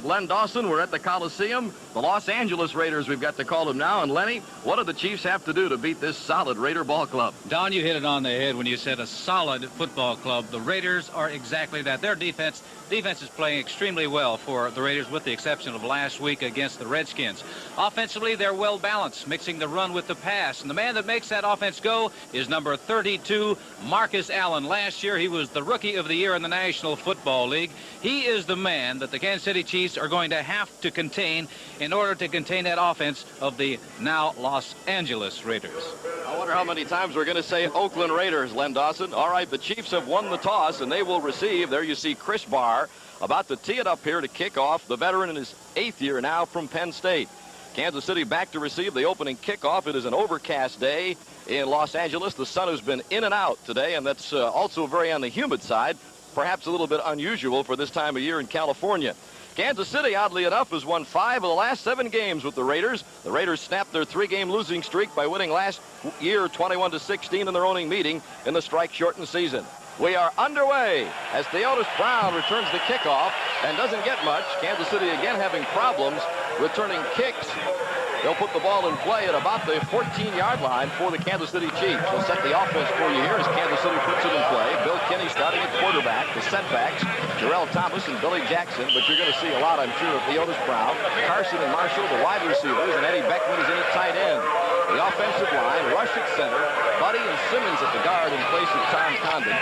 Len Dawson. We're at the Coliseum. The Los Angeles Raiders, we've got to call them now. And Lenny, what do the Chiefs have to do to beat this solid Raider ball club? Don, you hit it on the head when you said a solid football club. The Raiders are exactly that. Their defense is playing extremely well for the Raiders, with the exception of last week against the Redskins. Offensively, they're well balanced, mixing the run with the pass. And the man that makes that offense go is number 32, Marcus Allen. Last year, he was the Rookie of the Year in the National Football League. He is the man that the Kansas City Chiefs are going to have to contain in order to contain that offense of the now Los Angeles Raiders. I wonder how many times we're going to say Oakland Raiders, Len Dawson. All right, the Chiefs have won the toss, and they will receive. There you see Chris Barr about to tee it up here to kick off. The veteran in his 8th year now from Penn State. Kansas City back to receive the opening kickoff. It is an overcast day in Los Angeles. The sun has been in and out today, and that's also very on the humid side, perhaps a little bit unusual for this time of year in California. Kansas City, oddly enough, has won 5 of the last 7 games with the Raiders. The Raiders snapped their 3-game losing streak by winning last year 21-16 in their opening meeting in the strike-shortened season. We are underway as Theodis Brown returns the kickoff and doesn't get much. Kansas City again having problems returning kicks. They'll put the ball in play at about the 14-yard line for the Kansas City Chiefs. They'll set the offense for you here as Kansas City puts it in play. Bill Kinney starting at quarterback. The setbacks, Jarrell Thomas and Billy Jackson, but you're going to see a lot, I'm sure, of Theodis Brown. Carson and Marshall, the wide receivers, and Eddie Beckman is in at tight end. The offensive line, Rush at center, Buddy and Simmons at the guard in place of Tom Condon.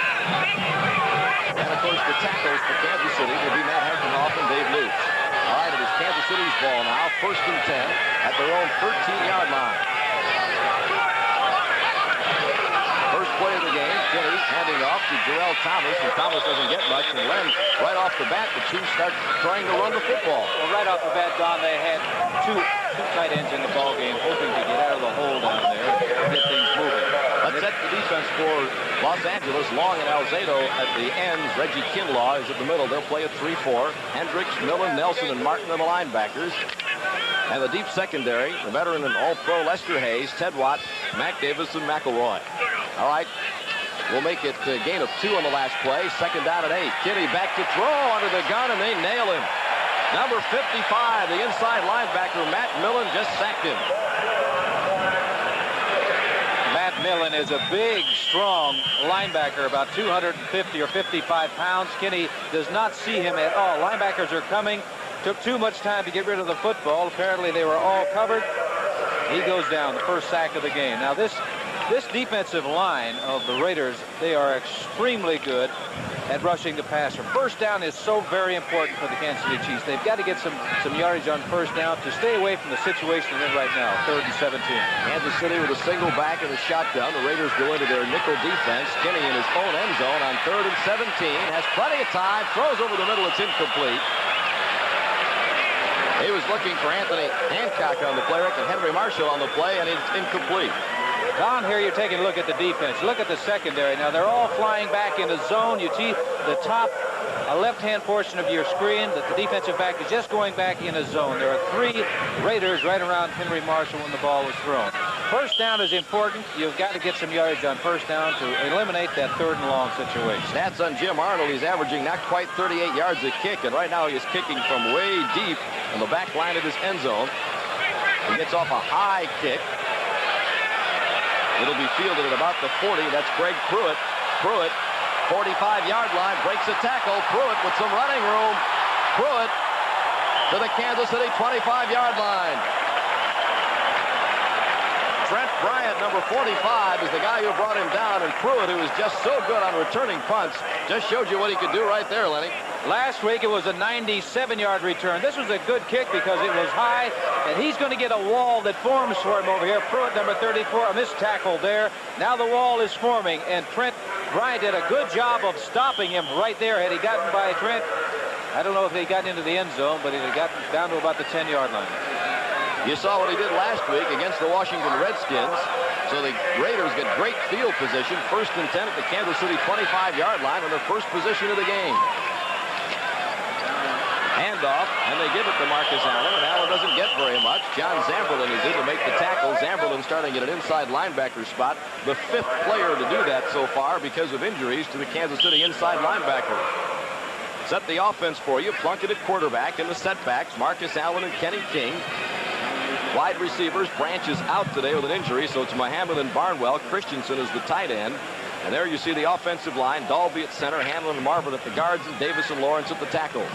And, of course, the tackles for Kansas City will be Matt Heckenhoff and Dave Lutz. All right, it is Kansas City's ball now, 1st and 10 at their own 13-yard line. First play of the game, Kinney handing off to Jarrell Thomas, and Thomas doesn't get much, and Len, right off the bat, the Chiefs start trying to run the football. Well, right off the bat, Don, they had two tight ends in the ball game, hoping to get out of the hole down there and get things moving. Let's set the defense for Los Angeles. Long and Alzado at the ends. Reggie Kinlaw is at the middle. They'll play a 3-4. Hendricks, Millen, Nelson, and Martin are the linebackers. And the deep secondary, the veteran and all-pro Lester Hayes, Ted Watt, Mac Davis, and McElroy. All right, we'll make it a gain of 2 on the last play. 2nd down and 8. Kinney back to throw under the gun, and they nail him. Number 55, the inside linebacker, Matt Millen, just sacked him. Matt Millen is a big, strong linebacker, about 250 or 55 pounds. Kinney does not see him at all. Linebackers are coming. Took too much time to get rid of the football. Apparently they were all covered. He goes down, the first sack of the game. Now this defensive line of the Raiders, they are extremely good at rushing the passer. First down is so very important for the Kansas City Chiefs. They've got to get some yardage on first down to stay away from the situation they're in right now, 3rd and 17. Kansas City with a single back and a shotgun. The Raiders go into their nickel defense. Kinney in his own end zone on 3rd and 17. Has plenty of time. Throws over the middle. It's incomplete. He was looking for Anthony Hancock on the play, and Henry Marshall on the play, and it's incomplete. Down here, you're taking a look at the defense. Look at the secondary. Now, they're all flying back in the zone. You see the top left-hand portion of your screen that the defensive back is just going back in a zone. There are 3 Raiders right around Henry Marshall when the ball was thrown. First down is important. You've got to get some yardage on first down to eliminate that 3rd and long situation. Stats on Jim Arnold. He's averaging not quite 38 yards a kick, and right now he is kicking from way deep on the back line of his end zone. He gets off a high kick. It'll be fielded at about the 40. That's Greg Pruitt. Pruitt, 45-yard line, breaks a tackle. Pruitt with some running room. Pruitt to the Kansas City 25-yard line. Trent Bryant, number 45, is the guy who brought him down, and Pruitt, who is just so good on returning punts, just showed you what he could do right there, Lenny. Last week, it was a 97-yard return. This was a good kick because it was high, and he's going to get a wall that forms for him over here. Pruitt, number 34, a missed tackle there. Now the wall is forming, and Trent Bryant did a good job of stopping him right there. Had he gotten by Trent, I don't know if he got into the end zone, but he had gotten down to about the 10-yard line. You saw what he did last week against the Washington Redskins. So the Raiders get great field position. 1st and 10 at the Kansas City 25-yard line on their first position of the game. Handoff, and they give it to Marcus Allen, and Allen doesn't get very much. John Zamberlin is in to make the tackle. Zamberlin starting at an inside linebacker spot. The 5th player to do that so far because of injuries to the Kansas City inside linebacker. Set the offense for you. Plunkett at quarterback. In the setbacks, Marcus Allen and Kenny King. Wide receivers, Branch is out today with an injury, so it's Muhammad and Barnwell. Christensen is the tight end. And there you see the offensive line. Dalby at center, Hanlon and Marvin at the guards, and Davis and Lawrence at the tackles.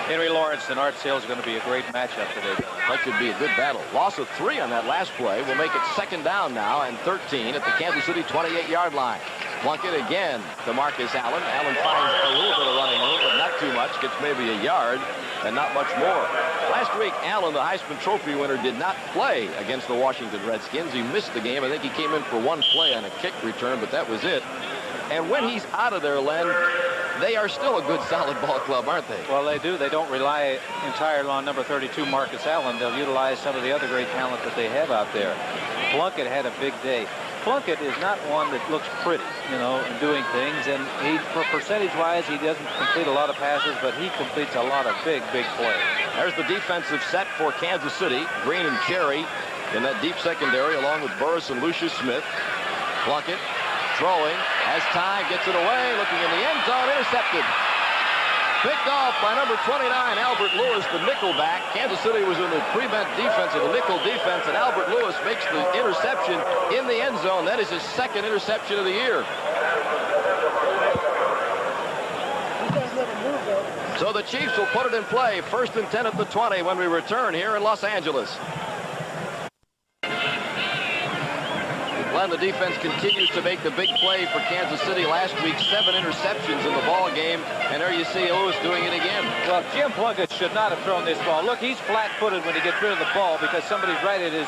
Henry Lawrence and Art Sales are going to be a great matchup today. That should be a good battle. Loss of 3 on that last play will make it second down now and 13 at the Kansas City 28-yard line. Plunkett again to Marcus Allen. Allen finds a little bit of running room, but not too much. Gets maybe a yard and not much more. Last week, Allen, the Heisman Trophy winner, did not play against the Washington Redskins. He missed the game. I think he came in for 1 play on a kick return, but that was it. And when he's out of there, Len, they are still a good, solid ball club, aren't they? Well, they do. They don't rely entirely on number 32, Marcus Allen. They'll utilize some of the other great talent that they have out there. Plunkett had a big day. Plunkett is not one that looks pretty, you know, in doing things. And he, for percentage-wise, he doesn't complete a lot of passes, but he completes a lot of big, big plays. There's the defensive set for Kansas City. Green and Cherry in that deep secondary, along with Burris and Lucius Smith. Plunkett throwing, has time, gets it away, looking in the end zone, intercepted. Picked off by number 29, Albert Lewis, the nickelback. Kansas City was in the prevent defense or the nickel defense, and Albert Lewis makes the interception in the end zone. That is his second interception of the year. So the Chiefs will put it in play. 1st and 10 at the 20 when we return here in Los Angeles. The defense continues to make the big play for Kansas City. Last week, 7 interceptions in the ball game, and there you see Lewis doing it again. Well, Jim Plunkett should not have thrown this ball. Look, he's flat-footed when he gets rid of the ball because somebody's right at his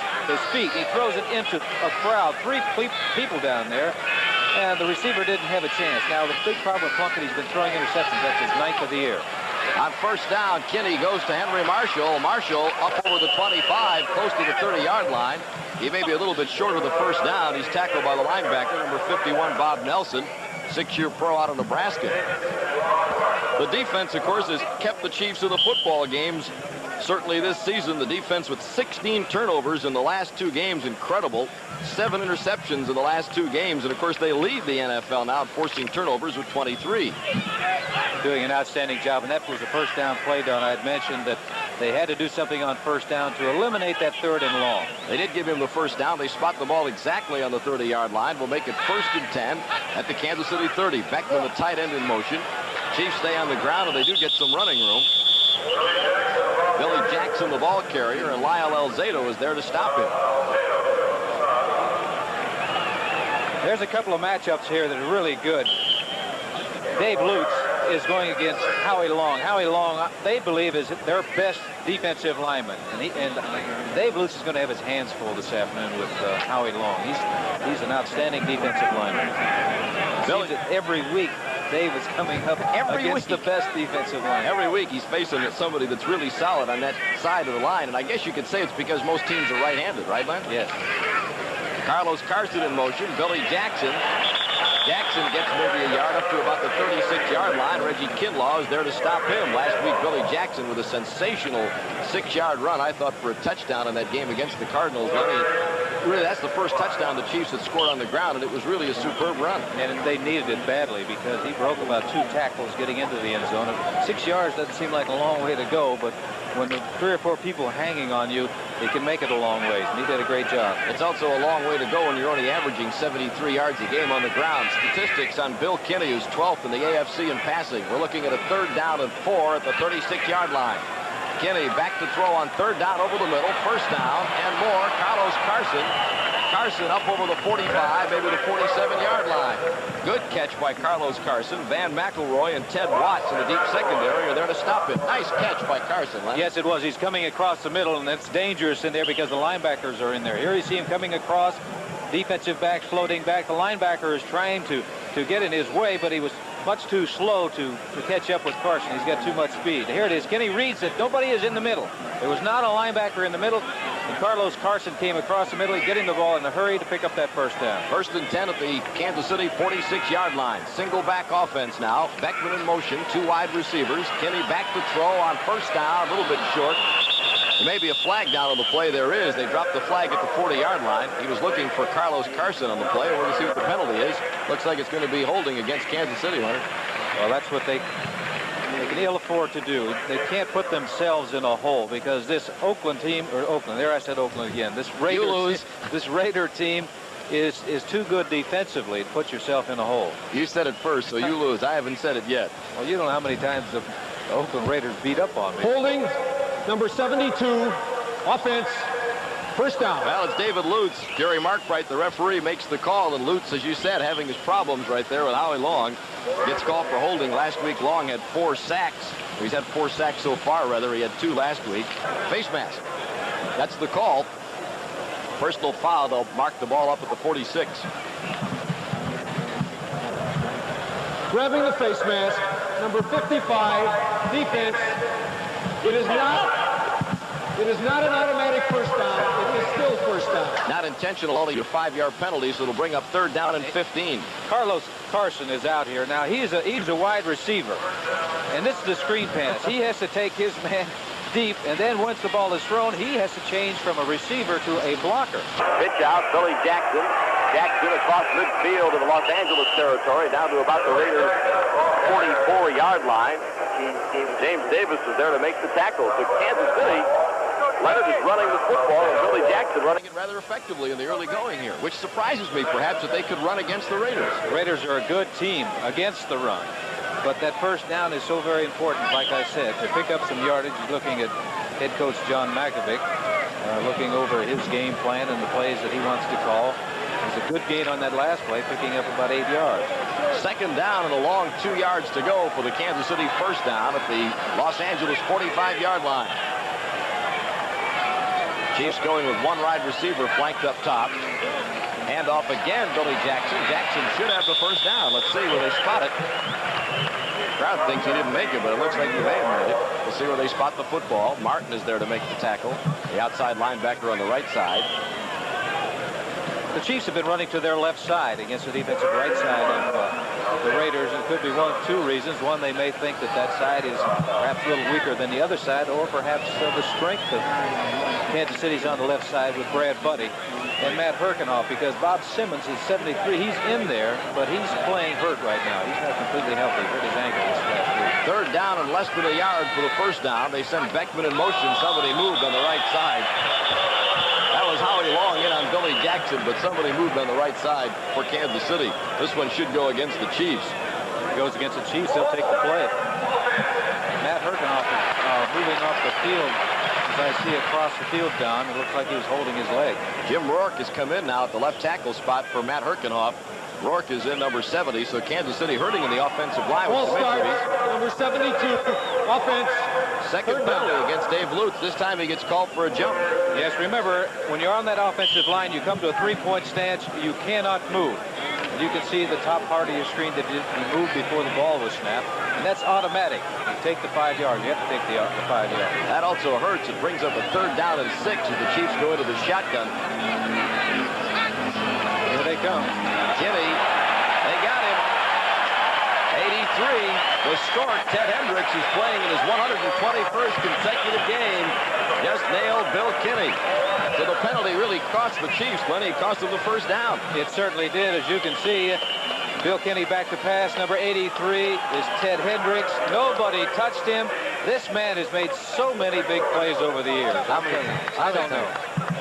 feet. He throws it into a crowd, 3 people down there, and the receiver didn't have a chance. Now, the big problem with Plunkett, he's been throwing interceptions. That's his 9th of the year. On 1st down, Kinney goes to Henry Marshall. Marshall up over the 25, close to the 30-yard line. He may be a little bit short of the 1st down. He's tackled by the linebacker, number 51, Bob Nelson, 6-year pro out of Nebraska. The defense, of course, has kept the Chiefs in the football games. Certainly this season, the defense with 16 turnovers in the last 2 games, incredible. 7 interceptions in the last 2 games, and of course they lead the NFL now, forcing turnovers with 23. Doing an outstanding job, and that was the 1st down play, Don. I had mentioned that they had to do something on 1st down to eliminate that 3rd and long. They did give him the 1st down. They spot the ball exactly on the 30-yard line. Will make it 1st and 10 at the Kansas City 30. Beckman, the tight end, in motion. Chiefs stay on the ground, and they do get some running room. Billy Jackson, the ball carrier, and Lyle Alzado is there to stop him. There's a couple of matchups here that are really good. Dave Lutz is going against Howie Long. Howie Long, they believe, is their best defensive lineman. And Dave Lutz is going to have his hands full this afternoon with Howie Long. He's an outstanding defensive lineman. Billy, every week, Dave is coming up against the best defensive line. Every week he's facing somebody that's really solid on that side of the line. And I guess you could say it's because most teams are right-handed, right, Len? Yes. Carlos Carson in motion. Billy Jackson. Jackson gets maybe a yard up to about the 36-yard line. Reggie Kinlaw is there to stop him. Last week, Billy Jackson with a sensational 6-yard run, I thought, for a touchdown in that game against the Cardinals. Really, that's the first touchdown the Chiefs had scored on the ground, and it was really a superb run. And they needed it badly because he broke about 2 tackles getting into the end zone. 6 yards doesn't seem like a long way to go, but when the 3 or 4 people hanging on you, they can make it a long ways, and he did a great job. It's also a long way to go when you're only averaging 73 yards a game on the ground. Statistics on Bill Kinney, who's 12th in the AFC in passing. We're looking at a 3rd down and 4 at the 36-yard line. Kinney back to throw on 3rd down over the middle. 1st down and more. Carlos Carson. Carson up over the 45, maybe the 47-yard line. Good catch by Carlos Carson. Van McElroy and Ted Watts in the deep secondary are there to stop him. Nice catch by Carson, Len. Yes, it was. He's coming across the middle, and it's dangerous in there because the linebackers are in there. Here you see him coming across. Defensive backs floating back. The linebacker is trying to get in his way, but he was much too slow to catch up with Carson. He's got too much speed. Here it is. Kenny reads it. Nobody is in the middle. There was not a linebacker in the middle. And Carlos Carson came across the middle, getting the ball in a hurry to pick up that 1st down. 1st and 10 at the Kansas City 46-yard line. Single back offense now. Beckman in motion. 2 wide receivers. Kenny back to throw on 1st down. A little bit short. There may be a flag down on the play. There is. They dropped the flag at the 40-yard line. He was looking for Carlos Carson on the play. We're going to see what the penalty is. Looks like it's going to be holding against Kansas City, Leonard. Well, that's what they they can ill afford to do. They can't put themselves in a hole because this Oakland team, or Oakland, there I said Oakland again. This Raider team is too good defensively to put yourself in a hole. You said it first, so you lose. I haven't said it yet. Well, you don't know how many times the Oakland Raiders beat up on me. Holding, number 72, offense, first down. Well, it's David Lutz. Jerry Markbright, the referee, makes the call, and Lutz, as you said, having his problems right there with Howie Long, gets called for holding. Last week, Long had 4 sacks. He's had 4 sacks so far, rather. He had 2 last week. Face mask. That's the call. Personal foul. They'll mark the ball up at the 46. Grabbing the face mask, number 55, defense. It is not an automatic first down. It is still first down. Not intentional, only a 5-yard penalty, so it'll bring up 3rd down and 15. Carlos Carson is out here. Now, he's a wide receiver, and this is the screen pass. He has to take his man deep, and then once the ball is thrown, he has to change from a receiver to a blocker. Pitch out, Billy Jackson. Jackson across midfield of the Los Angeles territory, down to about the Raiders' 44-yard line. James Davis is there to make the tackle. So Kansas City, Leonard is running the football, and Billy Jackson running it Rather effectively in the early going here, which surprises me, perhaps, that they could run against the Raiders. The Raiders are a good team against the run, but that first down is so very important, like I said, to pick up some yardage. Looking at head coach John Makovic, looking over his game plan and the plays that he wants to call. It was a good gain on that last play, picking up about 8 yards. 2nd down and a long 2 yards to go for the Kansas City first down at the Los Angeles 45-yard line. Chiefs going with 1 wide receiver flanked up top. Hand off again, Billy Jackson. Jackson should have the first down. Let's see where they spot it. Crowd thinks he didn't make it, but it looks like he may have made it. We'll see where they spot the football. Martin is there to make the tackle. The outside linebacker on the right side. The Chiefs have been running to their left side against the defensive right side of the Raiders. It could be one of 2 reasons. One, they may think that side is perhaps a little weaker than the other side, or perhaps the strength of Kansas City's on the left side with Brad Buddy and Matt Herkenhoff, because Bob Simmons is 73. He's in there, but he's playing hurt right now. He's not completely healthy. He hurt his ankle this last week. 3rd down and less than a yard for the first down. They send Beckman in motion. Somebody moved on the right side. That was Howie Long in on Billy Jackson, but somebody moved on the right side for Kansas City. This one should go against the Chiefs. If it goes against the Chiefs, they'll take the play. Matt Herkenhoff is moving off the field. As I see across the field, Don, it looks like he was holding his leg. Jim Rourke has come in now at the left tackle spot for Matt Herkenhoff. Rourke is in number 70, so Kansas City hurting in the offensive line. Ball starts, number 72, offense. 2nd penalty against Dave Lutz. This time he gets called for a jump. Yes, remember, when you're on that offensive line, you come to a 3-point stance, you cannot move. You can see the top part of your screen that you moved before the ball was snapped, and that's automatic. You take the 5 yards. You have to take the 5 yards. That also hurts. It brings up a 3rd down and 6 as the Chiefs go into the shotgun. Here they come. Kinney, they got him. 83. The Stork, Ted Hendricks, is playing in his 121st consecutive game. Just nailed Bill Kinney. So the penalty really cost the Chiefs plenty. It cost them the first down. It certainly did, as you can see. Bill Kinney back to pass. Number 83 is Ted Hendricks. Nobody touched him. This man has made so many big plays over the years. I don't know.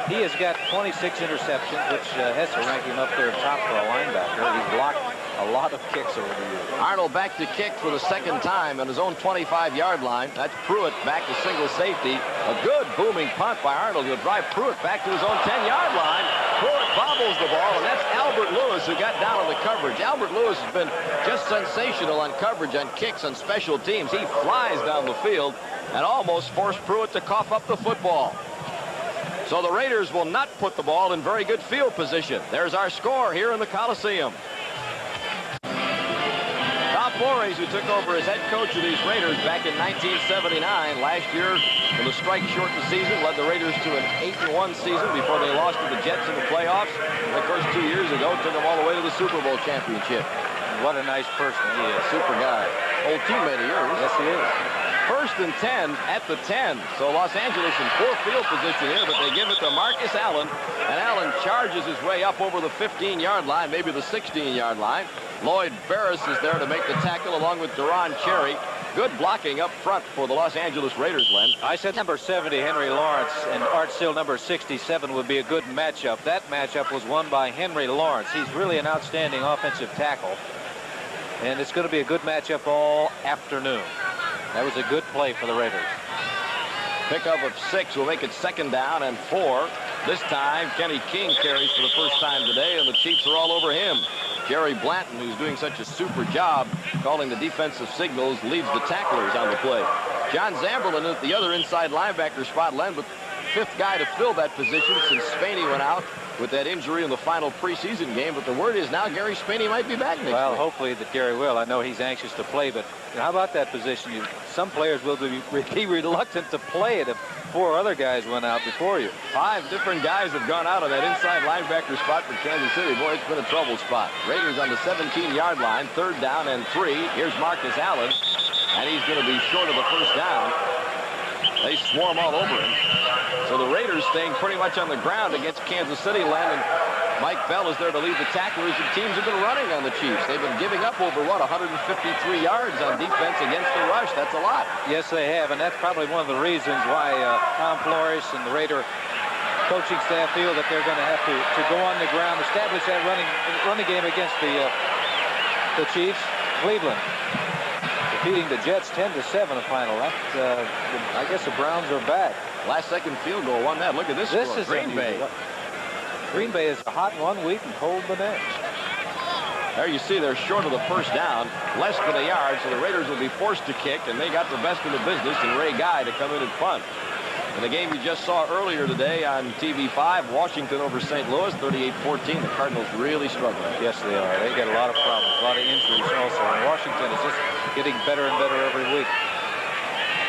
He has got 26 interceptions, which has to rank him up there top for a linebacker. He's blocked a lot of kicks over the years. Arnold back to kick for the 2nd time on his own 25-yard line. That's Pruitt back to single safety. A good booming punt by Arnold. He'll drive Pruitt back to his own 10-yard line. Pruitt bobbles the ball, and that's Albert Lewis who got down on the coverage. Albert Lewis has been just sensational on coverage on kicks on special teams. He flies down the field and almost forced Pruitt to cough up the football. So the Raiders will not put the ball in very good field position. There's our score here in the Coliseum. Tom Flores, who took over as head coach of these Raiders back in 1979, last year when the strike shortened season, led the Raiders to an 8-1 season before they lost to the Jets in the playoffs. And of course, 2 years ago, took them all the way to the Super Bowl championship. What a nice person he is. Super guy. Old teammate of yours. Yes, he is. 1st and 10 at the 10. So Los Angeles in poor field position here, but they give it to Marcus Allen. And Allen charges his way up over the 15-yard line, maybe the 16-yard line. Lloyd Barris is there to make the tackle along with Duron Cherry. Good blocking up front for the Los Angeles Raiders, Len. I said number 70, Henry Lawrence, and Art Still, number 67, would be a good matchup. That matchup was won by Henry Lawrence. He's really an outstanding offensive tackle. And it's going to be a good matchup all afternoon. That was a good play for the Raiders. Pickup of 6 will make it 2nd down and 4. This time, Kenny King carries for the first time today, and the Chiefs are all over him. Jerry Blanton, who's doing such a super job calling the defensive signals, leaves the tacklers on the play. John Zamberlin at the other inside linebacker spot, Len, but 5th guy to fill that position since Spaney went out with that injury in the final preseason game. But the word is now Gary Spaney might be back next Well, week. hopefully that Gary will. I know he's anxious to play, but how about that position? Some players will be reluctant to play it if 4 other guys went out before you. 5 different guys have gone out of that inside linebacker spot for Kansas City. Boy, it's been a trouble spot. Raiders on the 17-yard line, 3rd down and 3. Here's Marcus Allen, and he's going to be short of the first down. They swarm all over him. So the Raiders staying pretty much on the ground against Kansas City, and Mike Bell is there to lead the tacklers. The teams have been running on the Chiefs. They've been giving up over, 153 yards on defense against the rush. That's a lot. Yes, they have, and that's probably one of the reasons why Tom Flores and the Raider coaching staff feel that they're going to have to go on the ground, establish that running game against the Chiefs. Cleveland defeating the Jets 10-7 the final. I guess the Browns are back. Last-second field goal won that. Look at this score. Is Green Bay. Green Bay is hot one week and cold the next. There you see they're short of the first down, less than a yard, so the Raiders will be forced to kick, and they got the best of the business in Ray Guy to come in and punt. In the game you just saw earlier today on TV5, Washington over St. Louis, 38-14. The Cardinals really struggling. Yes, they are. They got a lot of problems, a lot of injuries also, and Washington is just getting better and better every week.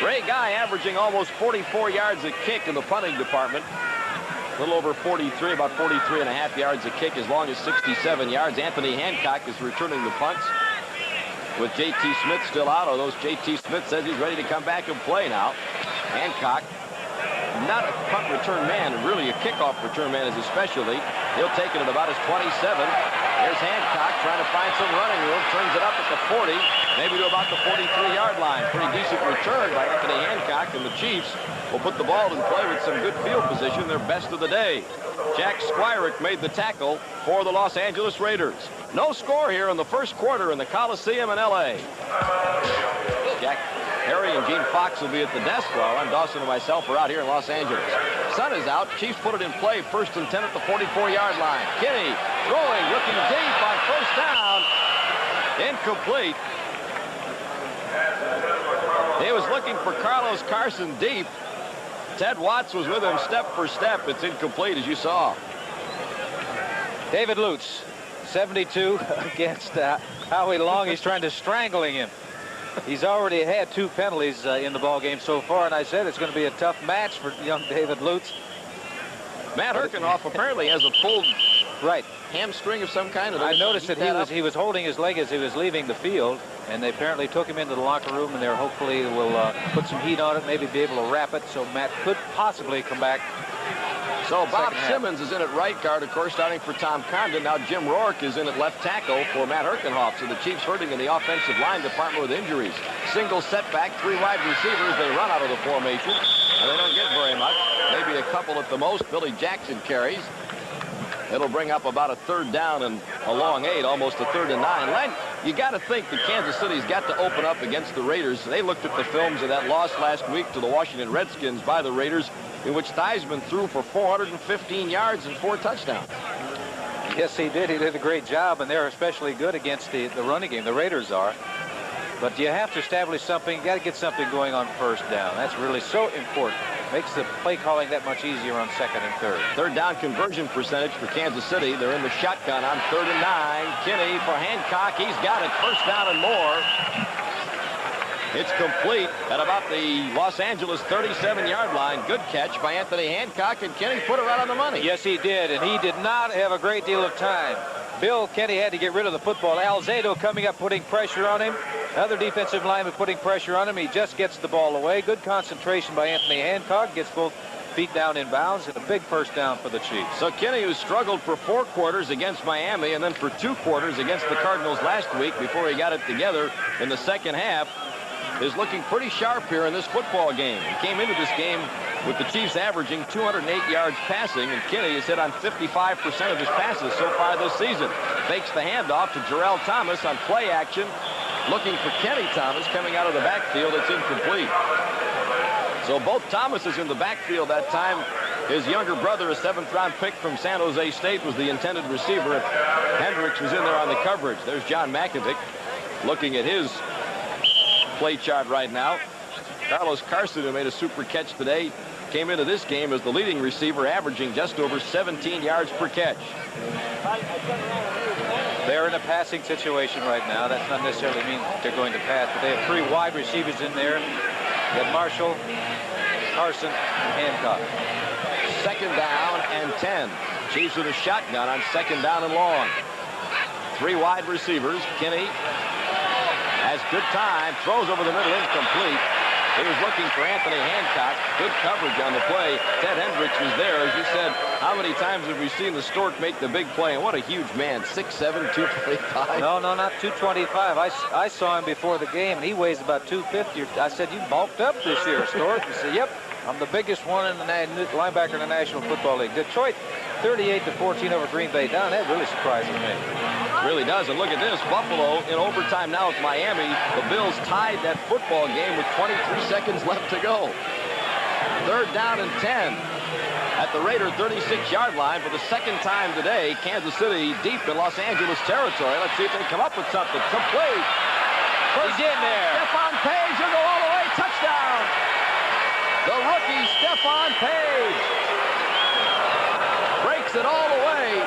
Ray Guy averaging almost 44 yards a kick in the punting department. A little over 43, about 43 and a half yards a kick, as long as 67 yards. Anthony Hancock is returning the punts with J.T. Smith still out, although J.T. Smith says he's ready to come back and play now. Hancock, not a punt return man, and really a kickoff return man is his specialty. He'll take it at about his 27. There's Hancock trying to find some running room, turns it up at the 40, maybe to about the 43-yard line. Pretty decent return by Anthony Hancock, and the Chiefs will put the ball in play with some good field position, their best of the day. Jack Squirick made the tackle for the Los Angeles Raiders. No score here in the first quarter in the Coliseum in L.A. Jack Harry and Gene Fox will be at the desk while Len Dawson and myself are out here in Los Angeles. Sun is out. Chiefs put it in play. 1st and 10 at the 44-yard line. Kinney throwing, looking deep on first down. Incomplete. He was looking for Carlos Carson deep. Ted Watts was with him step for step. It's incomplete, as you saw. David Lutz, 72 against Howie Long. He's trying to strangle him. He's already had 2 penalties in the ball game so far, and I said it's going to be a tough match for young David Lutz. Matt Herkenhoff apparently has a pulled right hamstring of some kind. I noticed that he was holding his leg as he was leaving the field, and they apparently took him into the locker room, and they're hopefully will put some heat on it, maybe be able to wrap it, so Matt could possibly come back. So Bob Simmons is in at right guard, of course, starting for Tom Condon. Now Jim Rourke is in at left tackle for Matt Herkenhoff. So the Chiefs hurting in the offensive line department with injuries. Single setback, 3 wide receivers. They run out of the formation, and they don't get very much. Maybe a couple at the most. Billy Jackson carries. It'll bring up about a 3rd down and a long 8, almost a 3rd and 9. Len, you got to think that Kansas City's got to open up against the Raiders. They looked at the films of that loss last week to the Washington Redskins by the Raiders, in which Theismann threw for 415 yards and 4 touchdowns. Yes, he did. He did a great job, and they're especially good against the running game. The Raiders are. But you have to establish something. You got to get something going on first down. That's really so important. Makes the play calling that much easier on 2nd and 3rd. 3rd down conversion percentage for Kansas City. They're in the shotgun on 3rd and 9. Kinney for Hancock. He's got it. 1st down and more. It's complete at about the Los Angeles 37-yard line. Good catch by Anthony Hancock, and Kinney put it right on the money. Yes, he did, and he did not have a great deal of time. Bill Kinney had to get rid of the football. Alzado coming up, putting pressure on him. Other defensive lineman putting pressure on him. He just gets the ball away. Good concentration by Anthony Hancock. Gets both feet down in bounds, and a big 1st down for the Chiefs. So Kinney, who struggled for 4 quarters against Miami and then for 2 quarters against the Cardinals last week before he got it together in the 2nd half, is looking pretty sharp here in this football game. He came into this game with the Chiefs averaging 208 yards passing, and Kinney has hit on 55% of his passes so far this season. Fakes the handoff to Jarrell Thomas on play action, looking for Kenny Thomas coming out of the backfield. It's incomplete. So both Thomases in the backfield that time. His younger brother, a 7th-round pick from San Jose State, was the intended receiver. If Hendricks was in there on the coverage. There's John Mackovic looking at his play chart right now. Carlos Carson, who made a super catch today, came into this game as the leading receiver, averaging just over 17 yards per catch. They're in a passing situation right now. That's not necessarily mean they're going to pass, but they have 3 wide receivers in there. You got Marshall, Carson, and Hancock. 2nd down and 10. Chiefs with a shotgun on 2nd down and long. 3 wide receivers. Kinney has good time, throws over the middle, incomplete. He was looking for Anthony Hancock. Good coverage on the play. Ted Hendricks was there. As you said, how many times have we seen the Stork make the big play? And what a huge man, 6'7", 225. No, not 225. I saw him before the game, and he weighs about 250. I said, you bulked up this year, Stork. He said, yep, I'm the biggest one in the linebacker in the National Football League. Detroit, 38-14 over Green Bay. Don, that really surprises me. Really does. And look at this. Buffalo in overtime now with Miami. The Bills tied that football game with 23 seconds left to go. 3rd down and 10 at the Raider 36-yard line for the 2nd time today. Kansas City deep in Los Angeles territory. Let's see if they come up with something. Complete. He's in there. Stephon Page will go all the way. Touchdown. The rookie Stephon Page breaks it all the way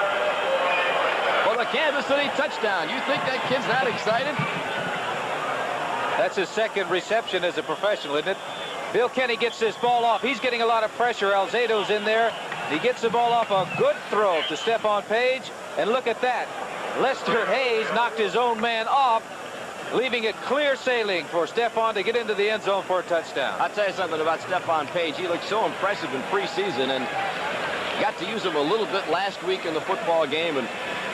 for the Kansas City touchdown. You think that kid's that excited? That's his 2nd reception as a professional, isn't it? Bill Kenny gets this ball off. He's getting a lot of pressure. Alzado's in there. He gets the ball off a good throw to Stephon Page. And look at that. Lester Hayes knocked his own man off, leaving it clear sailing for Stephon to get into the end zone for a touchdown. I'll tell you something about Stephon Page. He looked so impressive in preseason, and got to use him a little bit last week in the football game. And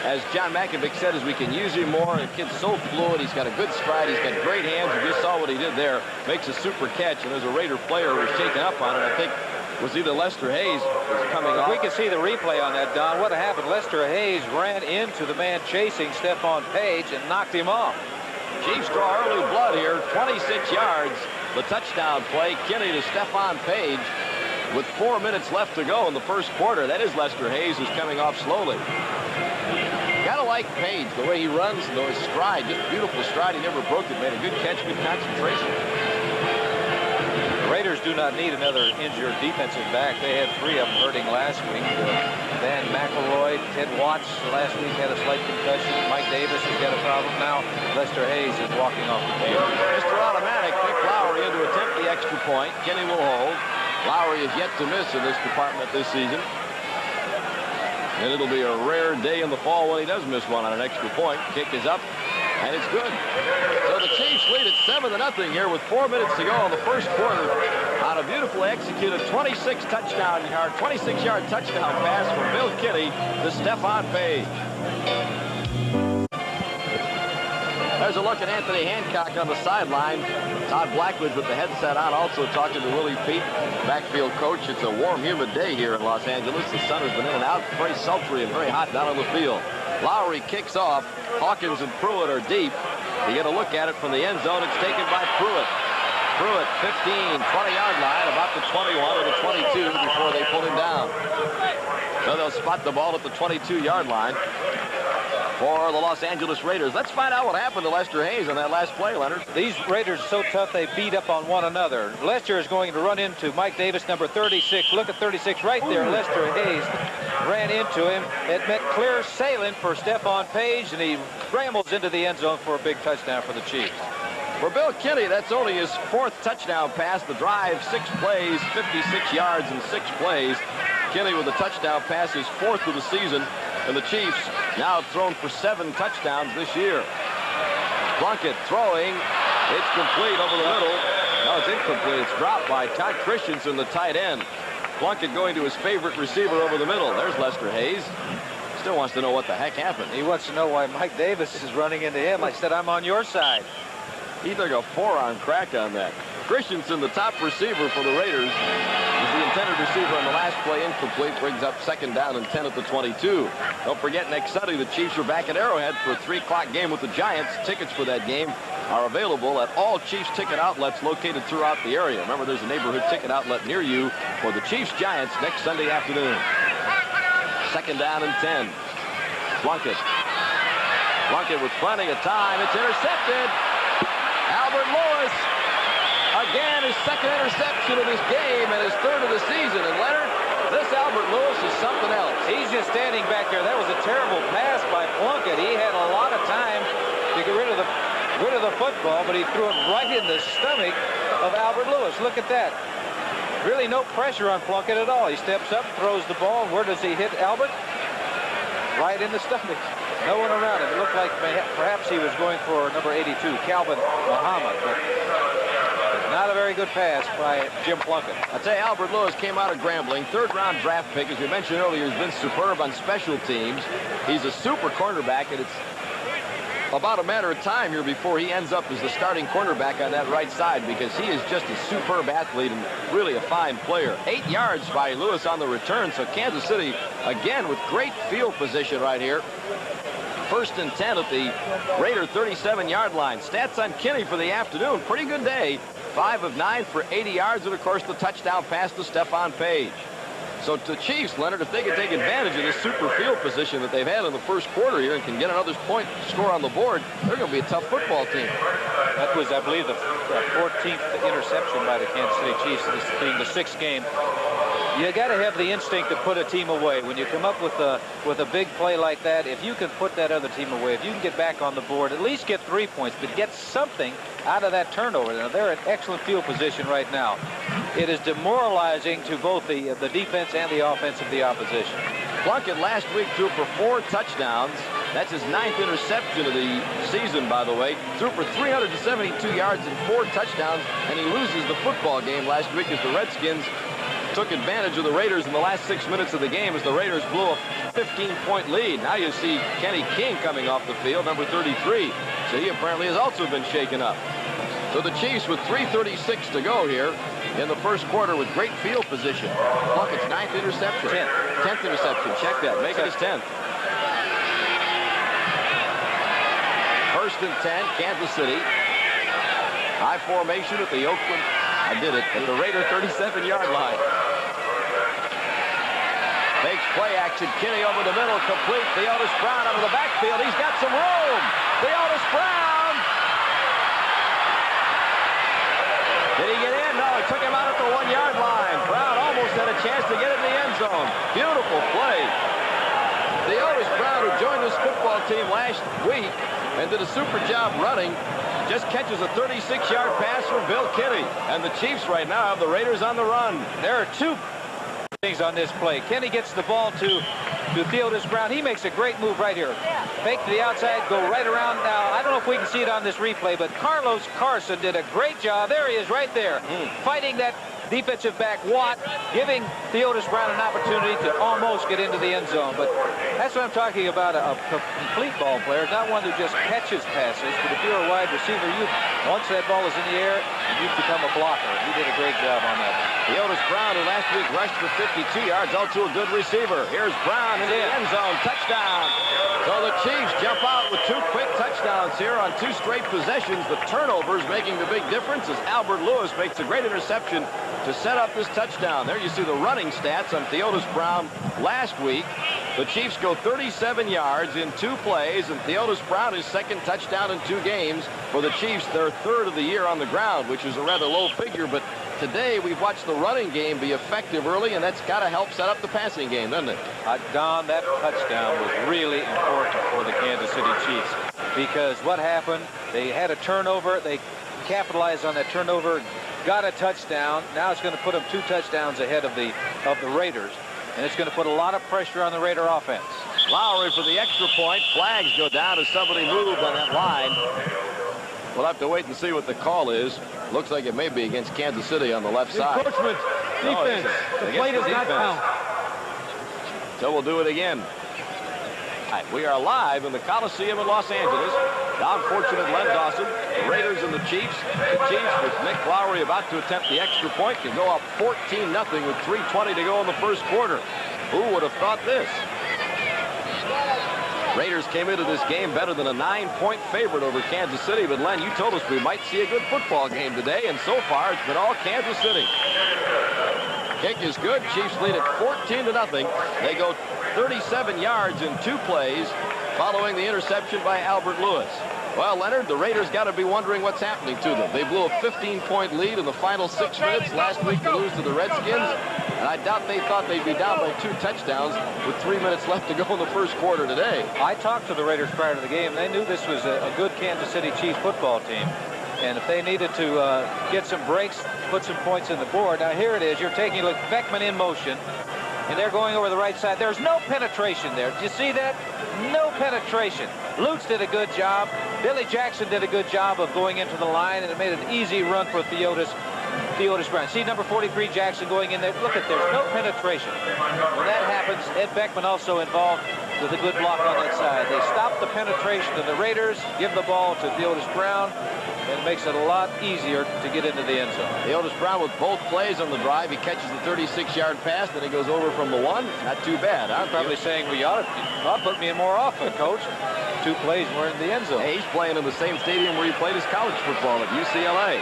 as John Mackovic said, as we can use him more, the kid's so fluid. He's got a good stride. He's got great hands. You just saw what he did there. Makes a super catch. And there's a Raider player who was shaken up on it. I think it was either Lester Hayes was coming off. We can see the replay on that, Don. What happened? Lester Hayes ran into the man chasing Stephon Page and knocked him off. Chiefs draw early blood here. 26 yards. The touchdown play. Kinney to Stephon Page with 4 minutes left to go in the first quarter. That is Lester Hayes, who's coming off slowly. Gotta like Page, the way he runs, and his stride, just beautiful stride. He never broke it, made a good catch, good concentration. The Raiders do not need another injured defensive back. They had 3 of them hurting last week. Van McElroy, Ted Watts last week had a slight concussion. Mike Davis has got a problem now. Lester Hayes is walking off the field. Mr. Automatic picked Lowry in to attempt the extra point. Kenny will hold. Lowry is yet to miss in this department this season. And it'll be a rare day in the fall when he does miss one on an extra point. Kick is up, and it's good. So the Chiefs lead at 7-0 here with 4 minutes to go in the first quarter on a beautifully executed 26-yard touchdown pass from Bill Kinney to Stephon Page. There's a look at Anthony Hancock on the sideline. Todd Blackledge with the headset on, also talking to Willie Pete, backfield coach. It's a warm, humid day here in Los Angeles. The sun has been in and out, very sultry and very hot down on the field. Lowry kicks off. Hawkins and Pruitt are deep. You get a look at it from the end zone. It's taken by Pruitt. Pruitt, 15, 20-yard line, about the 21 or the 22 before they pull him down. So they'll spot the ball at the 22-yard line for the Los Angeles Raiders. Let's find out what happened to Lester Hayes on that last play, Leonard. These Raiders are so tough they beat up on one another. Lester is going to run into Mike Davis, number 36. Look at 36 right there. Lester Hayes ran into him. It meant clear sailing for Stephon Page, and he scrambles into the end zone for a big touchdown for the Chiefs. For Bill Kinney, that's only his 4th touchdown pass. The drive, 6 plays, 56 yards in 6 plays. Kinney with the touchdown pass, his 4th of the season. And the Chiefs now have thrown for 7 touchdowns this year. Plunkett throwing. It's complete over the middle. No, it's incomplete. It's dropped by Todd Christensen, the tight end. Plunkett going to his favorite receiver over the middle. There's Lester Hayes. Still wants to know what the heck happened. He wants to know why Mike Davis is running into him. I said, I'm on your side. He took a forearm crack on that. Christensen, the top receiver for the Raiders, is the intended receiver on the last play, incomplete, brings up 2nd down and 10 at the 22. Don't forget, next Sunday, the Chiefs are back at Arrowhead for a 3 o'clock game with the Giants. Tickets for that game are available at all Chiefs ticket outlets located throughout the area. Remember, there's a neighborhood ticket outlet near you for the Chiefs-Giants next Sunday afternoon. 2nd down and 10. Plunkett. Plunkett with plenty of time. It's intercepted. Albert Lewis. Again, his 2nd interception of this game and his 3rd of the season. And Leonard, this Albert Lewis is something else. He's just standing back there. That was a terrible pass by Plunkett. He had a lot of time to get rid of the football, but he threw it right in the stomach of Albert Lewis. Look at that. Really no pressure on Plunkett at all. He steps up, throws the ball. Where does he hit Albert? Right in the stomach. No one around him. It looked like perhaps he was going for number 82, Calvin Muhammad, but not a very good pass by Jim Plunkett. I'll tell you, Albert Lewis came out of Grambling, 3rd-round draft pick. As we mentioned earlier, he's been superb on special teams. He's a super cornerback, and it's about a matter of time here before he ends up as the starting cornerback on that right side, because he is just a superb athlete and really a fine player. 8 yards by Lewis on the return, so Kansas City, again, with great field position right here. 1st and 10 at the Raider 37-yard line. Stats on Kinney for the afternoon. Pretty good day. 5 of 9 for 80 yards, and, of course, the touchdown pass to Stephon Page. So to the Chiefs, Leonard, if they can take advantage of this super field position that they've had in the 1st quarter here and can get another point score on the board, they're going to be a tough football team. That was, I believe, the 14th interception by the Kansas City Chiefs, this being the 6th game. You got to have the instinct to put a team away. When you come up with a big play like that, if you can put that other team away, if you can get back on the board, at least get 3 points, but get something out of that turnover. Now, they're in excellent field position right now. It is demoralizing to both the defense and the offense of the opposition. Plunkett last week threw for 4 touchdowns. That's his 9th interception of the season, by the way. Threw for 372 yards and 4 touchdowns, and he loses the football game last week as the Redskins took advantage of the Raiders in the last 6 minutes of the game as the Raiders blew a 15-point lead. Now you see Kenny King coming off the field, number 33. So he apparently has also been shaken up. So the Chiefs with 3:36 to go here in the 1st quarter with great field position. Plunkett's 9th interception. 10th interception. Check that. Make it his 10th. 1st and 10, Kansas City. High formation at the Oakland. I did it at the Raider 37-yard line. Makes play action. Kinney over the middle, complete. Theodis Brown out of the backfield. He's got some room. Theodis Brown. Did he get in? No, he took him out at the 1-yard line. Brown almost had a chance to get in the end zone. Beautiful play. Theodis Brown, who joined this football team last week and did a super job running, just catches a 36-yard pass from Bill Kinney. And the Chiefs right now have the Raiders on the run. There are 2 things on this play. Kenny gets the ball to Theodis Brown. He makes a great move right here. Fake to the outside, go right around. Now, I don't know if we can see it on this replay, but Carlos Carson did a great job. There he is right there, fighting that defensive back, Watt, giving Theodis Brown an opportunity to almost get into the end zone. But that's what I'm talking about, a complete ball player, not one who just catches passes, but if you're a wide receiver, once that ball is in the air, you've become a blocker. He did a great job on that. Theodis Brown, who last week rushed for 52 yards, also a good receiver. Here's Brown in the end zone, touchdown. So the Chiefs jump out with 2 quick touchdowns here on 2 straight possessions. The turnovers making the big difference as Albert Lewis makes a great interception to set up this touchdown. There you see the running stats on Theodis Brown last week. The Chiefs go 37 yards in 2 plays, and Theodis Brown his 2nd touchdown in 2 games. For the Chiefs, their 3rd of the year on the ground, which is a rather low figure, but today we've watched the running game be effective early, and that's got to help set up the passing game, doesn't it? Don, that touchdown was really important for the Kansas City Chiefs, because what happened, they had a turnover, they capitalized on that turnover, got a touchdown. Now it's going to put them 2 touchdowns ahead of the Raiders, and it's going to put a lot of pressure on the Raider offense. Lowry for the extra point. Flags go down as somebody moved on that line. We'll have to wait and see what the call is. Looks like it may be against Kansas City on the left side. Encroachment, defense. The play does not count. So we'll do it again. All right, we are live in the Coliseum in Los Angeles. Now, unfortunate Len Dawson, the Raiders and the Chiefs. The Chiefs, with Nick Lowry about to attempt the extra point, can go up 14-0 with 3:20 to go in the first quarter. Who would have thought this? Raiders came into this game better than a 9-point favorite over Kansas City, but Len, you told us we might see a good football game today, and so far it's been all Kansas City. Kick is good. Chiefs lead it 14-0. They go 37 yards in 2 plays following the interception by Albert Lewis. Well, Leonard, the Raiders got to be wondering what's happening to them. They blew a 15-point lead in the final 6 minutes last week to lose to the Redskins, and I doubt they thought they'd be down by 2 touchdowns with 3 minutes left to go in the first quarter today. I talked to the Raiders prior to the game. They knew this was a good Kansas City Chiefs football team. And if they needed to get some breaks, put some points in the board. Now, here it is. You're taking a look. Beckman in motion. And they're going over the right side. There's no penetration there. Do you see that? No penetration. Lutz did a good job. Billy Jackson did a good job of going into the line, and it made an easy run for Theodis Brown. See number 43, Jackson, going in there. Look at there's no penetration. When that happens, Ed Beckman also involved with a good block on that side. They stop the penetration of the Raiders, give the ball to Theodis Brown, and it makes it a lot easier to get into the end zone. Theodis Brown with both plays on the drive. He catches the 36-yard pass, then he goes over from the 1. Not too bad. I'm probably saying, well, you ought to put me in more often, Coach. 2 plays and we're in the end zone. Hey, he's playing in the same stadium where he played his college football at UCLA.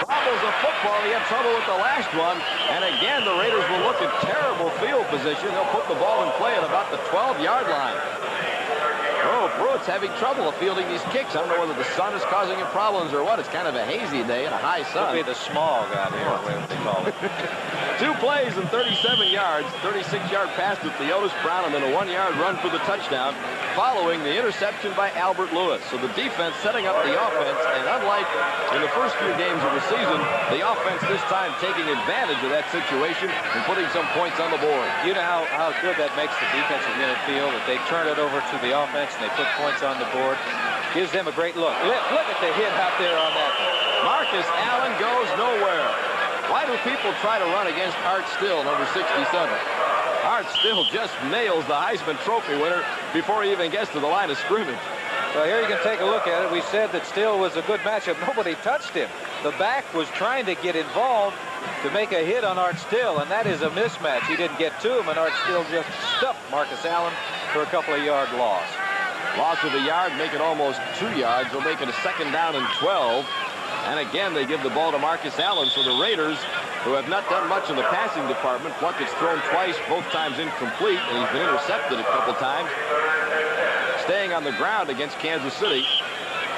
Problems of football. He had trouble with the last one. And again, the Raiders will look at terrible field position. They'll put the ball in play at about the 12-yard line. Oh, Pruitt's having trouble fielding these kicks. I don't know whether the sun is causing him problems or what. It's kind of a hazy day and a high sun. Could be the smog out here, what they call it. 2 plays and 37 yards. 36-yard pass to Theodis Brown and then a 1-yard run for the touchdown following the interception by Albert Lewis. So the defense setting up the offense, and unlike in the first few games of the season, the offense this time taking advantage of that situation and putting some points on the board. You know how good that makes the defensive unit feel, that they turn it over to the offense and they put points on the board. Gives them a great look. Look at the hit out there on that. Marcus Allen goes nowhere. Why do people try to run against Art Still, number 67? Art Still just nails the Heisman Trophy winner before he even gets to the line of scrimmage. Well, here you can take a look at it. We said that Still was a good matchup. Nobody touched him. The back was trying to get involved to make a hit on Art Still, and that is a mismatch. He didn't get to him, and Art Still just stuffed Marcus Allen for a couple-of-yard loss. Loss of a yard, make it almost 2 yards. They'll make it a 2nd down and 12. And again, they give the ball to Marcus Allen. So the Raiders, who have not done much in the passing department, Plunkett's thrown twice, both times incomplete, and he's been intercepted a couple times. Staying on the ground against Kansas City.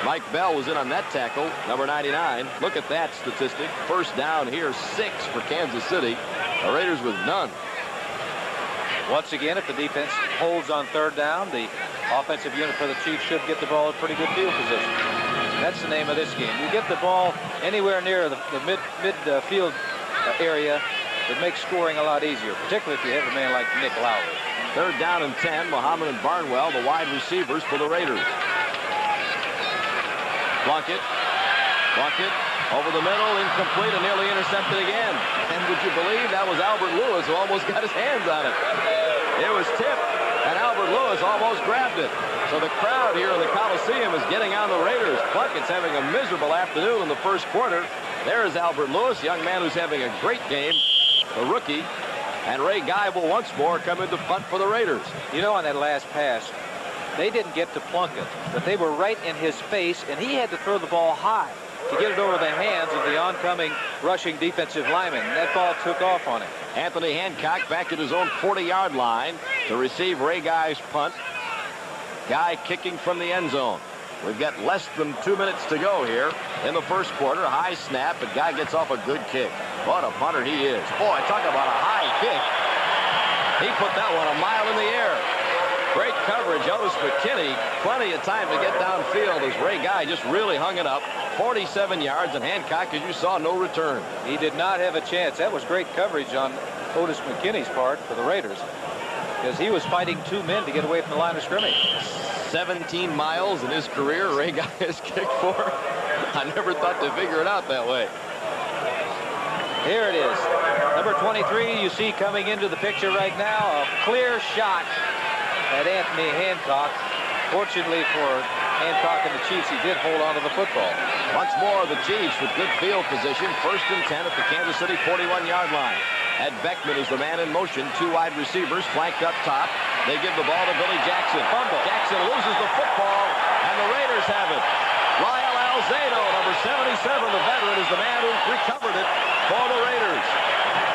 Mike Bell was in on that tackle, number 99. Look at that statistic. First down here, 6 for Kansas City. The Raiders with none. Once again, if the defense holds on 3rd down, the offensive unit for the Chiefs should get the ball in pretty good field position. That's the name of this game. You get the ball anywhere near the midfield area, it makes scoring a lot easier, particularly if you have a man like Nick Lowry. 3rd down and 10. Muhammad and Barnwell, the wide receivers for the Raiders. Plunkett over the middle, incomplete, and nearly intercepted again. And would you believe that was Albert Lewis who almost got his hands on it? It was tipped, and Albert Lewis almost grabbed it. So the crowd here in the Coliseum is getting on the Raiders. Plunkett's having a miserable afternoon in the first quarter. There's Albert Lewis, young man who's having a great game, the rookie. And Ray Guy will once more come in to punt for the Raiders. You know, on that last pass, they didn't get to Plunkett, but they were right in his face, and he had to throw the ball high to get it over the hands of the oncoming rushing defensive lineman. That ball took off on him. Anthony Hancock back at his own 40-yard line to receive Ray Guy's punt. Guy kicking from the end zone. We've got less than 2 minutes to go here in the first quarter. High snap, but Guy gets off a good kick. What a punter he is. Boy, talk about a high kick. He put that one a mile in the air. Great coverage. Otis McKinney, plenty of time to get downfield as Ray Guy just really hung it up. 47 yards, and Hancock, as you saw, no return. He did not have a chance. That was great coverage on Otis McKinney's part for the Raiders, because he was fighting 2 men to get away from the line of scrimmage. 17 miles in his career, Ray Guy has kicked for. I never thought they'd figure it out that way. Here it is. Number 23, you see coming into the picture right now, a clear shot at Anthony Hancock. Fortunately for Hancock and the Chiefs, he did hold on to the football. Once more, the Chiefs with good field position. 1st and 10 at the Kansas City 41-yard line. Ed Beckman is the man in motion. 2 wide receivers flanked up top. They give the ball to Billy Jackson. Fumble. Jackson loses the football, and the Raiders have it. Lyle Alzado, number 77, the veteran, is the man who recovered it for the Raiders.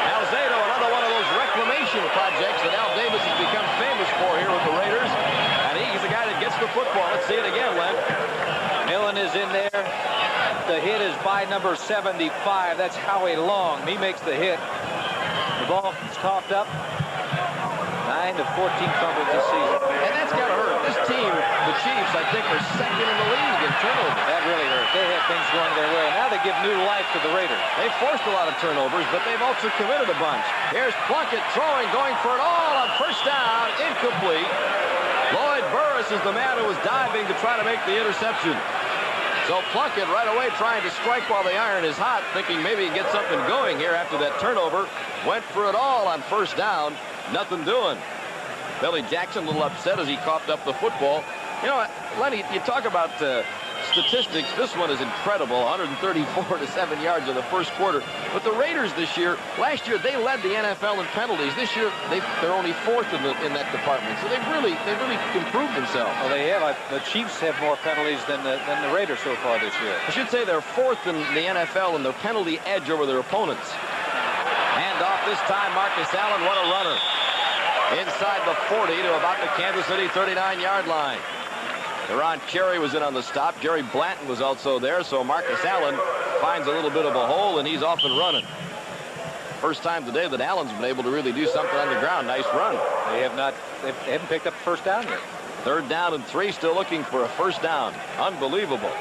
Alzado, another one of those reclamation projects that Al Davis has become famous for here with the Raiders. And he's the guy that gets the football. Let's see it again, Len. Millen is in there. The hit is by number 75. That's Howie Long. He makes the hit. The ball is coughed up. 9 of 14 fumbles this season. And that's got to hurt. This team, the Chiefs, I think, are second in the league in turnovers. That really hurt. They had things going their way. Now they give new life to the Raiders. They've forced a lot of turnovers, but they've also committed a bunch. Here's Plunkett throwing, going for it all on 1st down. Incomplete. Lloyd Burris is the man who was diving to try to make the interception. So Plunkett right away trying to strike while the iron is hot, thinking maybe he can get something going here after that turnover. Went for it all on 1st down. Nothing doing. Billy Jackson a little upset as he coughed up the football. You know, Lenny, you talk about statistics. This one is incredible. 134 to 7 yards in the 1st quarter. But the Raiders this year, last year they led the NFL in penalties. This year they're only 4th in that department. So they've really improved themselves. Well, they have. The Chiefs have more penalties than the Raiders so far this year. I should say they're 4th in the NFL in their penalty edge over their opponents. Hand off this time, Marcus Allen. What a runner. Inside the 40 to about the Kansas City 39-yard line. Deron Cherry was in on the stop. Jerry Blanton was also there, so Marcus Allen finds a little bit of a hole, and he's off and running. First time today that Allen's been able to really do something on the ground. Nice run. They haven't picked up the 1st down yet. 3rd down and 3, still looking for a 1st down. Unbelievable.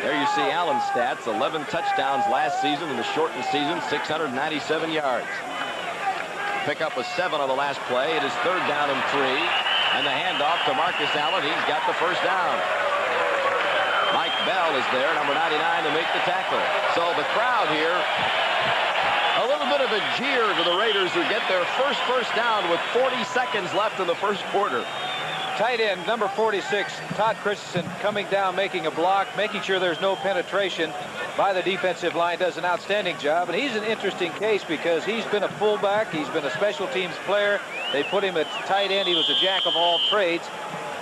There you see Allen's stats. 11 touchdowns last season in the shortened season, 697 yards. Pick up a 7 on the last play. It is 3rd down and 3. And the handoff to Marcus Allen. He's got the 1st down. Mike Bell is there, number 99, to make the tackle. So the crowd here, a little bit of a jeer to the Raiders, who get their first down with 40 seconds left in the 1st quarter. Tight end, number 46, Todd Christensen, coming down, making a block, making sure there's no penetration by the defensive line, does an outstanding job. And he's an interesting case because he's been a fullback. He's been a special teams player. They put him at tight end. He was a jack of all trades,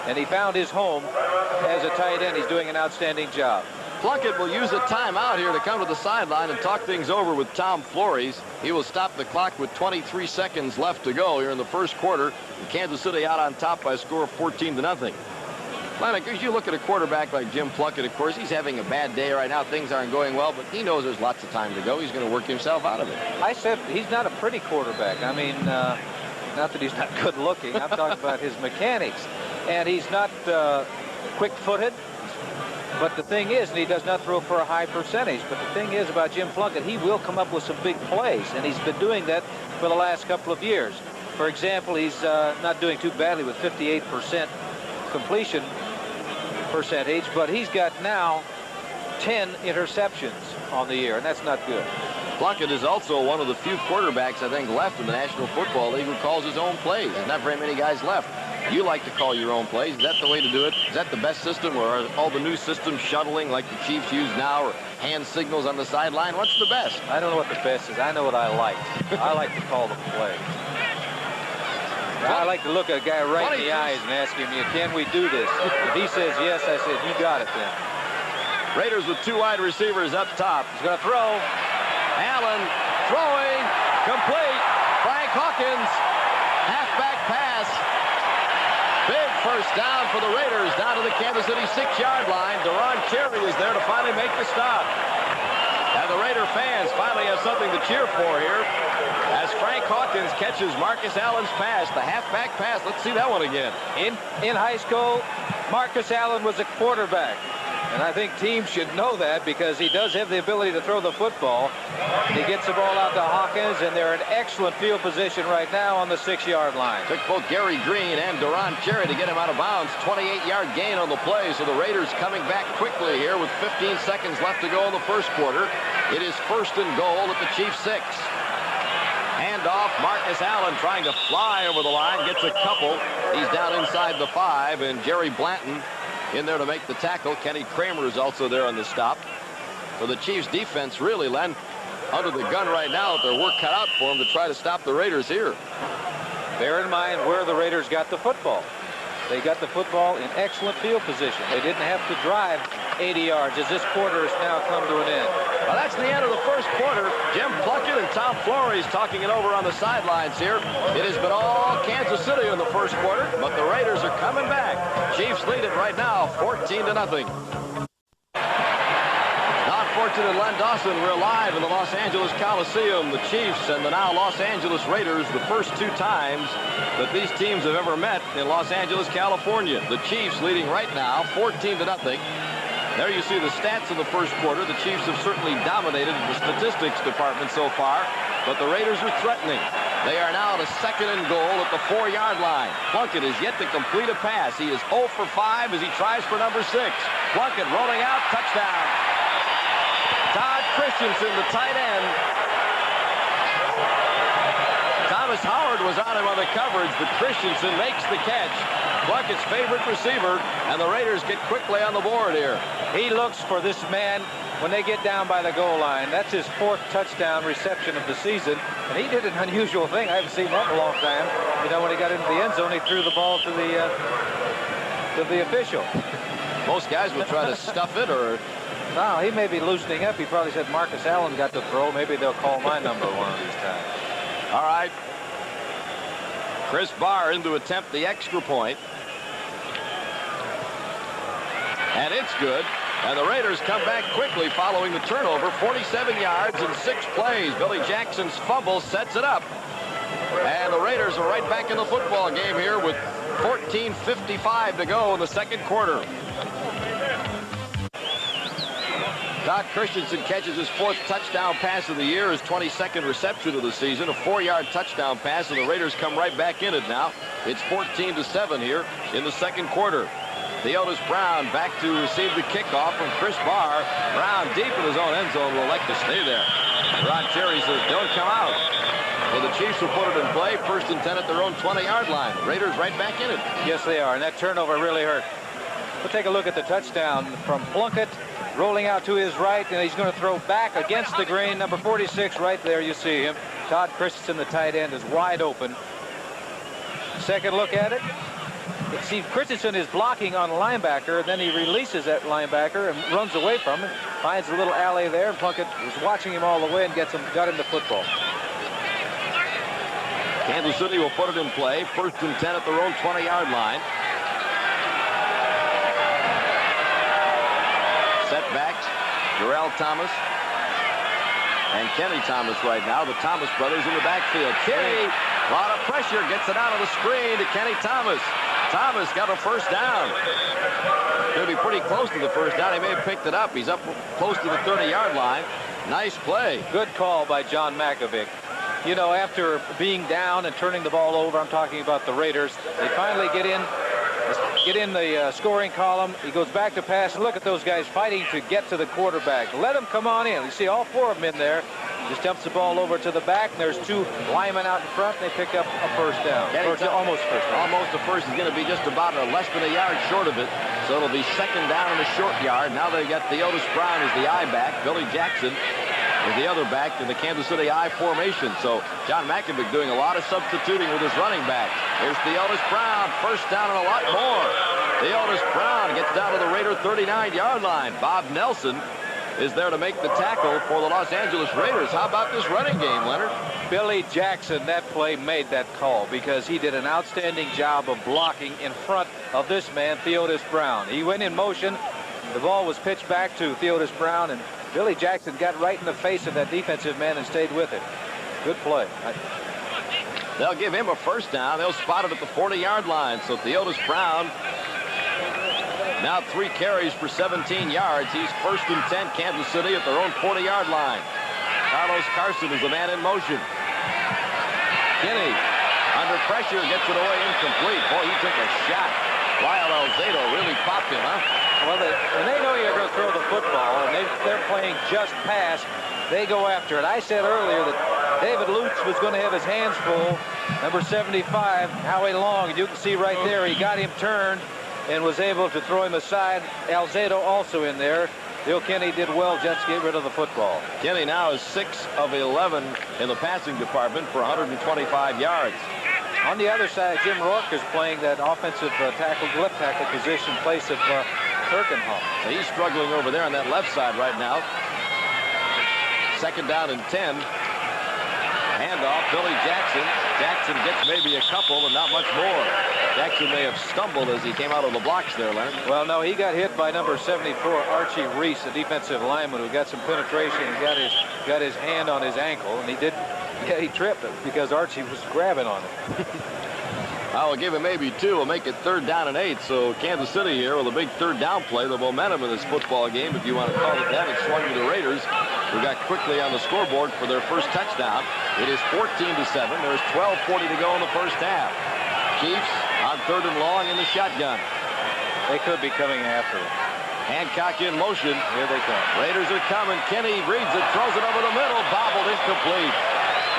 and he found his home as a tight end. He's doing an outstanding job. Plunkett will use a timeout here to come to the sideline and talk things over with Tom Flores. He will stop the clock with 23 seconds left to go here in the 1st quarter. Kansas City out on top by a score of 14-0. Lennox, as you look at a quarterback like Jim Plunkett, of course, he's having a bad day right now. Things aren't going well, but he knows there's lots of time to go. He's going to work himself out of it. I said he's not a pretty quarterback. I mean, not that he's not good looking. I'm talking about his mechanics. And he's not quick-footed. But the thing is, and he does not throw for a high percentage, but the thing is about Jim Plunkett, he will come up with some big plays, and he's been doing that for the last couple of years. For example, he's not doing too badly with 58% completion percentage, but he's got now 10 interceptions on the year, and that's not good. Plunkett is also one of the few quarterbacks, I think, left in the National Football League who calls his own plays. There's not very many guys left. You like to call your own plays. Is that the way to do it? Is that the best system, or are all the new systems shuttling like the Chiefs use now, or hand signals on the sideline? What's the best? I don't know what the best is. I know what I like. I like to call the play. I like to look at a guy right in the eyes and ask him, can we do this? If he says yes, I said, you got it then. Raiders with 2 wide receivers up top. He's going to throw. Allen throwing, complete. Frank Hawkins, halfback pass. Big 1st down for the Raiders, down to the Kansas City 6-yard line. Deron Cherry is there to finally make the stop. And the Raider fans finally have something to cheer for here as Frank Hawkins catches Marcus Allen's pass, the halfback pass. Let's see that one again. In high school, Marcus Allen was a quarterback. And I think teams should know that because he does have the ability to throw the football. He gets the ball out to Hawkins, and they're in excellent field position right now on the 6-yard line. Took both Gary Green and Deron Cherry to get him out of bounds. 28-yard gain on the play, so the Raiders coming back quickly here with 15 seconds left to go in the 1st quarter. It is 1st and goal at the Chiefs 6. Handoff, Marcus Allen trying to fly over the line, gets a couple. He's down inside the 5, and Jerry Blanton in there to make the tackle. Kenny Kramer is also there on the stop. So the Chiefs defense really, Len, under the gun right now. Their work cut out for them to try to stop the Raiders here. Bear in mind where the Raiders got the football. They got the football in excellent field position. They didn't have to drive 80 yards as this quarter has now come to an end. Well, that's the end of the first quarter. Jim Plunkett and Tom Flores talking it over on the sidelines here. It has been all Kansas City in the first quarter, but the Raiders are coming back. Chiefs lead it right now, 14-0. Unfortunate Len Dawson, we're live in the Los Angeles Coliseum. The Chiefs and the now Los Angeles Raiders, the first 2 times that these teams have ever met in Los Angeles, California. The Chiefs leading right now, 14-0. There you see the stats in the first quarter. The Chiefs have certainly dominated the statistics department so far, but the Raiders are threatening. They are now at a 2nd and goal at the 4-yard line. Plunkett is yet to complete a pass. He is 0 for 5 as he tries for number 6. Plunkett rolling out, touchdown. Todd Christensen, the tight end. Thomas Howard was on him on the coverage, but Christensen makes the catch. Plunkett's favorite receiver, and the Raiders get quickly on the board here. He looks for this man when they get down by the goal line. That's his 4th touchdown reception of the season, and he did an unusual thing. I haven't seen that in a long time. You know, when he got into the end zone, he threw the ball to the official. Most guys would try to stuff it or... No, he may be loosening up. He probably said Marcus Allen got to throw. Maybe they'll call my number one of these times. All right. Chris Barr in to attempt the extra point. And it's good. And the Raiders come back quickly following the turnover. 47 yards in 6 plays. Billy Jackson's fumble sets it up. And the Raiders are right back in the football game here with 14:55 to go in the second quarter. Todd Christensen catches his 4th touchdown pass of the year, his 22nd reception of the season, a 4-yard touchdown pass, and the Raiders come right back in it now. It's 14-7 here in the second quarter. Theodis Brown back to receive the kickoff from Chris Barr. Brown deep in his own end zone will like to stay there. Ron Cherry says, don't come out. So the Chiefs will put it in play, 1st and 10 at their own 20-yard line. Raiders right back in it. Yes, they are, and that turnover really hurt. We'll take a look at the touchdown from Plunkett. Rolling out to his right, and he's going to throw back against the grain. Number 46 right there, you see him. Todd Christensen, the tight end, is wide open. Second look at it. See, Christensen is blocking on a linebacker, and then he releases that linebacker and runs away from him. Finds a little alley there, and Plunkett is watching him all the way and got him the football. Kansas City will put it in play. 1st and 10 at their own 20-yard line. Setbacks, Darrell Thomas and Kenny Thomas right now. The Thomas brothers in the backfield. Kenny, a lot of pressure, gets it out of the screen to Kenny Thomas. Thomas got a 1st down. Going to be pretty close to the 1st down. He may have picked it up. He's up close to the 30-yard line. Nice play. Good call by John Makovic. You know, after being down and turning the ball over, I'm talking about the Raiders, they finally get in the scoring column. He goes back to pass, and look at those guys fighting to get to the quarterback. Let them come on in. You see all 4 of them in there. Just dumps the ball over to the back, and there's 2 linemen out in front, and they pick up a 1st down. Almost 1st down. Almost the 1st is going to be just about less than a yard short of it. So it'll be 2nd down in the short yard. Now they've got Theodis Brown as the I back. Billy Jackson is the other back in the Kansas City I formation. So John Makovic doing a lot of substituting with his running back. Here's Theodis Brown, 1st down and a lot more. Theodis Brown gets down to the Raider 39-yard line. Bob Nelson is there to make the tackle for the Los Angeles Raiders. How about this running game, Leonard? Billy Jackson, that play made that call because he did an outstanding job of blocking in front of this man, Theodis Brown. He went in motion. The ball was pitched back to Theodis Brown, and Billy Jackson got right in the face of that defensive man and stayed with it. Good play. They'll give him a 1st down. They'll spot it at the 40-yard line. So Theodis Brown now 3 carries for 17 yards. He's 1st and 10, Kansas City at their own 40-yard line. Carlos Carson is the man in motion. Kinney under pressure gets it away incomplete. Boy, he took a shot. Lyle Alzado really popped him, huh? Well, they know you're going to throw the football, and they're playing just pass. they go after it. I said earlier that David Lutz was going to have his hands full. Number 75, Howie Long. You can see right there, he got him turned and was able to throw him aside. Alzado also in there. Bill Kenny did well just to get rid of the football. Kenny now is 6 of 11 in the passing department for 125 yards. On the other side, Jim Rourke is playing that offensive tackle, left tackle position, in place of Kirkenhoff. So he's struggling over there on that left side right now. 2nd down and 10. Handoff, Billy Jackson. Jackson gets maybe a couple and not much more. Jackson may have stumbled as he came out of the blocks there, Leonard. Well, no, he got hit by number 74, Archie Reese, the defensive lineman, who got some penetration and got his hand on his ankle, and he tripped because Archie was grabbing on it. I'll give him maybe 2. We'll make it 3rd down and 8. So Kansas City here with a big 3rd down play. The momentum in this football game, if you want to call it that, it's swung to the Raiders, who got quickly on the scoreboard for their first touchdown. It is 14-7. There's 12:40 to go in the first half. Chiefs on 3rd and long in the shotgun. They could be coming after it. Hancock in motion. Here they come. Raiders are coming. Kenny reads it, throws it over the middle, bobbled, incomplete.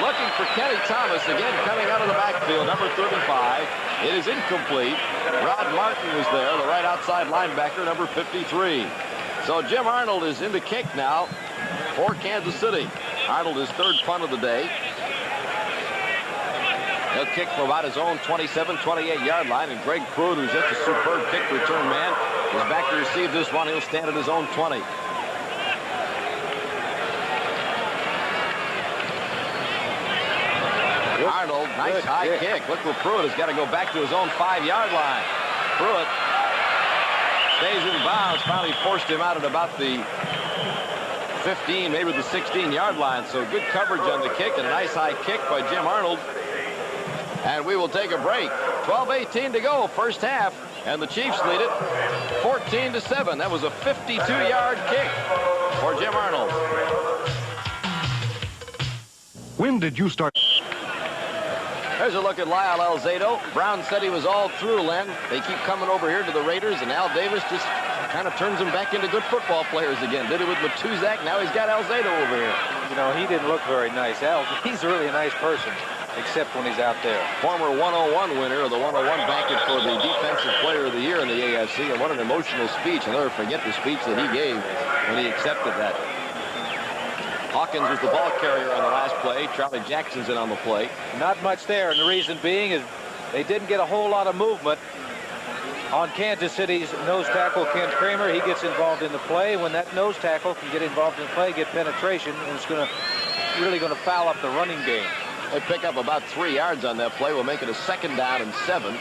Looking for Kenny Thomas again, coming out of the backfield, number 35. It is incomplete. Rod Martin was there, the right outside linebacker, number 53. So Jim Arnold is in the kick now for Kansas City. Arnold is 3rd punt of the day. He'll kick from about his own 27, 28-yard line, and Greg Pruitt, who's just a superb kick return man, is back to receive this one. He'll stand at his own 20. Arnold, nice high kick. Look where Pruitt has got to go back to his own 5-yard line. Pruitt stays in bounds. Finally forced him out at about the 15, maybe the 16-yard line. So good coverage on the kick and a nice high kick by Jim Arnold. And we will take a break. 12:18 to go, first half. And the Chiefs lead it 14-7. That was a 52-yard kick for Jim Arnold. When did you start? There's a look at Lyle Alzado. Brown said he was all through, Len. They keep coming over here to the Raiders, and Al Davis just kind of turns them back into good football players again. Did it with Matuzak, now he's got Alzado over here. You know, he didn't look very nice. He's really a nice person, except when he's out there. Former 101 winner of the 101 banquet for the Defensive Player of the Year in the AFC, and what an emotional speech. I'll never forget the speech that he gave when he accepted that. Hawkins was the ball carrier on the last play. Charlie Jackson's in on the play. Not much there, and the reason being is they didn't get a whole lot of movement on Kansas City's nose tackle, Ken Kramer. He gets involved in the play. When that nose tackle can get involved in the play, get penetration, and it's really going to foul up the running game. They pick up about 3 yards on that play. We'll make it a 2nd down and 7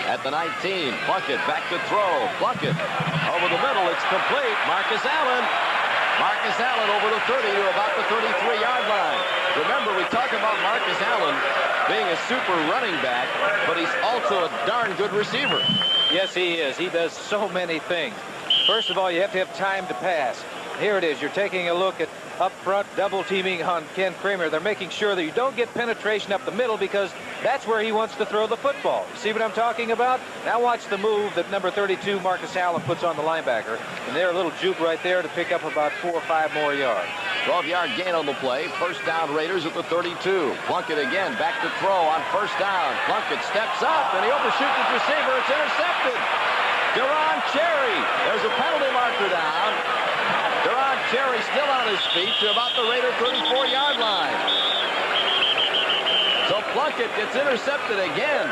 at the 19. Plunkett back to throw. Plunkett over the middle. It's complete. Marcus Allen over the 30 to about the 33-yard line. Remember, we talk about Marcus Allen being a super running back, but he's also a darn good receiver. Yes, he is. He does so many things. First of all, you have to have time to pass. Here it is. You're taking a look at up front, double teaming on Ken Kramer. They're making sure that you don't get penetration up the middle because that's where he wants to throw the football. You see what I'm talking about? Now watch the move that number 32, Marcus Allen, puts on the linebacker. And there, a little juke right there to pick up about 4 or 5 more yards. 12-yard gain on the play. First down, Raiders at the 32. Plunkett again, back to throw on first down. Plunkett steps up, and he overshoots his receiver. It's intercepted. Deron Cherry. There's a penalty marker down. Deron Cherry still on his feet to about the Raider 34-yard line. So Plunkett gets intercepted again.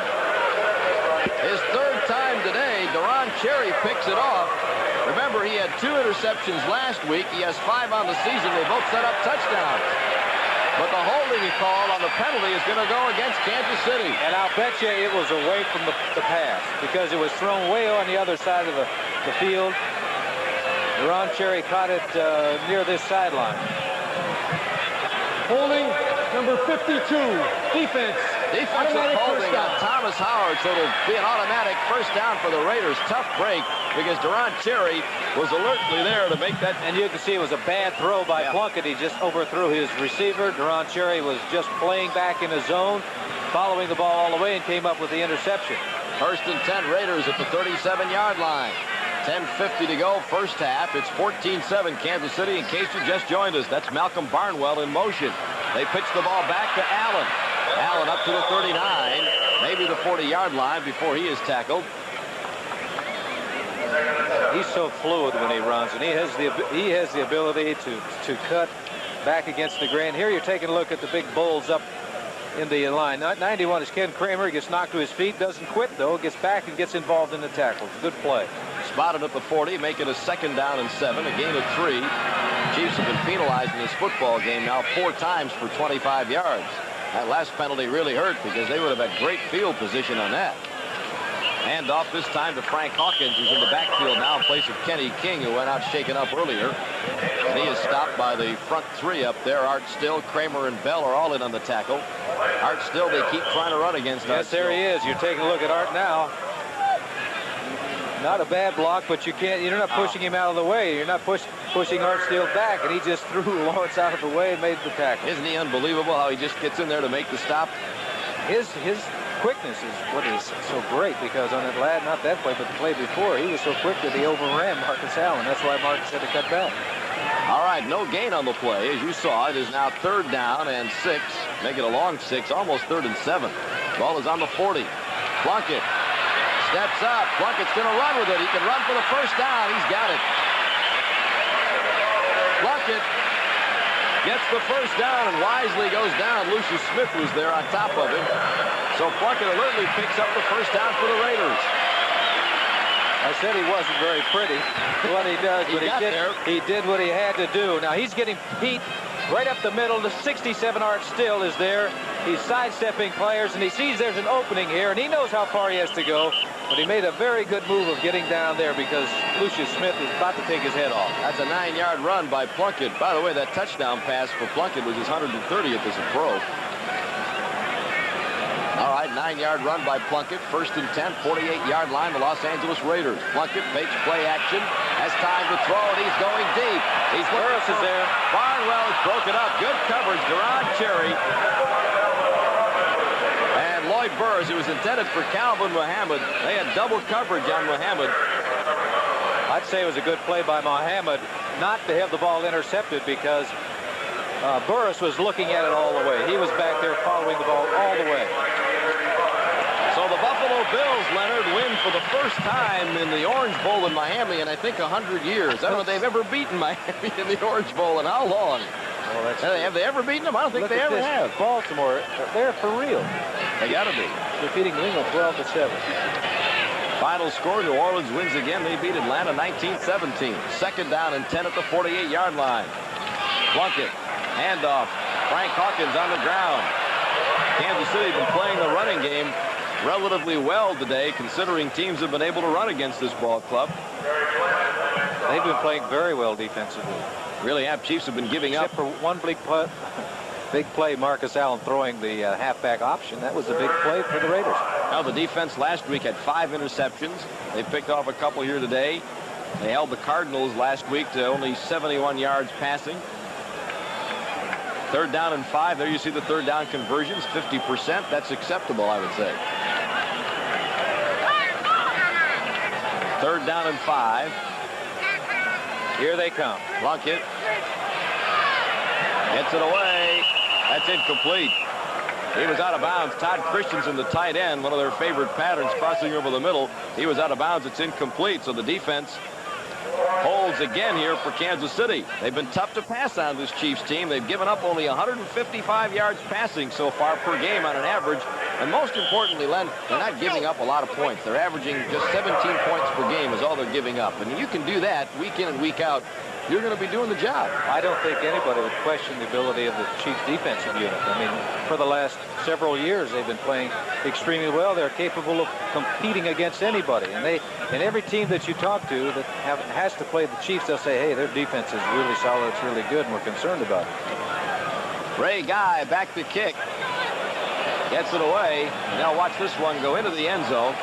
His 3rd time today. Deron Cherry picks it off. Remember, he had 2 interceptions last week. He has 5 on the season. They both set up touchdowns. But the holding call on the penalty is going to go against Kansas City. And I'll bet you it was away from the pass because it was thrown way on the other side of the field. Deron Cherry caught it near this sideline. Holding number 52, defense. Defensive holding on Thomas Howard, so it'll be an automatic first down for the Raiders. Tough break because Deron Cherry was alertly there to make that. And you can see it was a bad throw by Plunkett. He just overthrew his receiver. Deron Cherry was just playing back in his zone, following the ball all the way, and came up with the interception. 1st and 10 Raiders at the 37-yard line. 10:50 to go, first half. It's 14-7 Kansas City. In case you just joined us, that's Malcolm Barnwell in motion. They pitch the ball back to Allen. Allen up to the 39, maybe the 40-yard line before he is tackled. He's so fluid when he runs, and he has the ability to cut back against the grain. Here you're taking a look at the big bulls up in the line. 91 is Ken Kramer. He gets knocked to his feet, doesn't quit though, gets back and gets involved in the tackles. Good play. Spotted at the 40, make it a 2nd down and 7, a gain of 3. Chiefs have been penalized in this football game now 4 times for 25 yards. That last penalty really hurt because they would have had great field position on that. Hand off this time to Frank Hawkins, who's in the backfield now in place of Kenny King, who went out shaken up earlier. And he is stopped by the front 3 up there. Art Still, Kramer, and Bell are all in on the tackle. Art Still, they keep trying to run against Art. Yes, there he is. You're taking a look at Art now. Not a bad block, but you're not pushing him out of the way. You're not pushing Art Still back, and he just threw Lawrence out of the way and made the tackle. Isn't he unbelievable how he just gets in there to make the stop? His quickness is what is so great, because on that not that play, but the play before, he was so quick that he overran Marcus Allen. That's why Marcus had to cut back. All right, no gain on the play. As you saw, it is now 3rd down and 6. Make it a long 6, almost 3rd and 7. Ball is on the 40. Plunkett steps up. Plunkett's going to run with it. He can run for the 1st down. He's got it. Plunkett gets the 1st down and wisely goes down. Lucius Smith was there on top of him. So Plunkett alertly picks up the 1st down for the Raiders. I said he wasn't very pretty. What he does, but he did what he had to do. Now he's getting Pete right up the middle. The 67 Art Still is there. He's sidestepping players, and he sees there's an opening here, and he knows how far he has to go. But he made a very good move of getting down there because Lucius Smith is about to take his head off. That's a 9-yard run by Plunkett. By the way, that touchdown pass for Plunkett was his 130th as a pro. All right, 9-yard run by Plunkett. 1st and 10, 48-yard line, the Los Angeles Raiders. Plunkett fakes play action, has time to throw, and he's going deep. Burris is there. Barnwell is broken up. Good coverage. Gerard Cherry. And Lloyd Burris, who was intended for Calvin Muhammad. They had double coverage on Muhammad. I'd say it was a good play by Muhammad not to have the ball intercepted, because Burris was looking at it all the way. He was back there following the ball all the way. So the Buffalo Bills, Leonard, win for the 1st time in the Orange Bowl in Miami in, I think, 100 years. I don't know if they've ever beaten Miami in the Orange Bowl in how long? Well, have they ever beaten them? I don't think they ever have. Baltimore, they're for real. They got to be. Defeating New England 12-7. Final score, New Orleans wins again. They beat Atlanta 19-17. 2nd down and 10 at the 48-yard line. Plunkett, handoff. Frank Hawkins on the ground. Kansas City been playing the running game relatively well today, considering teams have been able to run against this ball club. They've been playing very well defensively. Really have. Chiefs have been giving up. Except for one big play, Marcus Allen throwing the halfback option. That was a big play for the Raiders. Now, the defense last week had 5 interceptions. They picked off a couple here today. They held the Cardinals last week to only 71 yards passing. 3rd down and 5. There you see the 3rd down conversions, 50%. That's acceptable, I would say. 3rd down and 5. Here they come. Plunkett gets it away. That's incomplete. He was out of bounds. Todd Christensen, the tight end, one of their favorite patterns, crossing over the middle. He was out of bounds. It's incomplete. So the defense holds again here for Kansas City. They've been tough to pass on this Chiefs team. They've given up only 155 yards passing so far per game on an average. And most importantly, Len, they're not giving up a lot of points. They're averaging just 17 points per game is all they're giving up. And you can do that week in and week out. You're going to be doing the job. I don't think anybody would question the ability of the Chiefs defensive unit. I mean, for the last several years, they've been playing extremely well. They're capable of competing against anybody. And every team that you talk to that has to play the Chiefs, they'll say, hey, their defense is really solid. It's really good, and we're concerned about it. Ray Guy back to kick. Gets it away. Now watch this one go into the end zone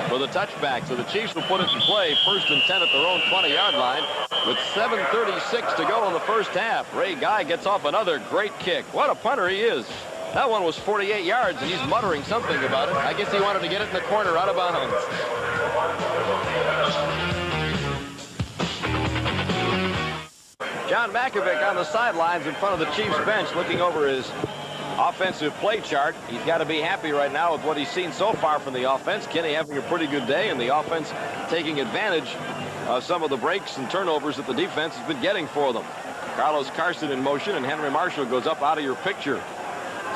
for the touchback. So the Chiefs will put it in play. 1st and 10 at their own 20-yard line with 7:36 to go in the 1st half. Ray Guy gets off another great kick. What a punter he is. That one was 48 yards, and he's muttering something about it. I guess he wanted to get it in the corner out of bounds. John Makovic on the sidelines in front of the Chiefs bench looking over his offensive play chart. He's got to be happy right now with what he's seen so far from the offense. Kenny having a pretty good day, and the offense taking advantage of some of the breaks and turnovers that the defense has been getting for them. Carlos Carson in motion, and Henry Marshall goes up out of your picture.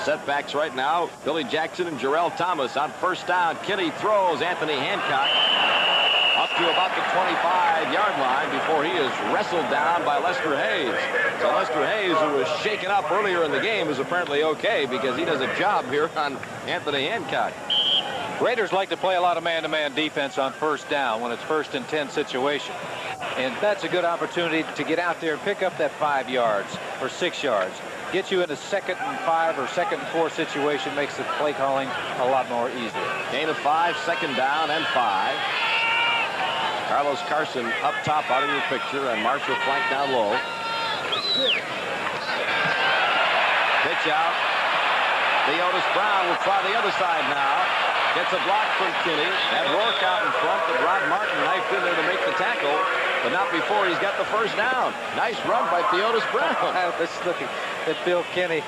Setbacks right now, Billy Jackson and Jarrell Thomas on first down. Kenny throws Anthony Hancock up to about the 25-yard line before he is wrestled down by Lester Hayes. So Lester Hayes, who was shaken up earlier in the game, is apparently okay because he does a job here on Anthony Hancock. Raiders like to play a lot of man-to-man defense on first down when it's 1st and 10 situation. And that's a good opportunity to get out there and pick up that 5 yards or 6 yards. Get you in a 2nd and 5 or 2nd and 4 situation, makes the play calling a lot more easier. Gain of 5, 2nd down and 5. Carlos Carson up top out of your picture, and Marshall flanked down low. Pitch out. Theodis Brown will try the other side now. Gets a block from Kinney. And Rourke out in front, but Rod Martin knifed in there to make the tackle, but not before he's got the first down. Nice run by Theodis Brown. I was looking at Bill Kinney.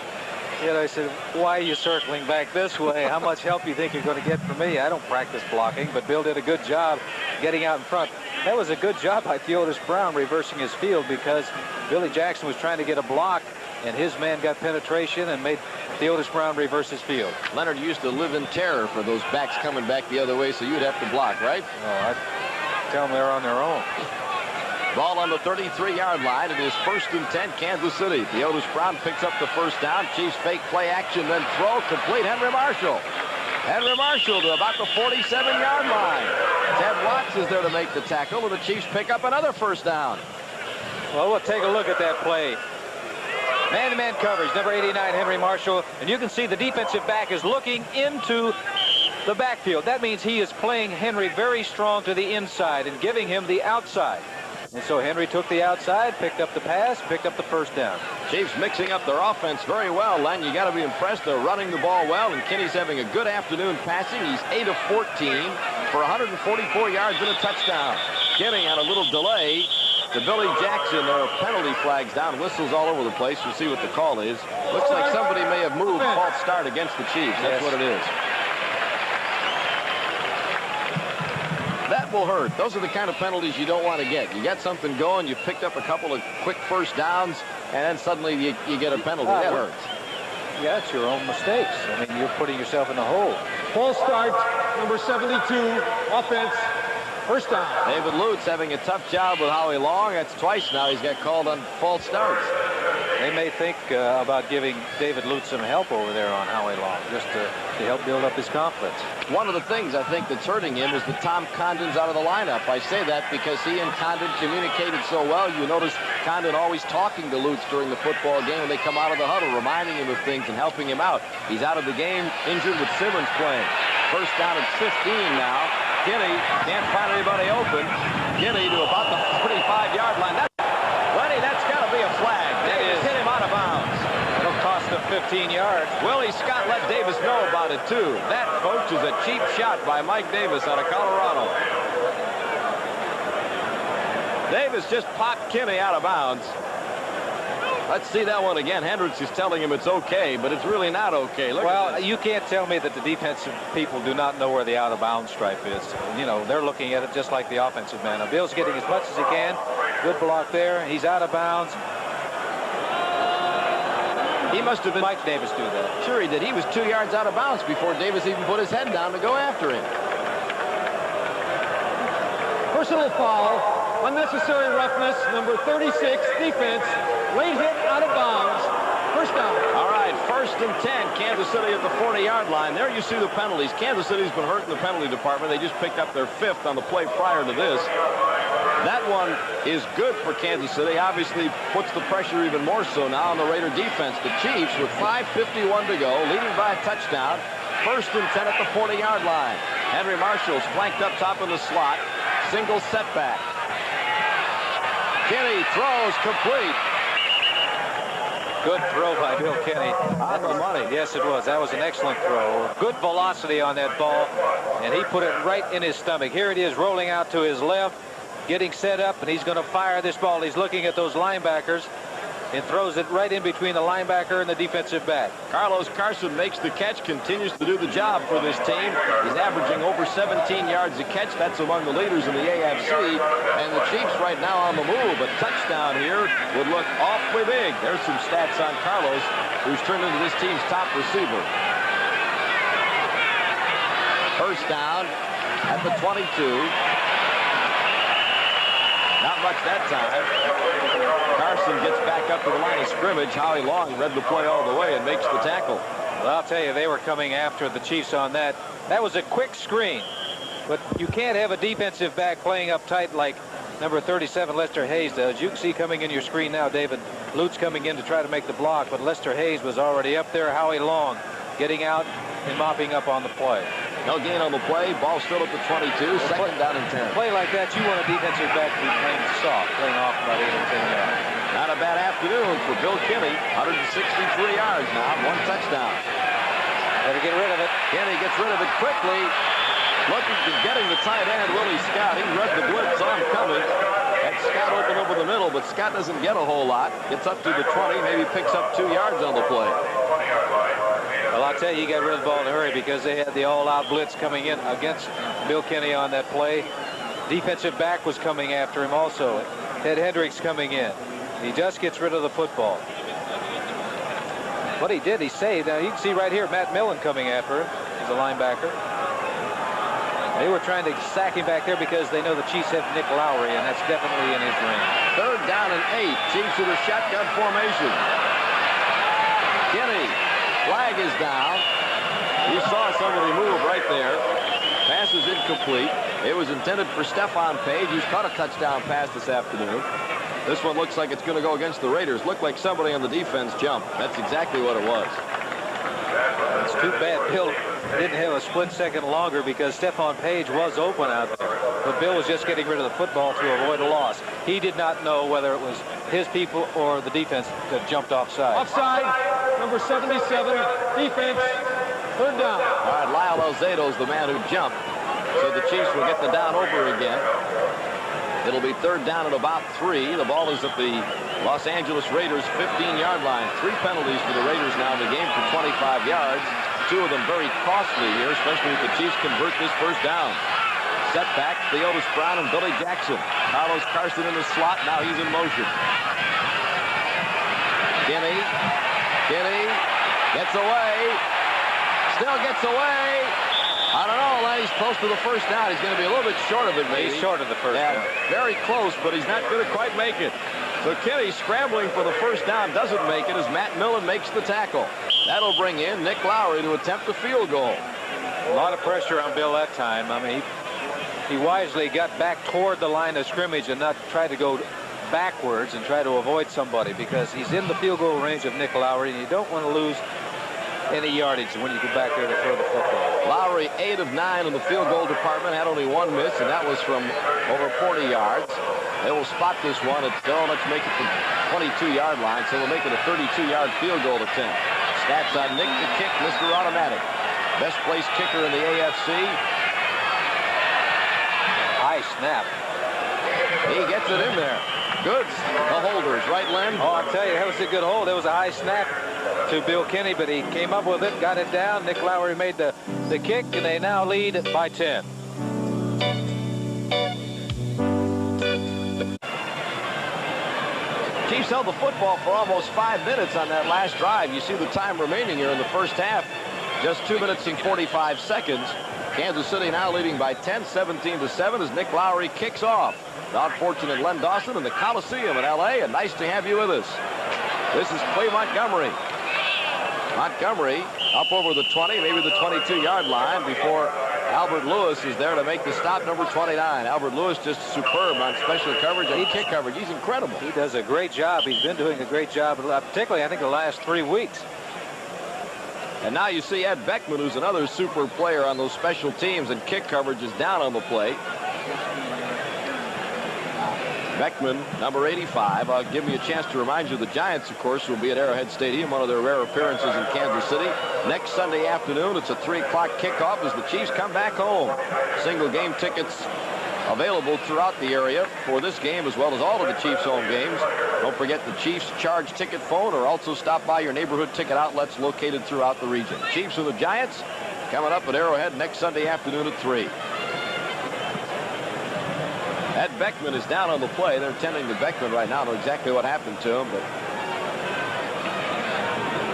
You know, I said, why are you circling back this way? How much help do you think you're going to get from me? I don't practice blocking, but Bill did a good job getting out in front. That was a good job by Theodis Brown reversing his field because Billy Jackson was trying to get a block, and his man got penetration and made Theodis Brown reverse his field. Leonard used to live in terror for those backs coming back the other way, so you'd have to block, right? Oh, I tell them they're on their own. Ball on the 33-yard line. It is 1st and 10, Kansas City. Theodis Brown picks up the first down. Chiefs fake play action, then throw complete. Henry Marshall. Henry Marshall to about the 47-yard line. Ted Watts is there to make the tackle, and the Chiefs pick up another first down. Well, we'll take a look at that play. Man-to-man coverage, number 89, Henry Marshall. And you can see the defensive back is looking into the backfield. That means he is playing Henry very strong to the inside and giving him the outside. And so Henry took the outside, picked up the pass, picked up the first down. Chiefs mixing up their offense very well, Len. You got to be impressed. They're running the ball well, and Kinney's having a good afternoon passing. He's 8 of 14 for 144 yards and a touchdown. Kinney on a little delay to Billy Jackson. There are penalty flags down, whistles all over the place. We'll see what the call is. Looks like somebody may have moved false start against the Chiefs. That's what it is. That will hurt. Those are the kind of penalties you don't want to get. You got something going, you picked up a couple of quick first downs, and then suddenly you get a penalty. That hurts. Yeah, it's your own mistakes. I mean, you're putting yourself in the hole. False start, number 72, offense, first down. David Lutz having a tough job with Howie Long. That's twice now he's got called on false starts. They may think about giving David Lutz some help over there on Howie Long, just to help build up his confidence. One of the things I think that's hurting him is that Tom Condon's out of the lineup. I say that because he and Condon communicated so well. You notice Condon always talking to Lutz during the football game when they come out of the huddle, reminding him of things and helping him out. He's out of the game, injured with Simmons playing. First down at 15 now. Kinney can't find anybody open. Kinney to about the 45-yard line. That's got to be a flag. That is hit him out of bounds. It'll cost him 15 yards. Willie Scott let Davis know about it, too. That, folks, is a cheap shot by Mike Davis out of Colorado. Davis just popped Kinney out of bounds. Let's see that one again. Hendricks is telling him it's okay, but it's really not okay. Well, you can't tell me that the defensive people do not know where the out-of-bounds stripe is. You know, they're looking at it just like the offensive man. Now, Bill's getting as much as he can. Good block there. He's out of bounds. He must have been... Mike Davis do that. Sure he did. He was 2 yards out of bounds before Davis even put his head down to go after him. Personal foul, unnecessary roughness, number 36, defense, late hit out of bounds, first down. All right, 1st and 10, Kansas City at the 40-yard line. There you see the penalties. Kansas City's been hurt in the penalty department. They just picked up their 5th on the play prior to this. That one is good for Kansas City. Obviously puts the pressure even more so now on the Raider defense. The Chiefs with 5:51 to go, leading by a touchdown. 1st and 10 at the 40-yard line. Henry Marshall's flanked up top in the slot. Single setback. Kinney throws complete. Good throw by Bill Kinney. On the money. Yes, it was. That was an excellent throw. Good velocity on that ball, and he put it right in his stomach. Here it is rolling out to his left. getting set up, and he's going to fire this ball. He's looking at those linebackers and throws it right in between the linebacker and the defensive back. Carlos Carson makes the catch, continues to do the job for this team. He's averaging over 17 yards a catch. That's among the leaders in the AFC. And the Chiefs right now on the move. A touchdown here would look awfully big. There's some stats on Carlos, who's turned into this team's top receiver. First down at the 22. Not much that time. Carson gets back up to the line of scrimmage. Howie Long read the play all the way and makes the tackle. Well, I'll tell you, they were coming after the Chiefs on that. That was a quick screen. But you can't have a defensive back playing up tight like number 37, Lester Hayes does. You can see coming in your screen now, David Lutz coming in to try to make the block, but Lester Hayes was already up there. Howie Long getting out and mopping up on the play. No gain on the play. Ball still at the 22. Second down and 10. Play like that, you want a defensive back to be playing soft, playing off about 8 or 10 yards. Not a bad afternoon for Bill Kinney. 163 yards now. 1 touchdown. Better get rid of it. Kinney gets rid of it quickly. Looking to getting the tight end, Willie Scott. He read the blitz oncoming. Had Scott open over the middle, but Scott doesn't get a whole lot. Gets up to the 20, maybe picks up 2 yards on the play. Well, I'll tell you, he got rid of the ball in a hurry because they had the all-out blitz coming in against Bill Kinney on that play. Defensive back was coming after him also. Ted Hendricks coming in. He just gets rid of the football. What he did, he saved. Now, you can see right here Matt Millen coming after him. He's a linebacker. They were trying to sack him back there because they know the Chiefs have Nick Lowry, and that's definitely in his range. Third down and 8. Chiefs with a shotgun formation. Kinney. Flag is down. You saw somebody move right there. Pass is incomplete. It was intended for Stephon Page, who's caught a touchdown pass this afternoon. This one looks like it's going to go against the Raiders. Looked like somebody on the defense jumped. That's exactly what it was. It's too bad Bill didn't have a split second longer because Stephon Page was open out there. But Bill was just getting rid of the football to avoid a loss. He did not know whether it was his people or the defense that jumped offside. Offside, number 77, defense, third down. All right, Lyle Alzato's the man who jumped. So the Chiefs will get the down over again. It'll be third down at about 3. The ball is at the Los Angeles Raiders 15-yard line. 3 penalties for the Raiders now in the game for 25 yards. 2 of them very costly here, especially if the Chiefs convert this first down. Setback, Theodis Brown and Billy Jackson. Carlos Carson in the slot. Now he's in motion. Kinney gets away. Still gets away. I don't know. He's close to the first down. He's going to be a little bit short of it, maybe. He's short of the first down. Very close, but he's not going to quite make it. So Kinney scrambling for the first down doesn't make it as Matt Millen makes the tackle. That'll bring in Nick Lowry to attempt a field goal. A lot of pressure on Bill that time. I mean, he wisely got back toward the line of scrimmage and not try to go backwards and try to avoid somebody because he's in the field goal range of Nick Lowry, and you don't want to lose any yardage when you go back there to throw the football. Lowry 8 of 9 in the field goal department, had only 1 miss, and that was from over 40 yards. They will spot this one at, let's make it the 22-yard line, so we'll make it a 32-yard field goal attempt. Stats on Nick the kick, Mr. Automatic. Best placed kicker in the AFC. High snap. He gets it in there. Good. The holders, right, Len? Oh, I'll tell you, that was a good hold. That was a high snap to Bill Kinney, but he came up with it, got it down. Nick Lowry made the kick, and they now lead by 10. Chiefs held the football for almost 5 minutes on that last drive. You see the time remaining here in the first half. Just 2 minutes and 45 seconds. Kansas City now leading by 10, 17-7 as Nick Lowry kicks off. Don Fortune and Len Dawson in the Coliseum in L.A., and nice to have you with us. This is Clay Montgomery. Montgomery up over the 20, maybe the 22-yard line before Albert Lewis is there to make the stop, number 29. Albert Lewis just superb on special coverage and kick coverage. He's incredible. He does a great job. He's been doing a great job, particularly, I think, the last 3 weeks. And now you see Ed Beckman, who's another super player on those special teams, and kick coverage is down on the play. Beckman, number 85. I'll give me a chance to remind you the Giants, of course, will be at Arrowhead Stadium, one of their rare appearances in Kansas City. Next Sunday afternoon, it's a 3 o'clock kickoff as the Chiefs come back home. Single game tickets available throughout the area for this game as well as all of the Chiefs home games. Don't forget the Chiefs charge ticket phone, or also stop by your neighborhood ticket outlets located throughout the region. Chiefs and the Giants coming up at Arrowhead next Sunday afternoon at 3. Ed Beckman is down on the play. They're tending to Beckman right now. I don't know exactly what happened to him, but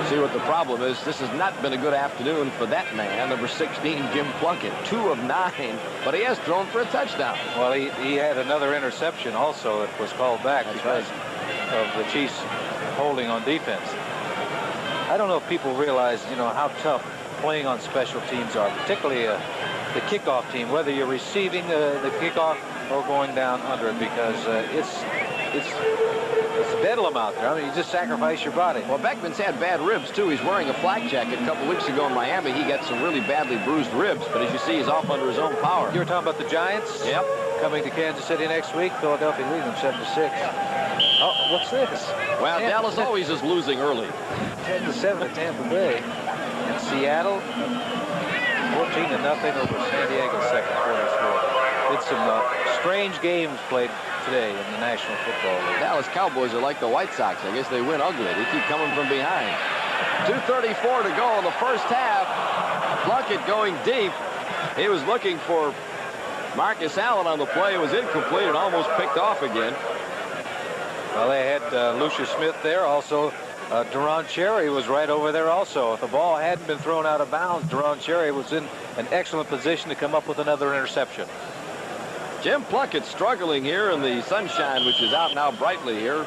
see what the problem is. This has not been a good afternoon for that man, number 16, Jim Plunkett. 2 of 9, but he has thrown for a touchdown. Well, he had another interception also that was called back because of the Chiefs holding on defense. I don't know if people realize, you know, how tough playing on special teams are, particularly the kickoff team, whether you're receiving the kickoff or going down under it, because it's bedlam out there. I mean, you just sacrifice your body. Well, Beckman's had bad ribs, too. He's wearing a flak jacket. A couple weeks ago in Miami, he got some really badly bruised ribs, but as you see, he's off under his own power. You were talking about the Giants? Yep. Coming to Kansas City next week. Philadelphia leading them 7-6. Oh, what's this? Well, Dallas always is losing early. 10-7 at Tampa Bay. And Seattle, 14-0 over San Diego's second quarter score. It's some strange games played today in the National Football League. Dallas Cowboys are like the White Sox. I guess they win ugly. They keep coming from behind. 2:34 to go in the first half. Plunkett going deep. He was looking for Marcus Allen on the play. It was incomplete and almost picked off again. Well, they had Lucius Smith there. Also, Deron Cherry was right over there also. If the ball hadn't been thrown out of bounds, Deron Cherry was in an excellent position to come up with another interception. Jim Plunkett struggling here in the sunshine, which is out now brightly here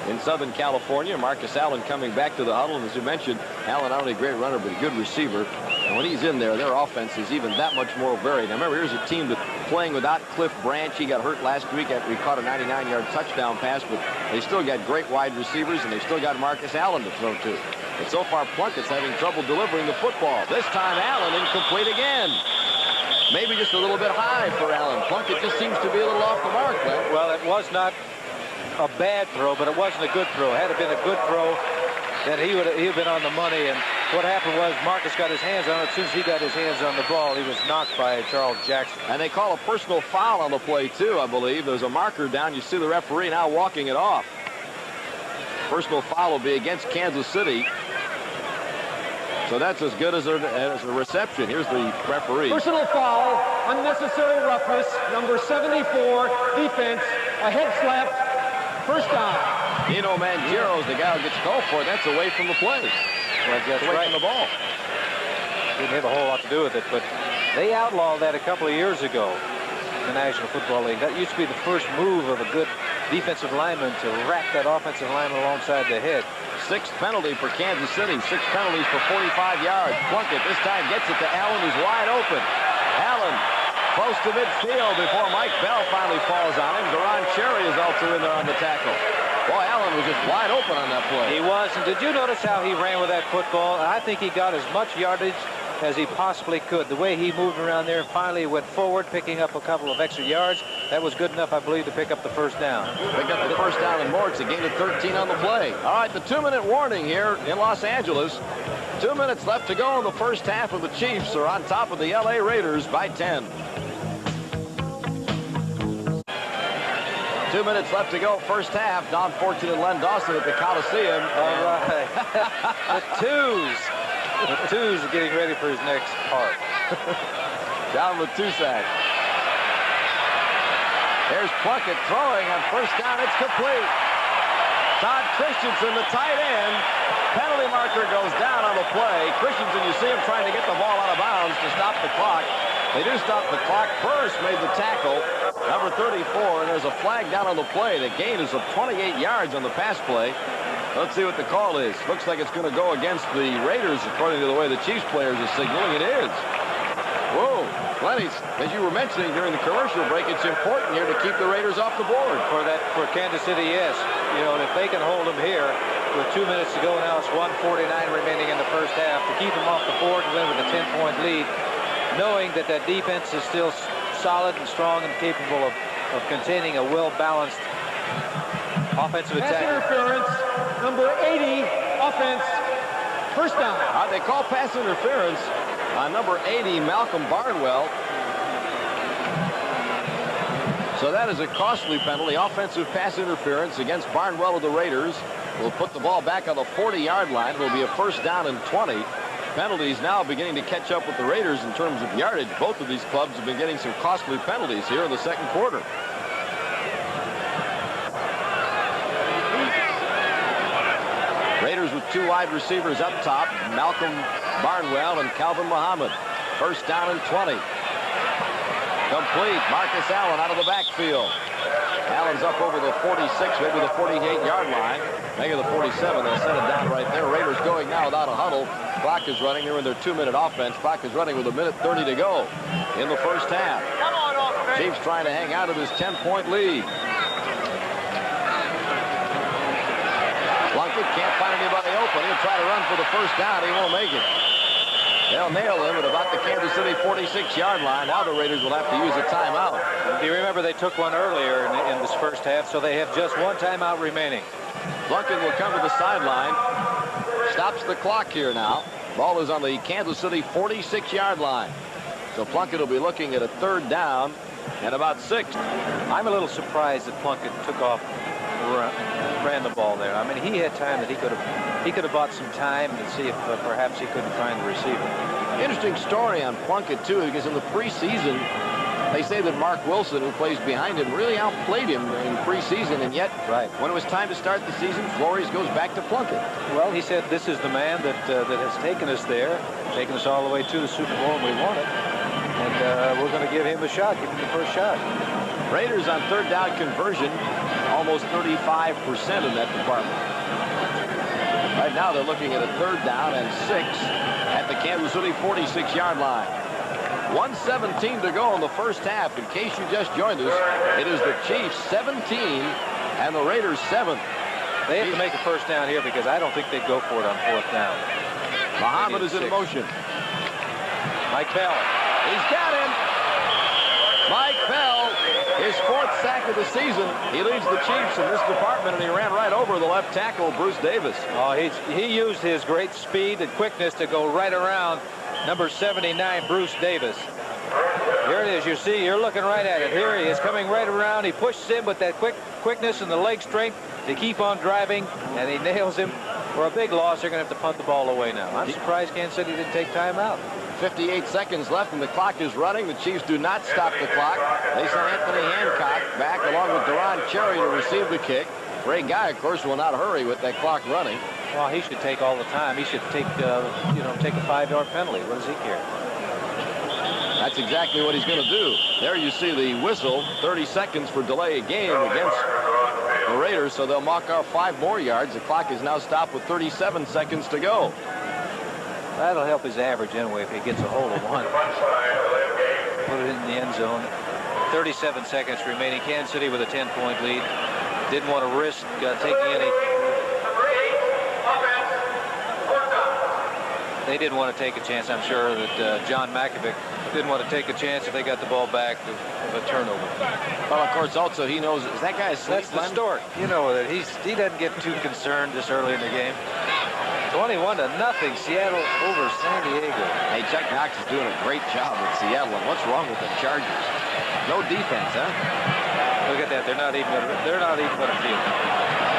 in Southern California. Marcus Allen coming back to the huddle. And as you mentioned, Allen not only a great runner, but a good receiver. And when he's in there, their offense is even that much more varied. Now, remember, here's a team that's playing without Cliff Branch. He got hurt last week after he caught a 99-yard touchdown pass, but they still got great wide receivers, and they still got Marcus Allen to throw to. But so far, Plunkett's having trouble delivering the football. This time, Allen incomplete again. Maybe just a little bit high for Allen. Plunkett just seems to be a little off the mark, Glenn. Well, it was not a bad throw, but it wasn't a good throw. Had it been a good throw, then he would have been on the money. And what happened was Marcus got his hands on it. As soon as he got his hands on the ball, he was knocked by Charles Jackson. And they call a personal foul on the play, too, I believe. There's a marker down. You see the referee now walking it off. Personal foul will be against Kansas City. So that's as good as a reception. Here's the referee. Personal foul, unnecessary roughness, number 74, defense, a head slap, first down. Dino Mangiaro's the guy who gets called for it. That's away from the play. Well, that's away right. from the ball. Didn't have a whole lot to do with it, but they outlawed that a couple of years ago in the National Football League. That used to be the first move of a good defensive lineman to rack that offensive lineman alongside the head. Sixth penalty for Kansas City. 6 penalties for 45 yards. Plunkett this time gets it to Allen, who's wide open. Allen close to midfield before Mike Bell finally falls on him. Deron Cherry is also in there on the tackle. Boy, Allen was just wide open on that play. He was, and did you notice how he ran with that football? I think he got as much yardage as he possibly could. The way he moved around there, finally went forward, picking up a couple of extra yards. That was good enough, I believe, to pick up the first down. Pick up the first down and more. It's a gain of 13 on the play. All right, the 2-minute warning here in Los Angeles. 2 minutes left to go in the first half, of the Chiefs are on top of the LA Raiders by 10. 2 minutes left to go, first half. Don Fortune and Len Dawson at the Coliseum. All right. The twos are getting ready for his next part. Down with Tusac. There's Plunkett throwing on first down. It's complete. Todd Christensen, the tight end. Penalty marker goes down on the play. Christensen, you see him trying to get the ball out of bounds to stop the clock. They do stop the clock. Burris made the tackle, number 34, and there's a flag down on the play. The gain is of 28 yards on the pass play. Let's see what the call is. Looks like it's going to go against the Raiders, according to the way the Chiefs players are signaling. It is. Whoa. Lenny, as you were mentioning during the commercial break, it's important here to keep the Raiders off the board. For Kansas City, yes. You know, and if they can hold them here with 2 minutes to go now, it's 1:49 remaining in the first half. To keep them off the board and win with a 10-point lead, knowing that that defense is still solid and strong and capable of containing a well-balanced offensive Pass attack. interference, number 80, offense, first down. They call pass interference on number 80, Malcolm Barnwell. So that is a costly penalty. Offensive pass interference against Barnwell of the Raiders. Will put the ball back on the 40-yard line. It will be a first down and 20. Penalties now beginning to catch up with the Raiders in terms of yardage. Both of these clubs have been getting some costly penalties here in the second quarter. Raiders with 2 wide receivers up top, Malcolm Barnwell and Calvin Muhammad. First down and 20. Complete. Marcus Allen out of the backfield. Allen's up over the 46, maybe the 48-yard line. Maybe the 47. They'll set it down right there. Raiders going now without a huddle. Clock is running. They're in their 2-minute offense. Clock is running with 1:30 to go in the first half. Chiefs trying to hang out of this 10-point lead. Plunkett can't find anybody open. He'll try to run for the first down. He won't make it. They'll nail him at about the Kansas City 46-yard line. Now the Raiders will have to use a timeout. Do you remember they took one earlier in this first half, so they have just one timeout remaining. Plunkett will come to the sideline. Stops the clock here now. Ball is on the Kansas City 46-yard line. So Plunkett will be looking at a third down and about 6. I'm a little surprised that Plunkett took off, ran the ball there. I mean, he had time that he could have bought some time to see if perhaps he couldn't find the receiver. Interesting story on Plunkett, too, because in the preseason, they say that Mark Wilson, who plays behind him, really outplayed him in preseason, and yet when it was time to start the season, Flores goes back to Plunkett. Well, he said, this is the man that has taken us there, taken us all the way to the Super Bowl, and we won it. And we're going to give him a shot, give him the first shot. Raiders on third down conversion, almost 35% in that department. Right now they're looking at a third down and 6 at the Kansas City 46-yard line. 1:17 to go in the first half. In case you just joined us, it is the Chiefs 17 and the Raiders 7. They have to make a first down here because I don't think they'd go for it on fourth down. Muhammad is in motion. Mike Bell. He's got him. Mike Bell, his 4th sack of the season. He leads the Chiefs in this department, and he ran right over the left tackle, Bruce Davis. Oh, he used his great speed and quickness to go right around number 79, Bruce Davis. Here it is. You see, you're looking right at it. Here he is coming right around. He pushes him with that quickness and the leg strength to keep on driving, and he nails him. For a big loss, they're going to have to punt the ball away now. I'm surprised Kansas City didn't take time out. 58 seconds left, and the clock is running. The Chiefs do not stop the clock. They send Anthony Hancock back along with Duron Cherry to receive the kick. Ray Guy, of course, will not hurry with that clock running. Well, he should take all the time. He should take, take a 5-yard penalty. What does he care? That's exactly what he's going to do. There you see the whistle. 30 seconds for delay of game against the Raiders, so they'll mark off 5 more yards. The clock is now stopped with 37 seconds to go. That'll help his average anyway if he gets a hold of one. Put it in the end zone. 37 seconds remaining. Kansas City with a 10-point lead. Didn't want to risk taking any. They didn't want to take a chance. I'm sure that John Makovic didn't want to take a chance if they got the ball back of a turnover. Well, of course, also he knows, is that guy asleep? That's the story. You know that he doesn't get too concerned this early in the game. 21-0, Seattle over San Diego. Hey, Chuck Knox is doing a great job with Seattle. And what's wrong with the Chargers? No defense, huh? Look at that. They're not even going to field.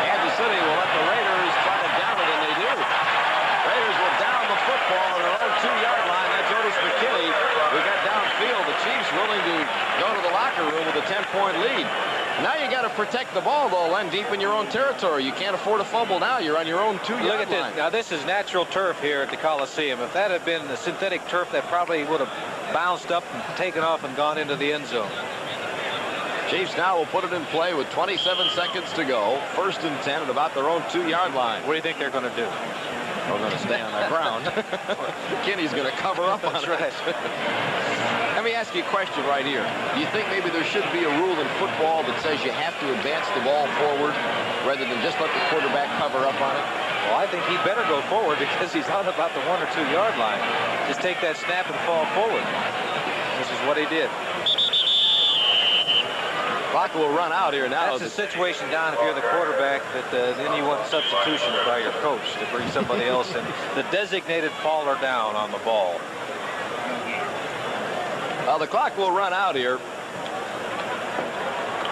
Kansas City will let the Raiders try to down it, and they do. Raiders will down the football on their own 2-yard line. That's Otis McKinney who got downfield. The Chiefs willing to go to the locker room with a 10-point lead. Now you got to protect the ball, though, Len, deep in your own territory. You can't afford a fumble now. You're on your own 2-yard line. Look at this. Now, this is natural turf here at the Coliseum. If that had been the synthetic turf, that probably would have bounced up and taken off and gone into the end zone. Chiefs now will put it in play with 27 seconds to go. 1st and 10 at about their own 2-yard line. What do you think they're going to do? They're going to stay on the ground. McKinney's going to cover up on it. Right. Let me ask you a question right here. Do you think maybe there should be a rule in football that says you have to advance the ball forward rather than just let the quarterback cover up on it? Well, I think he better go forward because he's on about the 1- or 2-yard line. Just take that snap and fall forward. This is what he did. Clock will run out here now. That's the situation, Don, if you're the quarterback, that then you want substitutions by your coach to bring somebody else in. The designated faller down on the ball. The clock will run out here.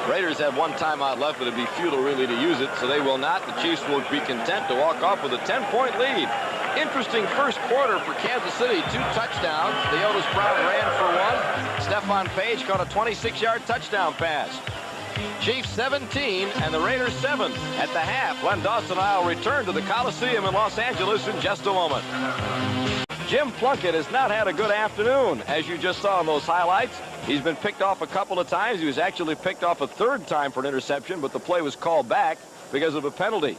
Raiders have one timeout left, but it'd be futile really to use it, so they will not. The Chiefs will be content to walk off with a 10-point lead. Interesting first quarter for Kansas City. 2 touchdowns. Leotis Brown ran for 1. Stephon Page caught a 26-yard touchdown pass. Chiefs 17 and the Raiders 7 at the half. Len Dawson and I will return to the Coliseum in Los Angeles in just a moment. Jim Plunkett has not had a good afternoon, as you just saw in those highlights. He's been picked off a couple of times. He was actually picked off a 3rd time for an interception, but the play was called back because of a penalty.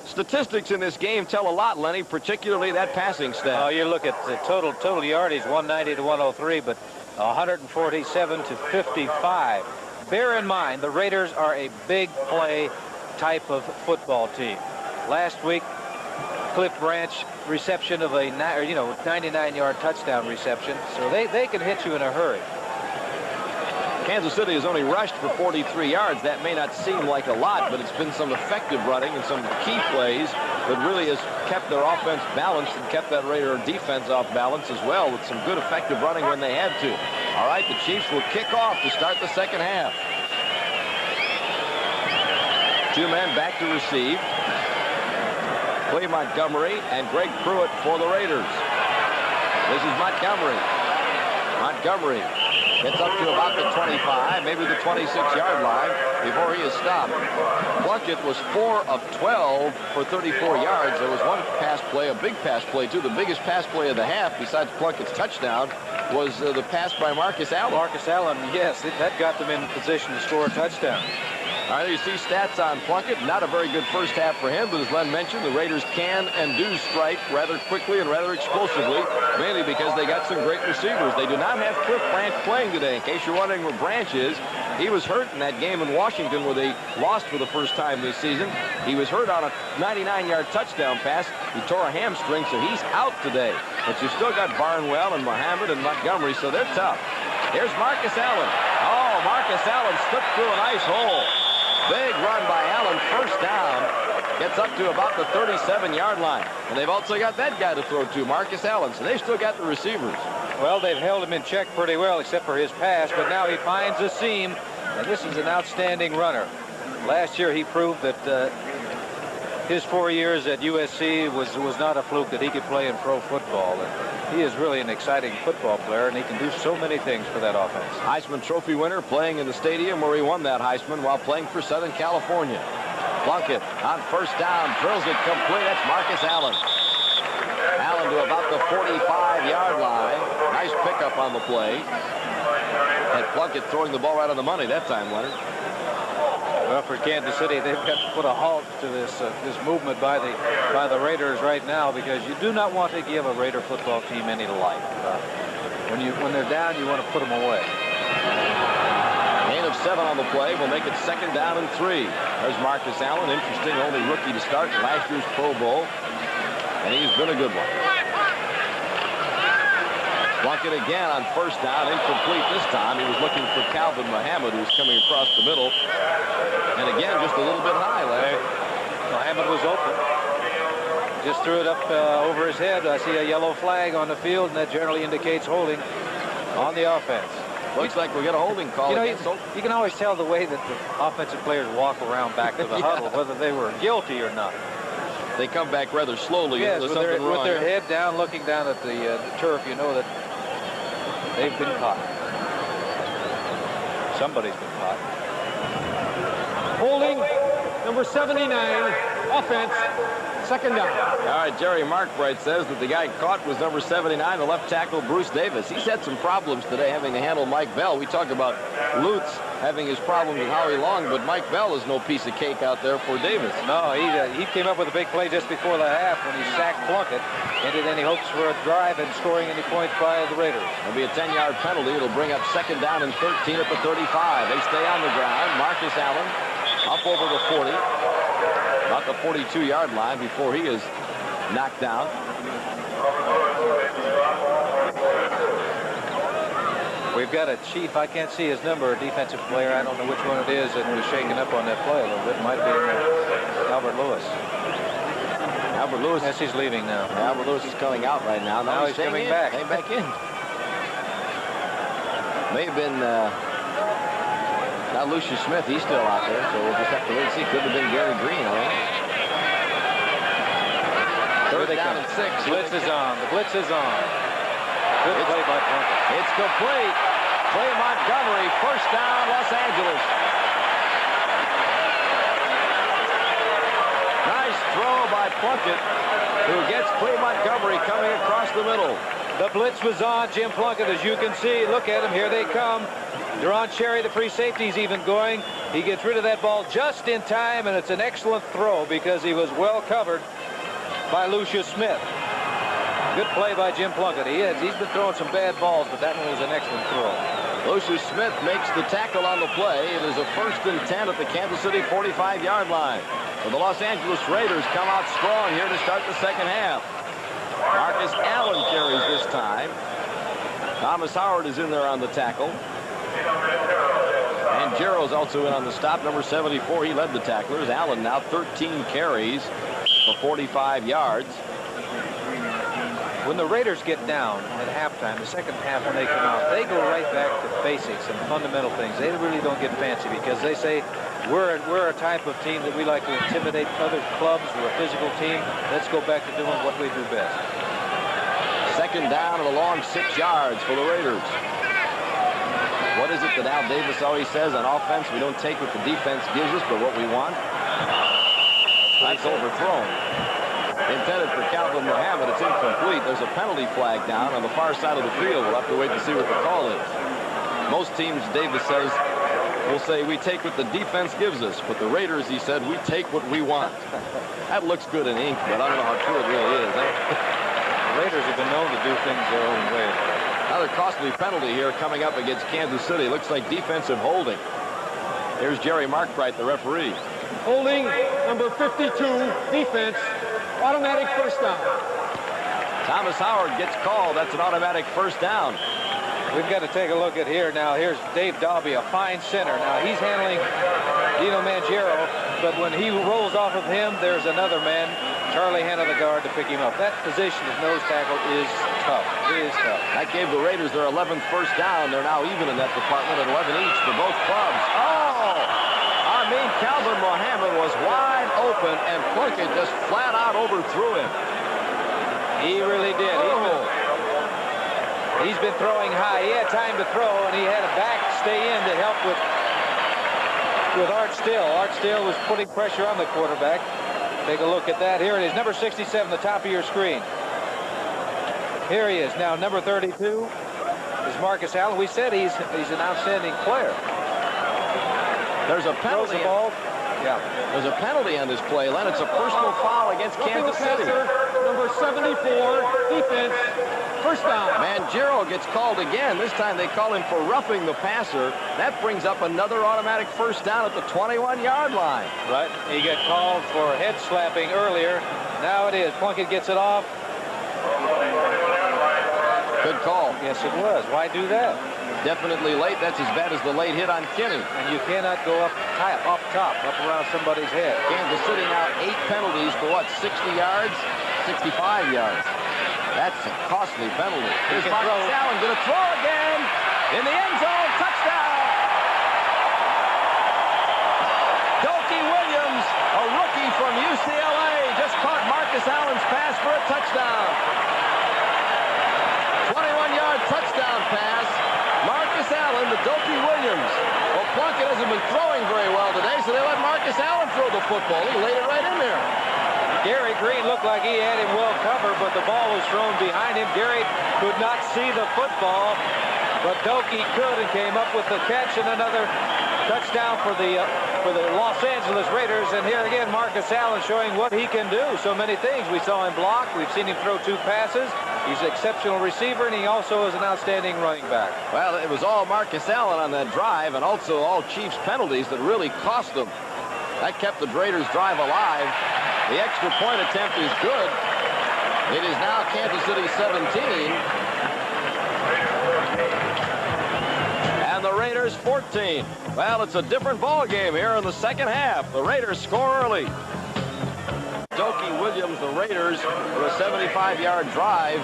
Statistics in this game tell a lot, Lenny, particularly that passing stat. Oh, you look at the total yardage, 190 to 103, but 147 to 55. Bear in mind, the Raiders are a big play type of football team. Last week, Cliff Branch reception of a 99-yard touchdown reception, so they can hit you in a hurry. Kansas City has only rushed for 43 yards. That may not seem like a lot, but it's been some effective running and some key plays that really has kept their offense balanced and kept that Raider defense off balance as well, with some good effective running when they had to. All right, the Chiefs will kick off to start the second half. 2 men back to receive. Clay Montgomery and Greg Pruitt for the Raiders. This is Montgomery. Montgomery gets up to about the 25, maybe the 26-yard line before he is stopped. Plunkett was 4 of 12 for 34 yards. There was one pass play, a big pass play, too. The biggest pass play of the half, besides Plunkett's touchdown, was the pass by Marcus Allen. Marcus Allen, yes, that got them in position to score a touchdown. All right, you see stats on Plunkett. Not a very good first half for him, but as Len mentioned, the Raiders can and do strike rather quickly and rather explosively, mainly because they got some great receivers. They do not have Cliff Branch playing today. In case you're wondering where Branch is, he was hurt in that game in Washington where they lost for the first time this season. He was hurt on a 99-yard touchdown pass. He tore a hamstring, so he's out today. But you still got Barnwell and Muhammad and Montgomery, so they're tough. Here's Marcus Allen. Oh, Marcus Allen slipped through a nice hole. Big run by Allen, first down. Gets up to about the 37-yard line. And they've also got that guy to throw to, Marcus Allen. So they've still got the receivers. Well, they've held him in check pretty well, except for his pass, but now he finds a seam, and this is an outstanding runner. Last year, he proved that his 4 years at USC was not a fluke, that he could play in pro football. And he is really an exciting football player, and he can do so many things for that offense. Heisman Trophy winner, playing in the stadium where he won that Heisman while playing for Southern California. Plunkett on first down, drills it complete. That's Marcus Allen. Allen to about the 45-yard line. Nice pickup on the play. And Plunkett throwing the ball right on the money that time, Leonard. Well, for Kansas City, they've got to put a halt to this movement by the Raiders right now, because you do not want to give a Raider football team any life. When they're down, you want to put them away. Gain of 7 on the play will make it 2nd down and 3. There's Marcus Allen, interesting, only rookie to start in last year's Pro Bowl, and he's been a good one. Plunkett again on first down, incomplete this time. He was looking for Calvin Muhammad, who was coming across the middle. And again, just a little bit high, Larry. Muhammad was open. Just threw it up over his head. I see a yellow flag on the field, and that generally indicates holding on the offense. Looks like we get a holding call. You can always tell the way that the offensive players walk around back to the huddle, whether they were guilty or not. They come back rather slowly. Yes, with their head down, looking down at the turf, you know that they've been caught. Somebody's been caught. Holding, number 79, offense, 2nd down. All right, Jerry Markbright says that the guy caught was number 79, the left tackle, Bruce Davis. He's had some problems today having to handle Mike Bell. We talked about Lutz having his problems with Howie Long, but Mike Bell is no piece of cake out there for Davis. No, he came up with a big play just before the half when he sacked Plunkett. Ended any hopes for a drive and scoring any points by the Raiders. It'll be a 10-yard penalty. It'll bring up 2nd down and 13 at the 35. They stay on the ground. Marcus Allen up over the 40. About the 42-yard line before he is knocked down. We've got a chief. I can't see his number, a defensive player. I don't know which one it is that was shaking up on that play a little bit. It might be Albert Lewis. Albert Lewis. Yes, he's leaving now. Albert Lewis is coming out right now. Now he's coming back. Came back in. May have been Now Lucius Smith, he's still out there, so we'll just have to wait and see. Could have been Gary Green, I think. Third down and 6. Blitz is on. The blitz is on. Good play by Plunkett. It's complete. Clay Montgomery, first down, Los Angeles. Nice throw by Plunkett, who gets Clay Montgomery coming across the middle. The blitz was on. Jim Plunkett, as you can see. Look at him. Here they come. Deron Cherry, the free safety, is even going. He gets rid of that ball just in time, and it's an excellent throw because he was well covered by Lucius Smith. Good play by Jim Plunkett. He's been throwing some bad balls, but that one was an excellent throw. Lucius Smith makes the tackle on the play. It is a 1st and 10 at the Kansas City 45-yard line. So the Los Angeles Raiders come out strong here to start the second half. Marcus Allen carries this time. Thomas Howard is in there on the tackle. And Jarrell's also in on the stop. Number 74, he led the tacklers. Allen now 13 carries for 45 yards. When the Raiders get down at halftime, the second half when they come out, they go right back to basics and fundamental things. They really don't get fancy because they say, we're a type of team that we like to intimidate other clubs. We're a physical team. Let's go back to doing what we do best. Second down and a long 6 yards for the Raiders. What is it that Al Davis always says on offense? We don't take what the defense gives us, but what we want. That's overthrown. Intended for Calvin Mohammed. It's incomplete. There's a penalty flag down on the far side of the field. We'll have to wait to see what the call is. Most teams, Davis says, will say we take what the defense gives us. But the Raiders, he said, we take what we want. That looks good in ink, but I don't know how true it really is. The Raiders have been known to do things their own way. Another costly penalty here coming up against Kansas City. Looks like defensive holding. Here's Jerry Markbright, the referee. Holding number 52, defense, automatic first down. Thomas Howard gets called. That's an automatic first down. We've got to take a look at here now. Here's Dave Dalby, a fine center. Now he's handling Dino Mangiero, but when he rolls off of him, there's another man, Charlie Hanna, the guard, to pick him up. That position of nose tackle is tough. It is tough. That gave the Raiders their 11th first down. They're now even in that department at 11 each for both clubs. Oh! I mean, Calvin Mohammed was wide open, and Plunkett just flat out overthrew him. He really did. He's been throwing high. He had time to throw, and he had a back stay in to help with Art Still. Art Still was putting pressure on the quarterback. Take a look at that. Here it is, number 67, the top of your screen. Here he is. Now, number 32 is Marcus Allen. We said he's an outstanding player. There's a penalty. Throws the ball. Yeah. There's a penalty on this play, Len. It's a personal foul against Kansas City. Number 74, defense, first down. Mangiero gets called again. This time they call him for roughing the passer. That brings up another automatic first down at the 21-yard line. Right. He got called for head slapping earlier. Now it is. Plunkett gets it off. Good call. Yes, it was. Why do that? Definitely late. That's as bad as the late hit on Kinney. And you cannot go up top, up around somebody's head. Kansas City now 8 penalties for what, 60 yards? 65 yards. That's a costly penalty. Here's Marcus Allen going to throw again. In the end zone, touchdown. Dokie Williams, a rookie from UCLA, just caught Marcus Allen's pass for a touchdown. 21-yard touchdown pass. Marcus Allen to Dokie Williams. Well, Plunkett hasn't been throwing very well today, so they let Marcus Allen throw the football. He laid it right in there. Gary Green looked like he had him well covered, but the ball was thrown behind him. Gary could not see the football, but Dokie could and came up with the catch and another touchdown for the Los Angeles Raiders. And here again, Marcus Allen showing what he can do. So many things. We saw him block. We've seen him throw 2 passes. He's an exceptional receiver, and he also is an outstanding running back. Well, it was all Marcus Allen on that drive, and also all Chiefs penalties that really cost them. That kept the Raiders' drive alive. The extra point attempt is good. It is now Kansas City 17. And the Raiders 14. Well, it's a different ball game here in the second half. The Raiders score early. Dokie Williams, the Raiders, for a 75-yard drive.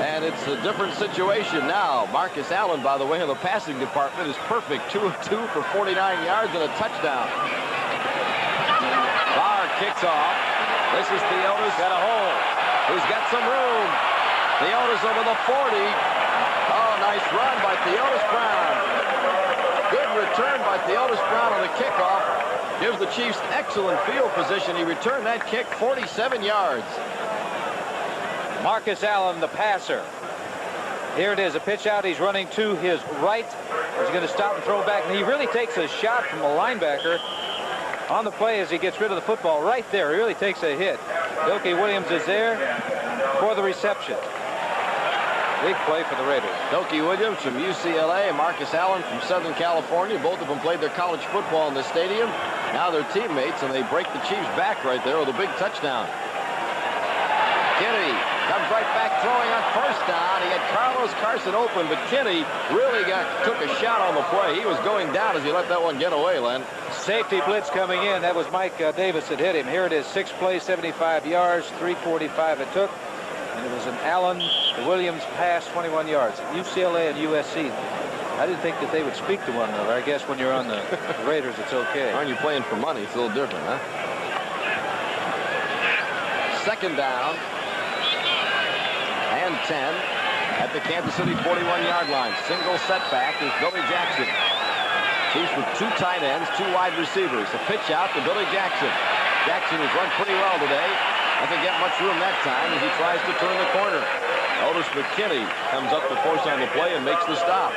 And and it's a different situation now. Marcus Allen, by the way, in the passing department is perfect. 2 of 2 for 49 yards and a touchdown. Barr kicks off. This is Theotis. Got a hole. He's got some room. Theotis over the 40. Oh, nice run by Theotis Brown. Good return by Theotis Brown on the kickoff. Gives the Chiefs excellent field position. He returned that kick 47 yards. Marcus Allen, the passer. Here it is, a pitch out. He's running to his right. He's going to stop and throw back. And he really takes a shot from the linebacker on the play as he gets rid of the football right there. He really takes a hit. Bilky Williams is there for the reception. Big play for the Raiders. Bilky Williams from UCLA and Marcus Allen from Southern California. Both of them played their college football in the stadium. Now they're teammates, and they break the Chiefs back right there with a big touchdown. Kinney comes right back throwing on first down. He had Carlos Carson open, but Kinney really took a shot on the play. He was going down as he let that one get away, Len. Safety blitz coming in. That was Mike Davis that hit him. Here it is, 6 plays, 75 yards, 3:45 it took. And it was an Allen to Williams pass, 21 yards. UCLA and USC. I didn't think that they would speak to one another. I guess when you're on the Raiders, it's okay. Aren't you playing for money? It's a little different, huh? Second down and 10 at the Kansas City 41-yard line. Single setback is Billy Jackson. Chiefs with 2 tight ends, 2 wide receivers. A pitch out to Billy Jackson. Jackson has run pretty well today. Doesn't get much room that time as he tries to turn the corner. Otis McKinney comes up to force on the play and makes the stop.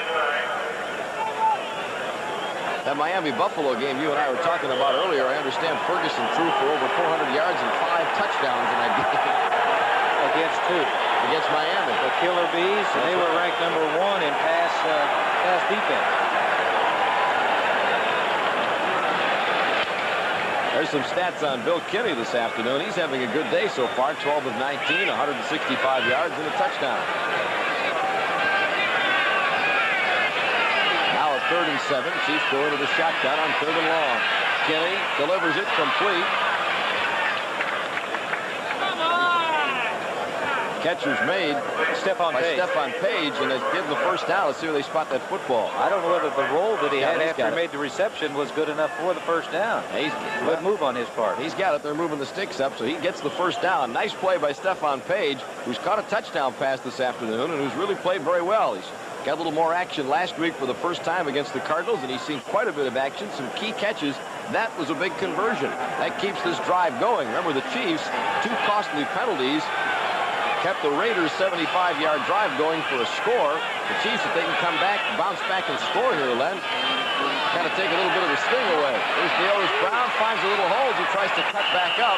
That Miami-Buffalo game you and I were talking about earlier, I understand Ferguson threw for over 400 yards and 5 touchdowns in that game. Against who? Against Miami. The Killer Bees, and they were ranked number 1 in pass defense. There's some stats on Bill Kinney this afternoon. He's having a good day so far. 12 of 19, 165 yards and a touchdown. Now a 3rd and 7. Chiefs go into the shotgun on 3rd and long. Kinney delivers it complete. Catcher's made Stephon Page, and they give the first down. Let's see where they spot that football. I don't know whether the roll that he had he's after he made the reception was good enough for the first down. Good move on his part. He's got it. They're moving the sticks up, so he gets the first down. Nice play by Stephon Page, who's caught a touchdown pass this afternoon and who's really played very well. He's got a little more action last week for the first time against the Cardinals, and he's seen quite a bit of action, some key catches. That was a big conversion. That keeps this drive going. Remember, the Chiefs, 2 costly penalties kept the Raiders' 75-yard drive going for a score. The Chiefs, if they can come back, bounce back and score here, Len, kind of take a little bit of the sting away. Here's Theotis Brown, finds a little hole as he tries to cut back up.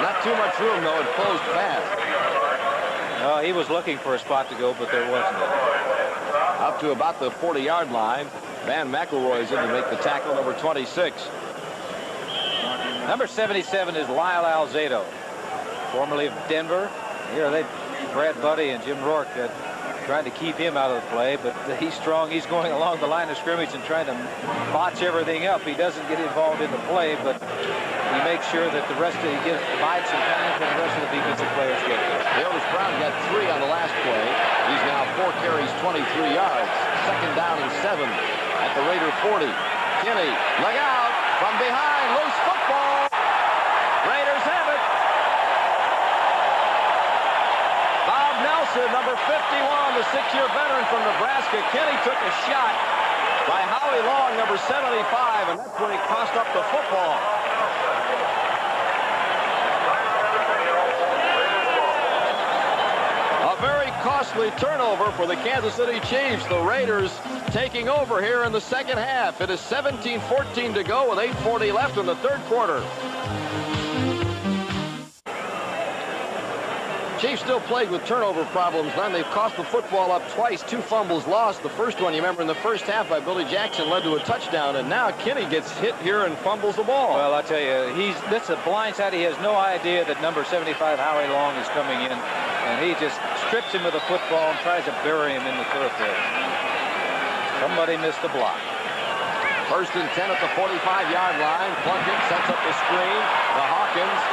Not too much room, though. It closed fast. He was looking for a spot to go, but there wasn't. Up to about the 40-yard line. Van McElroy's in to make the tackle, number 26. Number 77 is Lyle Alzado, formerly of Denver. Here Brad Buddy and Jim Rourke trying to keep him out of the play, but he's strong. He's going along the line of scrimmage and trying to botch everything up. He doesn't get involved in the play, but he makes sure that he provides some time for the rest of the defensive players get there. Theotis Brown got 3 on the last play. He's now 4 carries, 23 yards. Second down and 7 at the Raider 40. Kinney, look out, from behind, loose football. Raiders have it. Bob Nelson, number 51, the 6-year veteran from Nebraska. Kinney took a shot by Howie Long, number 75, and that's when he tossed up the football. A very costly turnover for the Kansas City Chiefs. The Raiders taking over here in the second half. It is 17-14 to go with 8:40 left in the third quarter. Chiefs still plagued with turnover problems, Len. They've cost the football up twice, 2 fumbles lost. The first one, you remember, in the first half by Billy Jackson led to a touchdown, and now Kinney gets hit here and fumbles the ball. Well, I tell you, that's a blind side. He has no idea that number 75, Howie Long, is coming in, and he just strips him of the football and tries to bury him in the thoroughfare. Somebody missed the block. First and 10 at the 45-yard line. Plunkett sets up the screen. The Hawkins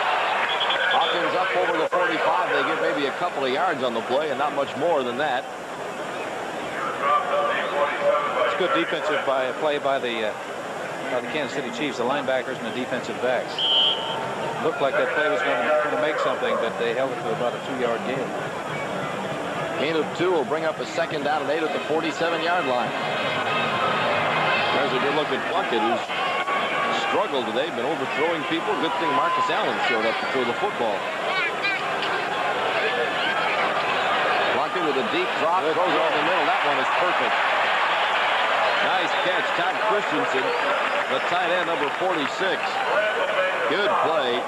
Hawkins up over the 45. They get maybe a couple of yards on the play and not much more than that. It's good defensive play by the Kansas City Chiefs, the linebackers and the defensive backs. Looked like that play was going to make something, but they held it to about a 2-yard gain. Gain of 2 will bring up a 2nd down and 8 at the 47-yard line. There's a good look at Plunkett, who's struggled today, been overthrowing people. Good thing Marcus Allen showed up to throw the football. Plunkett with a deep drop, throws it over the middle. That one is perfect. Nice catch, Todd Christensen, the tight end, number 46. Good play.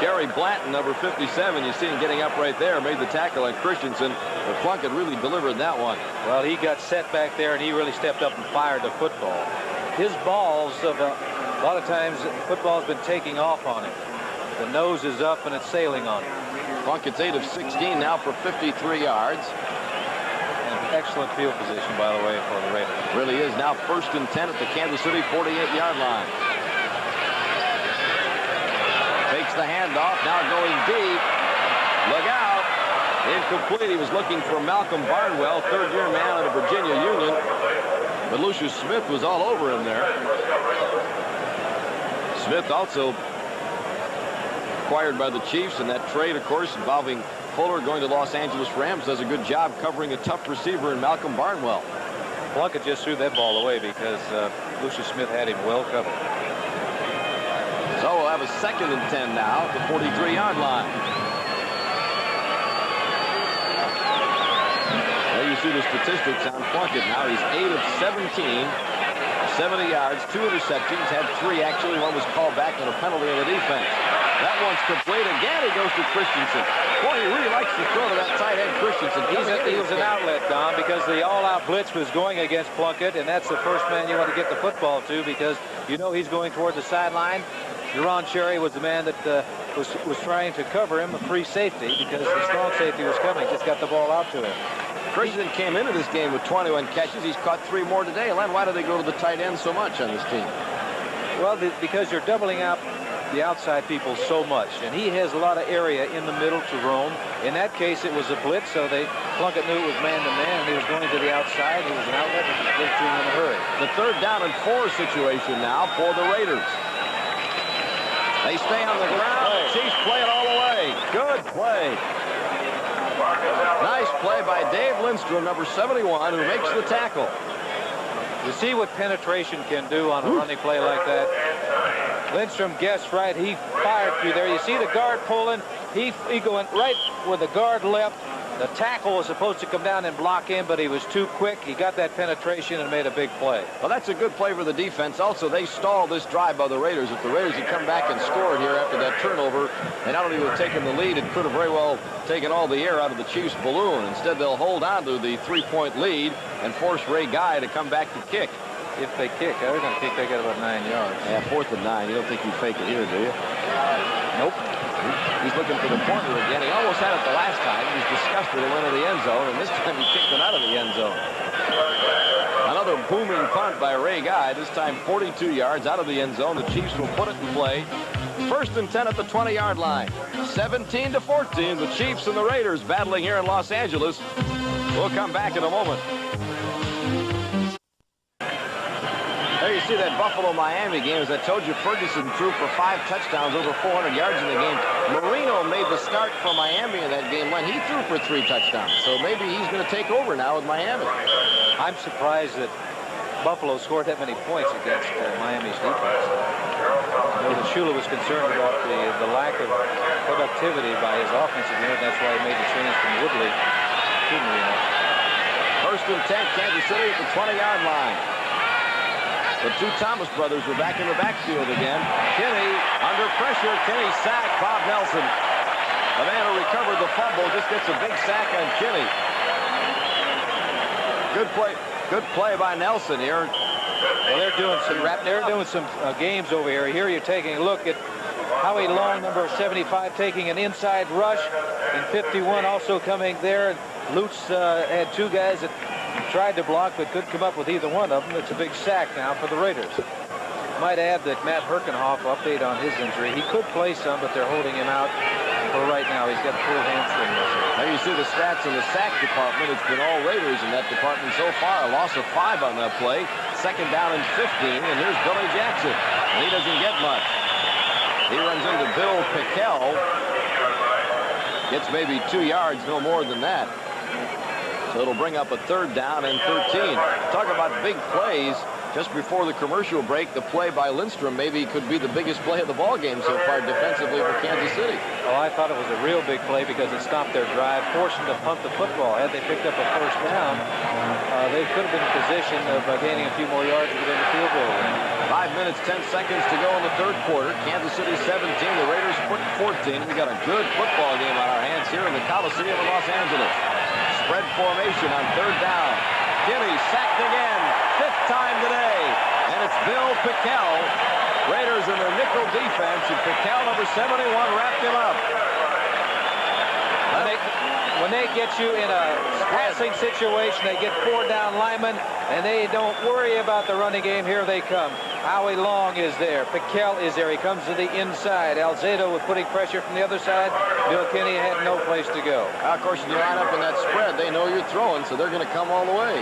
Gary Blanton, number 57, you see him getting up right there, made the tackle on Christensen, but Plunkett really delivered that one. Well, he got set back there, and he really stepped up and fired the football. His balls, a lot of times, football's been taking off on him. The nose is up, and it's sailing on him. Plunkett's 8 of 16 now for 53 yards. And excellent field position, by the way, for the Raiders. Really is now 1st and 10 at the Kansas City 48-yard line. Takes the handoff, now going deep. Look out. Incomplete. He was looking for Malcolm Barnwell, 3rd-year man out of Virginia Union. But Lucius Smith was all over him there. Smith also acquired by the Chiefs in that trade, of course, involving Fuller going to Los Angeles Rams. Does a good job covering a tough receiver in Malcolm Barnwell. Plunkett just threw that ball away because Lucius Smith had him well covered. So we'll have a 2nd and 10 now at the 43-yard line. There you see the statistics on Plunkett now. He's 8 of 17, 70 yards, 2 interceptions, had 3 actually. One was called back on a penalty on the defense. That one's complete. Again, he goes to Christensen. Boy, he really likes to throw to that tight end, Christensen. He was an outlet, Don, because the all-out blitz was going against Plunkett, and that's the first man you want to get the football to because you know he's going toward the sideline. Jaron Cherry was the man that was trying to cover him, a free safety, because the strong safety was coming. Just got the ball out to him. Christensen came into this game with 21 catches. He's caught 3 more today. Len, why do they go to the tight end so much on this team? Well, because you're doubling out the outside people so much, and he has a lot of area in the middle to roam. In that case, it was a blitz, so Plunkett knew it was man-to-man, and he was going to the outside. He was an outlet, and he to him in a hurry. The 3rd down and 4 situation now for the Raiders. They stay on the ground. The Chiefs play it all the way. Good play. Nice play by Dave Lindstrom, number 71, who makes the tackle. You see what penetration can do on a running play like that. Lindstrom guessed right. He fired through there. You see the guard pulling. He going right where the guard left. The tackle was supposed to come down and block him, but he was too quick. He got that penetration and made a big play. Well, that's a good play for the defense. Also, they stalled this drive by the Raiders. If the Raiders had come back and scored here after that turnover, they not only would have taken the lead, it could have very well taken all the air out of the Chiefs' balloon. Instead, they'll hold on to the 3-point lead and force Ray Guy to come back to kick. If they kick, they're going to kick. They got about 9 yards. Yeah, 4th and 9. You don't think you fake it here, do you? Nope. He's looking for the corner again. He almost had it the last time. He was disgusted it went into the end zone, and this time he kicked it out of the end zone. Another booming punt by Ray Guy, this time 42 yards out of the end zone. The Chiefs will put it in play. 1st and 10 at the 20-yard line. 17-14, the Chiefs and the Raiders battling here in Los Angeles. We'll come back in a moment. There you see that Buffalo-Miami game. As I told you, Ferguson threw for 5 touchdowns, over 400 yards in the game. Marino made the start for Miami in that game when he threw for 3 touchdowns. So maybe he's going to take over now with Miami. I'm surprised that Buffalo scored that many points against Miami's defense. You know, Shula was concerned about the lack of productivity by his offensive unit. That's why he made the change from Woodley to Marino. 1st and 10, Kansas City at the 20-yard line. The 2 Thomas brothers were back in the backfield again. Kinney under pressure. Kinney sacked Bob Nelson. The man who recovered the fumble just gets a big sack on Kinney. Good play by Nelson here. Well, they're doing some games over here. Here you're taking a look at Howie Long, number 75, taking an inside rush, and 51 also coming there. Lutz had 2 guys that tried to block but couldn't come up with either one of them. It's a big sack now for the Raiders. Might add that Matt Herkenhoff, update on his injury. He could play some, but they're holding him out for right now. He's got full hamstring muscle. There you see the stats in the sack department. It's been all Raiders in that department so far. A loss of 5 on that play. Second down and 15, and here's Billy Jackson. And he doesn't get much. He runs into Bill Pickel. Gets maybe 2 yards, no more than that. So it'll bring up a third down and 13. Talk about big plays. Just before the commercial break, the play by Lindstrom maybe could be the biggest play of the ball game so far defensively for Kansas City. Well, I thought it was a real big play because it stopped their drive, forced them to punt the football. Had they picked up a first down, they could have been in position of gaining a few more yards to get in the field goal range. 5 minutes, 10 seconds to go in the third quarter. Kansas City 17, the Raiders put 14. We got a good football game on our hands here in the Coliseum of Los Angeles. Spread formation on third down. Kinney sacked again, 5th time today, and it's Bill Pickel. Raiders in their nickel defense, and Pickel, number 71, wrapped him up. When they get you in a passing situation, they get 4 down linemen, and they don't worry about the running game. Here they come. Howie Long is there. Pickel is there. He comes to the inside. Alzado with putting pressure from the other side. Bill Kinney had no place to go. Of course, when you line up in that spread, they know you're throwing, so they're going to come all the way.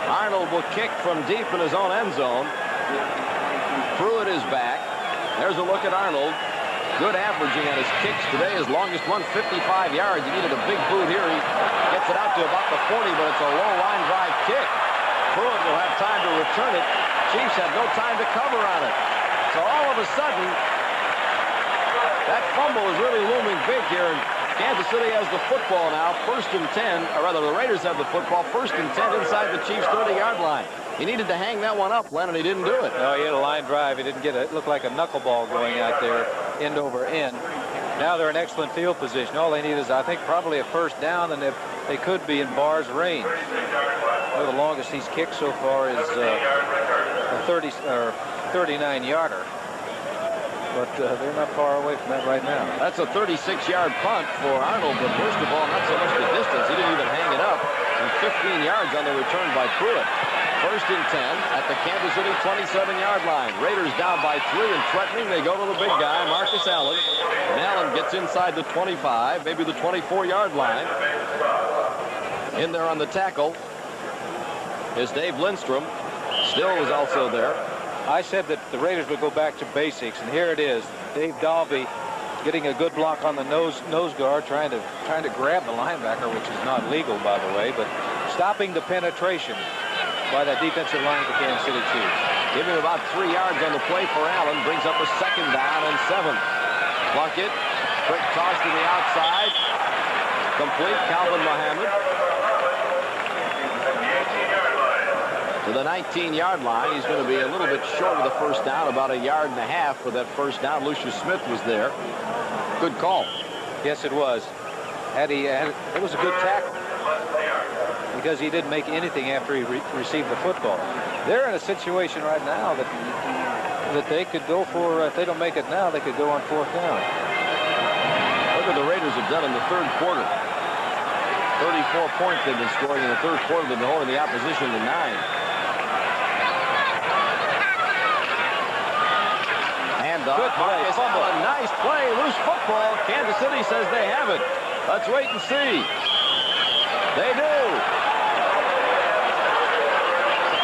Arnold will kick from deep in his own end zone. Pruitt is back. There's a look at Arnold. Good averaging on his kicks today. His longest one, 55 yards. He needed a big boot here. He gets it out to about the 40, but it's a low line drive kick. Pruitt will have time to return it. Chiefs had no time to cover on it. So all of a sudden, that fumble is really looming big here. And Kansas City has the football now, 1st and 10, or rather the Raiders have the football, 1st and 10 inside the Chiefs' 30-yard line. He needed to hang that one up, Len, and he didn't do it. No, he had a line drive. He didn't get it. It looked like a knuckleball going out there, end over end. Now they're in excellent field position. All they need is, I think, probably a first down, and they could be in Barr's range. Well, the longest he's kicked so far is a 39-yarder. But they're not far away from that right now. That's a 36-yard punt for Arnold, but first of all, not so much the distance. He didn't even hang it up. And 15 yards on the return by Pruitt. 1st and 10 at the Kansas City 27-yard line. Raiders down by 3 and threatening. They go to the big guy, Marcus Allen. And Allen gets inside the 25, maybe the 24-yard line. In there on the tackle is Dave Lindstrom. Still was also there. I said that the Raiders would go back to basics, and here it is. Dave Dalby getting a good block on the nose guard, trying to grab the linebacker, which is not legal, by the way, but stopping the penetration by that defensive line of the Kansas City Chiefs. Giving about 3 yards on the play for Allen, brings up a 2nd down and 7. Plunkett, quick toss to the outside, complete. Calvin Muhammad to the 19-yard line. He's going to be a little bit short of the first down, about 1.5 yards for that first down. Lucius Smith was there. Good call. Yes, it was. It was a good tackle because he didn't make anything after he received the football. They're in a situation right now that they could go for, if they don't make it now, they could go on 4th down. Look what the Raiders have done in the third quarter. 34 points they've been scoring in the third quarter. They've been holding the opposition to 9. Good play. A nice play. Loose football. Kansas City says they have it. Let's wait and see. They do.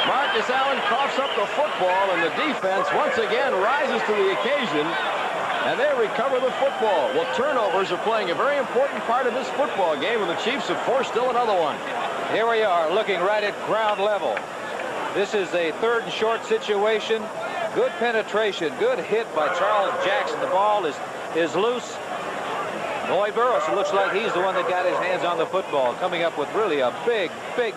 Marcus Allen coughs up the football, and the defense once again rises to the occasion, and they recover the football. Well, turnovers are playing a very important part of this football game, and the Chiefs have forced still another one. Here we are looking right at ground level. This is a 3rd and short situation. Good penetration, good hit by Charles Jackson. The ball is loose. Lloyd Burroughs, it looks like he's the one that got his hands on the football, coming up with really a big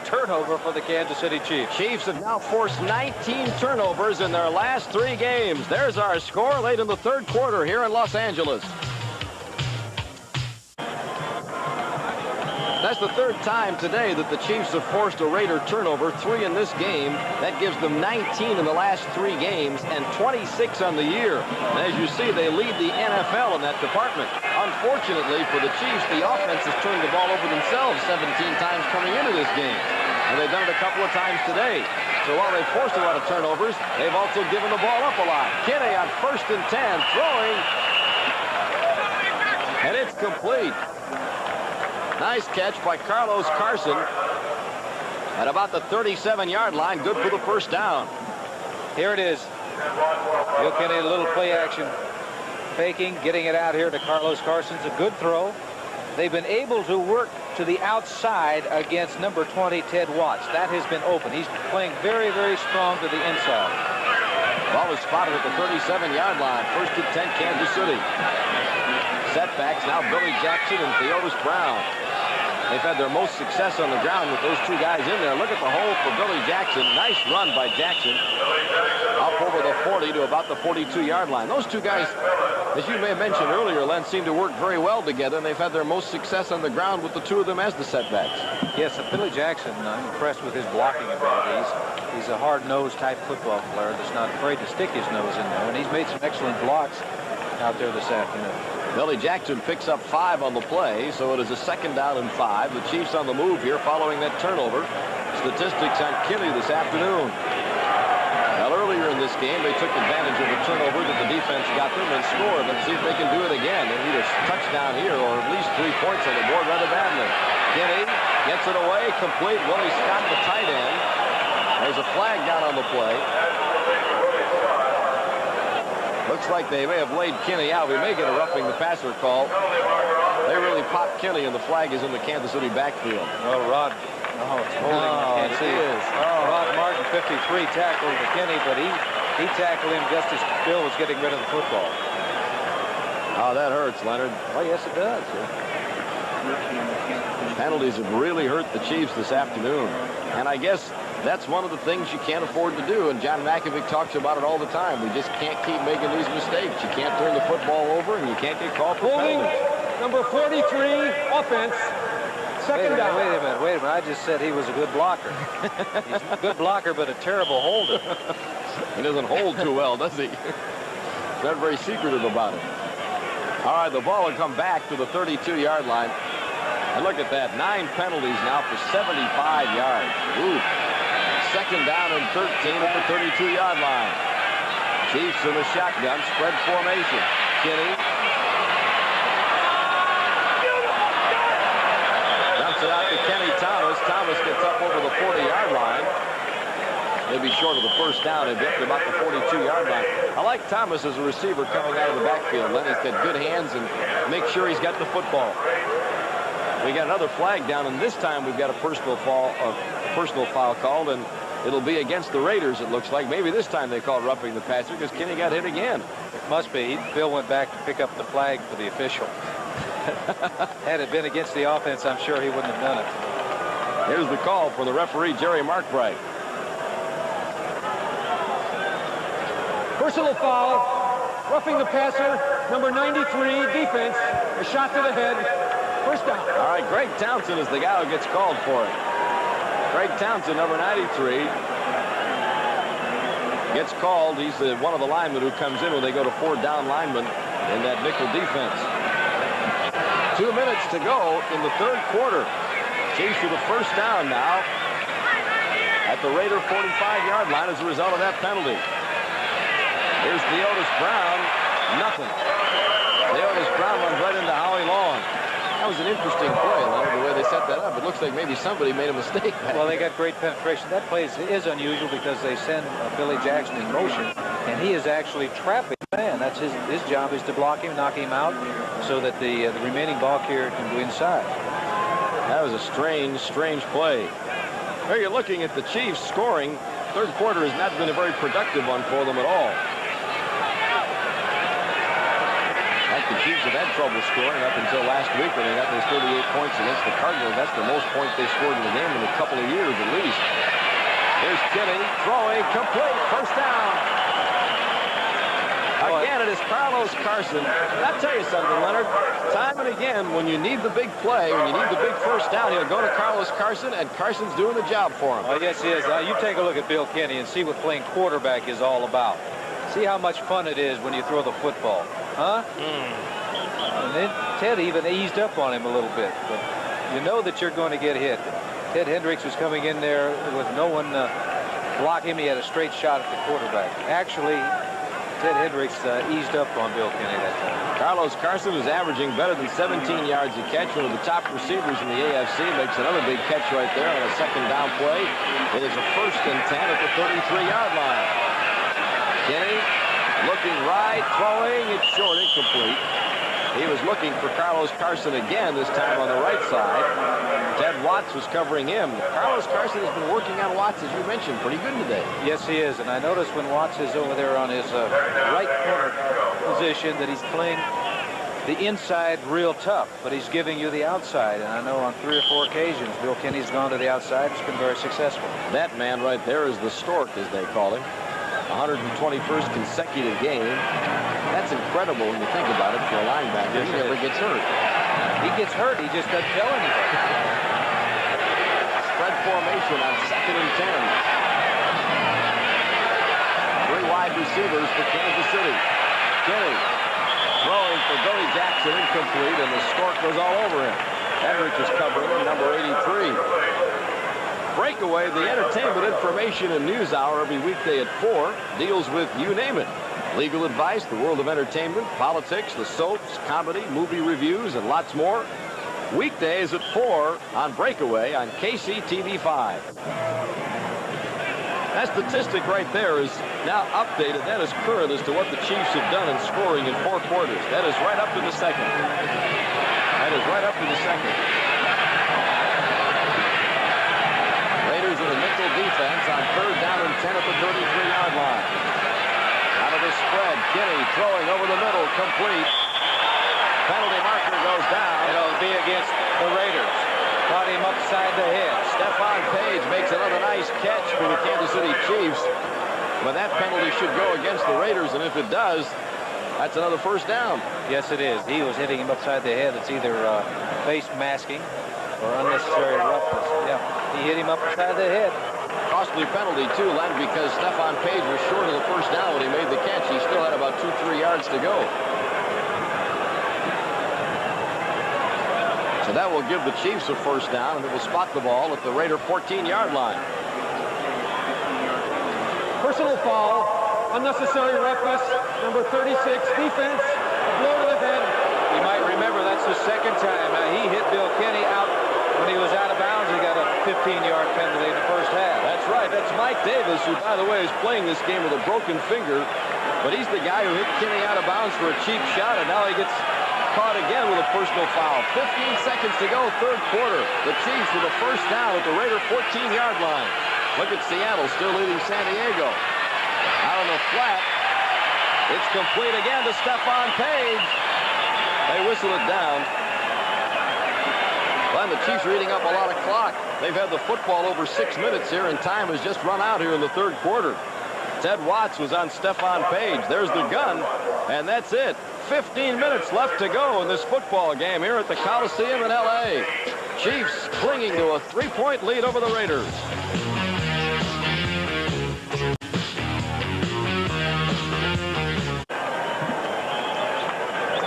turnover for the Kansas City Chiefs. Chiefs have now forced 19 turnovers in their last 3 games. There's our score late in the third quarter here in Los Angeles. That's the 3rd time today that the Chiefs have forced a Raider turnover, 3 in this game. That gives them 19 in the last 3 games and 26 on the year. And as you see, they lead the NFL in that department. Unfortunately for the Chiefs, the offense has turned the ball over themselves 17 times coming into this game. And they've done it a couple of times today. So while they've forced a lot of turnovers, they've also given the ball up a lot. Kinney on 1st and 10, throwing. And it's complete. Nice catch by Carlos Carson at about the 37-yard line. Good for the first down. Here it is. Bill Kinney, a little play action. Faking, getting it out here to Carlos Carson. It's a good throw. They've been able to work to the outside against number 20, Ted Watts. That has been open. He's playing very, very strong to the inside. Ball is spotted at the 37-yard line. 1st and 10, Kansas City. Setbacks now Billy Jackson and Theodis Brown. They've had their most success on the ground with those two guys in there. Look at the hole for Billy Jackson. Nice run by Jackson. Up over the 40 to about the 42-yard line. Those two guys, as you may have mentioned earlier, Len, seem to work very well together, and they've had their most success on the ground with the two of them as the setbacks. Yes, Billy Jackson, I'm impressed with his blocking abilities. He's a hard-nosed type football player that's not afraid to stick his nose in there, and he's made some excellent blocks out there this afternoon. Billy Jackson picks up 5 on the play, so it is a 2nd down and 5. The Chiefs on the move here following that turnover. Statistics on Kinney this afternoon. Well, earlier in this game, they took advantage of a turnover that the defense got them and scored. Let's see if they can do it again. They need a touchdown here or at least 3 points on the board rather badly. Kinney gets it away, complete. Willie Scott, the tight end. There's a flag down on the play. Looks like they may have laid Kinney out. We may get a roughing the passer call. They really popped Kinney, and the flag is in the Kansas City backfield. Well, Rod, it's holding. I can't see it. Rod Martin, 53, tackled Kinney, but he tackled him just as Bill was getting rid of the football. Oh, that hurts, Leonard. Oh, yes, it does. Penalties have really hurt the Chiefs this afternoon. And I guess that's one of the things you can't afford to do, and John Mackovic talks about it all the time. We just can't keep making these mistakes. You can't turn the football over, and you can't get called for penalties. Number 43, offense. 2nd down. Wait a minute. I just said he was a good blocker. He's a good blocker, but a terrible holder. He doesn't hold too well, does he? Not very secretive about it. All right, the ball will come back to the 32-yard line. And look at that, 9 penalties now for 75 yards. Ooh. 2nd down and 13 at the 32-yard line. Chiefs in the shotgun, spread formation. Kinney. Dumps it out to Kenny Thomas. Thomas gets up over the 40-yard line. They'll be short of the first down and get to about the 42-yard line. I like Thomas as a receiver coming out of the backfield. He's got good hands and make sure he's got the football. We got another flag down, and this time we've got a personal foul called, and it'll be against the Raiders, it looks like. Maybe this time they call roughing the passer because Kinney got hit again. It must be. Bill went back to pick up the flag for the official. Had it been against the offense, I'm sure he wouldn't have done it. Here's the call for the referee, Jerry Markbright. Personal foul, roughing the passer, number 93, defense, a shot to the head, 1st down. All right, Greg Townsend is the guy who gets called for it. Greg Townsend, number 93, gets called. He's one of the linemen who comes in when they go to 4 down linemen in that nickel defense. 2 minutes to go in the 3rd quarter. Chiefs with a 1st down now at the Raider 45-yard line as a result of that penalty. Here's Theodis Brown. Nothing. Theodis Brown runs right into Howie Long. That was an interesting play, Leonard, the way they set that up. It looks like maybe somebody made a mistake. Well, they got great penetration. That play is unusual because they send Billy Jackson in motion, and he is actually trapping the man. That's his job is to block him, knock him out, so that the remaining ball carrier can go inside. That was a strange play. Here you're looking at the Chiefs scoring. 3rd quarter has not been a very productive one for them at all. The Chiefs have had trouble scoring up until last week when they got those 38 points against the Cardinals. That's the most points they scored in the game in a couple of years at least. Here's Kinney throwing, complete, 1st down. Again, it is Carlos Carson. I'll tell you something, Leonard. Time and again, when you need the big play, when you need the big 1st down, he'll go to Carlos Carson, and Carson's doing the job for him. Oh, yes, he is. You take a look at Bill Kinney and see what playing quarterback is all about. See how much fun it is when you throw the football. Huh? And then Ted even eased up on him a little bit. But you know that you're going to get hit. Ted Hendricks was coming in there with no one blocking him. He had a straight shot at the quarterback. Actually, Ted Hendricks eased up on Bill Kenney that time. Carlos Carson is averaging better than 17 yards a catch. One of the top receivers in the AFC makes another big catch right there on a second down play. It is a 1st and 10 at the 33-yard line. Kenney looking right, throwing. It's short, incomplete. He was looking for Carlos Carson again, this time on the right side. Ted Watts was covering him. Carlos Carson has been working on Watts, as you mentioned, pretty good today. Yes, he is. And I noticed when Watts is over there on his right corner position that he's playing the inside real tough, but he's giving you the outside. And I know on 3 or 4 occasions, Bill Kenney's gone to the outside. It's been very successful. That man right there is the Stork, as they call him. 121st consecutive game. That's incredible when you think about it for a linebacker. He never gets hurt. He gets hurt. He just doesn't tell anybody. Spread formation on 2nd and 10. 3 wide receivers for Kansas City. Kenney throwing for Billy Jackson, incomplete, and the Stork was all over him. Hendricks is covering him, number 83. Breakaway, the entertainment information and news hour every weekday at 4 deals with you name it. Legal advice, the world of entertainment, politics, the soaps, comedy, movie reviews, and lots more. Weekdays at 4 on Breakaway on KCTV5. That statistic right there is now updated. That is current as to what the Chiefs have done in scoring in 4 quarters. That is right up to the second. That is right up to the second. Raiders in a nickel defense on 3rd down and 10 at the 33-yard line. Out of the spread, Kenney throwing over the middle, complete. Penalty marker goes down. It'll be against the Raiders. Caught him upside the head. Stephon Page makes another nice catch for the Kansas City Chiefs. But that penalty should go against the Raiders, and if it does, that's another 1st down. Yes, it is. He was hitting him upside the head. It's either face masking or unnecessary roughness. Yeah, he hit him upside the head. Costly penalty, too, Len, because Stephon Page was short of the 1st down when he made the catch. He still had about 2-3 yards to go. So that will give the Chiefs a 1st down, and it will spot the ball at the Raider 14-yard line. Personal foul, unnecessary roughness, number 36, defense, a blow to the head. You might remember that's the 2nd time. He hit Bill Kenney out when he was out of bounds. He got a 15-yard penalty in the 1st half. That's right. That's Mike Davis, who, by the way, is playing this game with a broken finger. But he's the guy who hit Kenney out of bounds for a cheap shot, and now he gets caught again with a personal foul. 15 seconds to go, 3rd quarter. The Chiefs with a 1st down at the Raider 14-yard line. Look at Seattle still leading San Diego. Out on the flat. It's complete again to Stephon Page. They whistle it down. Well, the Chiefs are eating up a lot of clock. They've had the football over 6 minutes here, and time has just run out here in the 3rd quarter. Ted Watts was on Stephon Page. There's the gun, and that's it. 15 minutes left to go in this football game here at the Coliseum in L.A. Chiefs clinging to a 3-point lead over the Raiders.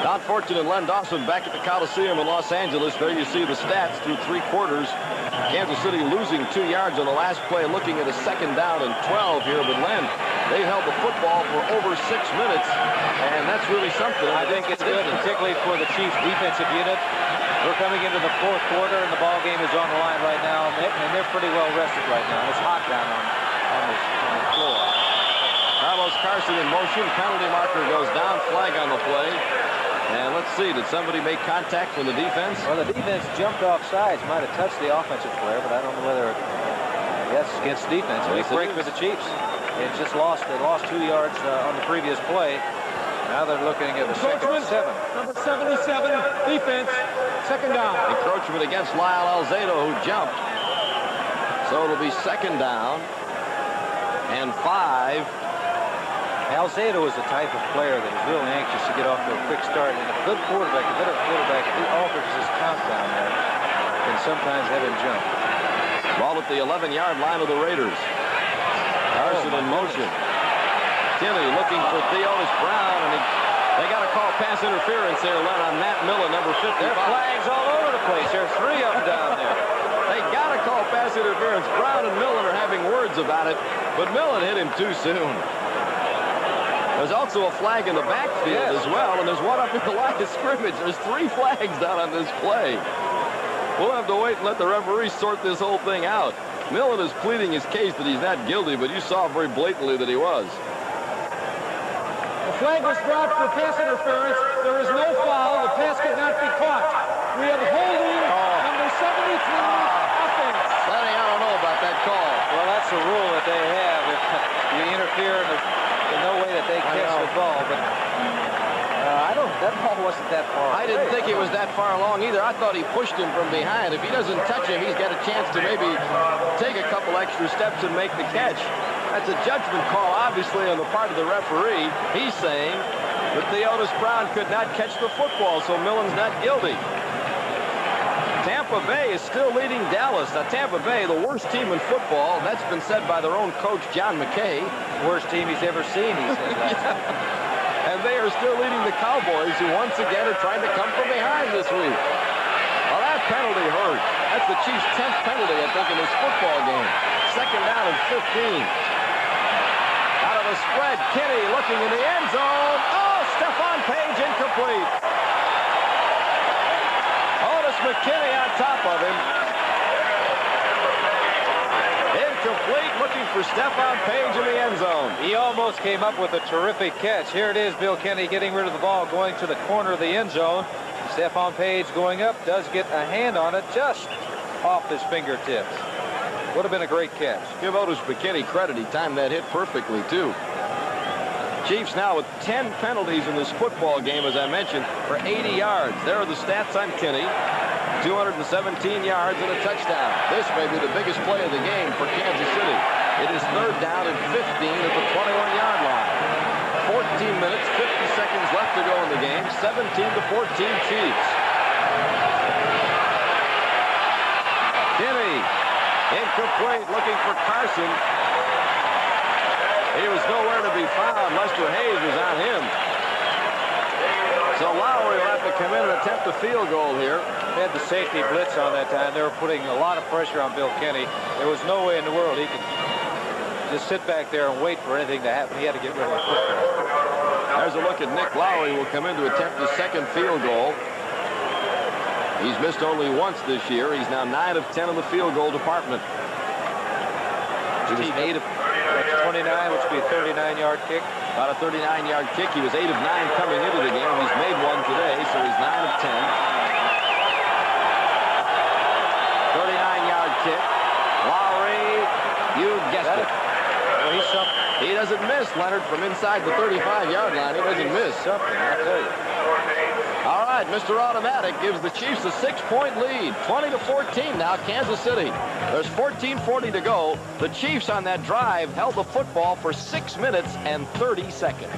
Don Fortune and Len Dawson back at the Coliseum in Los Angeles. There you see the stats through 3 quarters. Kansas City losing 2 yards on the last play, looking at a 2nd down and 12 here. But Len, they held the football for over 6 minutes, and that's really something. I think it's good, particularly for the Chiefs defensive unit. We're coming into the 4th quarter, and the ball game is on the line right now, and they're pretty well rested right now. It's hot down on the floor. Carlos Carson in motion. Penalty marker goes down. Flag on the play. And let's see, did somebody make contact from the defense? Well, the defense jumped off sides. Might have touched the offensive player, but I don't know whether yes, against defense. Big break for the Chiefs. They lost 2 yards on the previous play. Now they're looking at the 2nd and 7. Number 77, defense, 2nd down. Encroachment against Lyle Alzado, who jumped. So it'll be 2nd down and 5. Alzado is the type of player that is really anxious to get off to a quick start. And a good quarterback, a better quarterback, if he alters his countdown there, can sometimes have him jump. Ball at the 11-yard line of the Raiders. Carson in motion. Kenney looking for Theodis Brown, and they got to call pass interference there, Len, on Matt Miller, number 55. There are flags all over the place. There are 3 of them down there. They got to call pass pass interference. Brown and Millen are having words about it, but Millen hit him too soon. There's also a flag in the backfield as well, and there's one up in the line of scrimmage. There's 3 flags down on this play. We'll have to wait and let the referee sort this whole thing out. Millen is pleading his case that he's not guilty, but you saw very blatantly that he was. The flag was dropped for pass interference. There is no foul. The pass could not be caught. We have holding number 73 offense. Sonny, I don't know about that call. Well, that's the rule that they have. If you interfere, there's no way that they catch the ball. But that ball wasn't that far. I didn't think it was that far along either. I thought he pushed him from behind. If he doesn't touch him, he's got a chance to maybe take a couple extra steps and make the catch. That's a judgment call, obviously, on the part of the referee. He's saying that Theodis Brown could not catch the football, so Millen's not guilty. Tampa Bay is still leading Dallas. Now, Tampa Bay, the worst team in football. That's been said by their own coach, John McKay. Worst team he's ever seen, he said that. And they are still leading the Cowboys, who once again are trying to come from behind this week. Well, that penalty hurt. That's the Chiefs' 10th penalty, I think, in this football game. 2nd down and 15. Out of the spread, Kinney looking in the end zone. Oh, Stephon Page incomplete. Otis McKinney on top of him. Incomplete, looking for Stephon Page in the end zone. He almost came up with a terrific catch. Here it is, Bill Kennedy getting rid of the ball, going to the corner of the end zone. Stephon Page going up, does get a hand on it just off his fingertips. Would have been a great catch. Give Otis McKinney credit. He timed that hit perfectly, too. Chiefs now with 10 penalties in this football game, as I mentioned, for 80 yards. There are the stats on Kinney. 217 yards and a touchdown. This may be the biggest play of the game for Kansas City. It is 3rd down and 15 at the 21-yard line. 14 minutes, 50 seconds left to go in the game. 17-14 Chiefs. Kinney, incomplete, looking for Carson. He was nowhere to be found. Lester Hayes was on him. So Lowry will have to come in and attempt a field goal here. They had the safety blitz on that time. They were putting a lot of pressure on Bill Kenney. There was no way in the world he could just sit back there and wait for anything to happen. He had to get rid of the football. There's a look at Nick Lowry, who will come in to attempt his 2nd field goal. He's missed only once this year. He's now 9 of 10 in the field goal department. He was 8 of... That's 29, which would be a 39-yard kick. About a 39-yard kick. He was 8 of 9 coming into the game. He's made one today, so he's 9 of 10. 39-yard kick. Lowry, you guessed it. Well, he's something. He doesn't miss, Leonard, from inside the 35-yard line. He doesn't miss. Something, I'll tell you. All right, Mr. Automatic gives the Chiefs a 6-point lead. 20-14 now, Kansas City. There's 14:40 to go. The Chiefs on that drive held the football for 6 minutes and 30 seconds.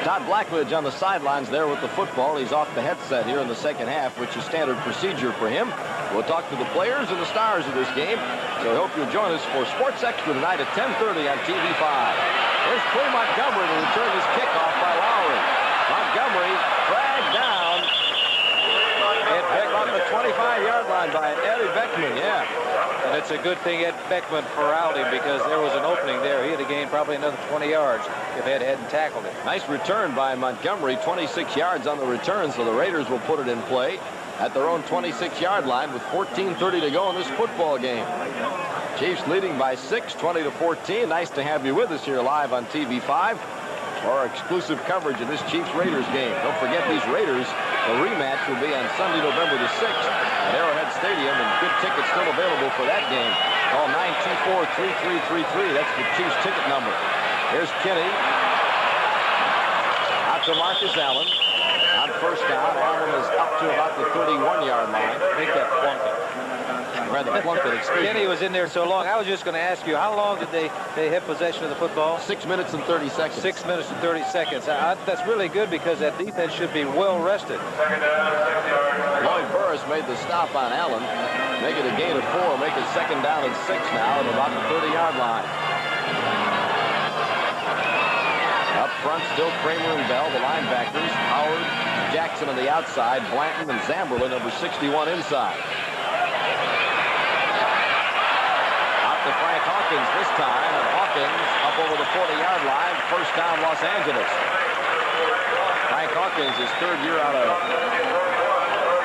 Todd Blackledge on the sidelines there with the football. He's off the headset here in the 2nd half, which is standard procedure for him. We'll talk to the players and the stars of this game. So I hope you'll join us for Sports Extra tonight at 10:30 on TV5. There's Clay Montgomery to return this kickoff by Lowry. Montgomery dragged down on the 25-yard line by Eddie Beckman, yeah. And it's a good thing Ed Beckman corralled him because there was an opening there. He would have gained probably another 20 yards if Ed hadn't tackled it. Nice return by Montgomery, 26 yards on the return, so the Raiders will put it in play at their own 26-yard line with 14:30 to go in this football game. Chiefs leading by 6, 20-14. Nice to have you with us here live on TV5 for our exclusive coverage of this Chiefs-Raiders game. Don't forget these Raiders, the rematch will be on Sunday, November the 6th at Arrowhead Stadium, and good tickets still available for that game. Call 924-3333. That's the Chiefs ticket number. Here's Kinney. Out to Marcus Allen. On 1st down, Allen is up to about the 31-yard line. I think that Plunkett. Rather Plunkett, excuse me. Kenny was in there so long. I was just going to ask you, how long did they have possession of the football? 6 minutes and 30 seconds. 6 minutes and 30 seconds. That's really good because that defense should be well rested. Lloyd Burris made the stop on Allen. Make it a gain of 4. Make it 2nd down and 6 now at about the 30-yard line. Up front, still Kramer and Bell, the linebackers. Howard, Jackson on the outside. Blanton and Zamberlin, number 61, inside. Out to Frank Hawkins this time, and Hawkins up over the 40-yard line. First down, Los Angeles. Frank Hawkins, his third year out of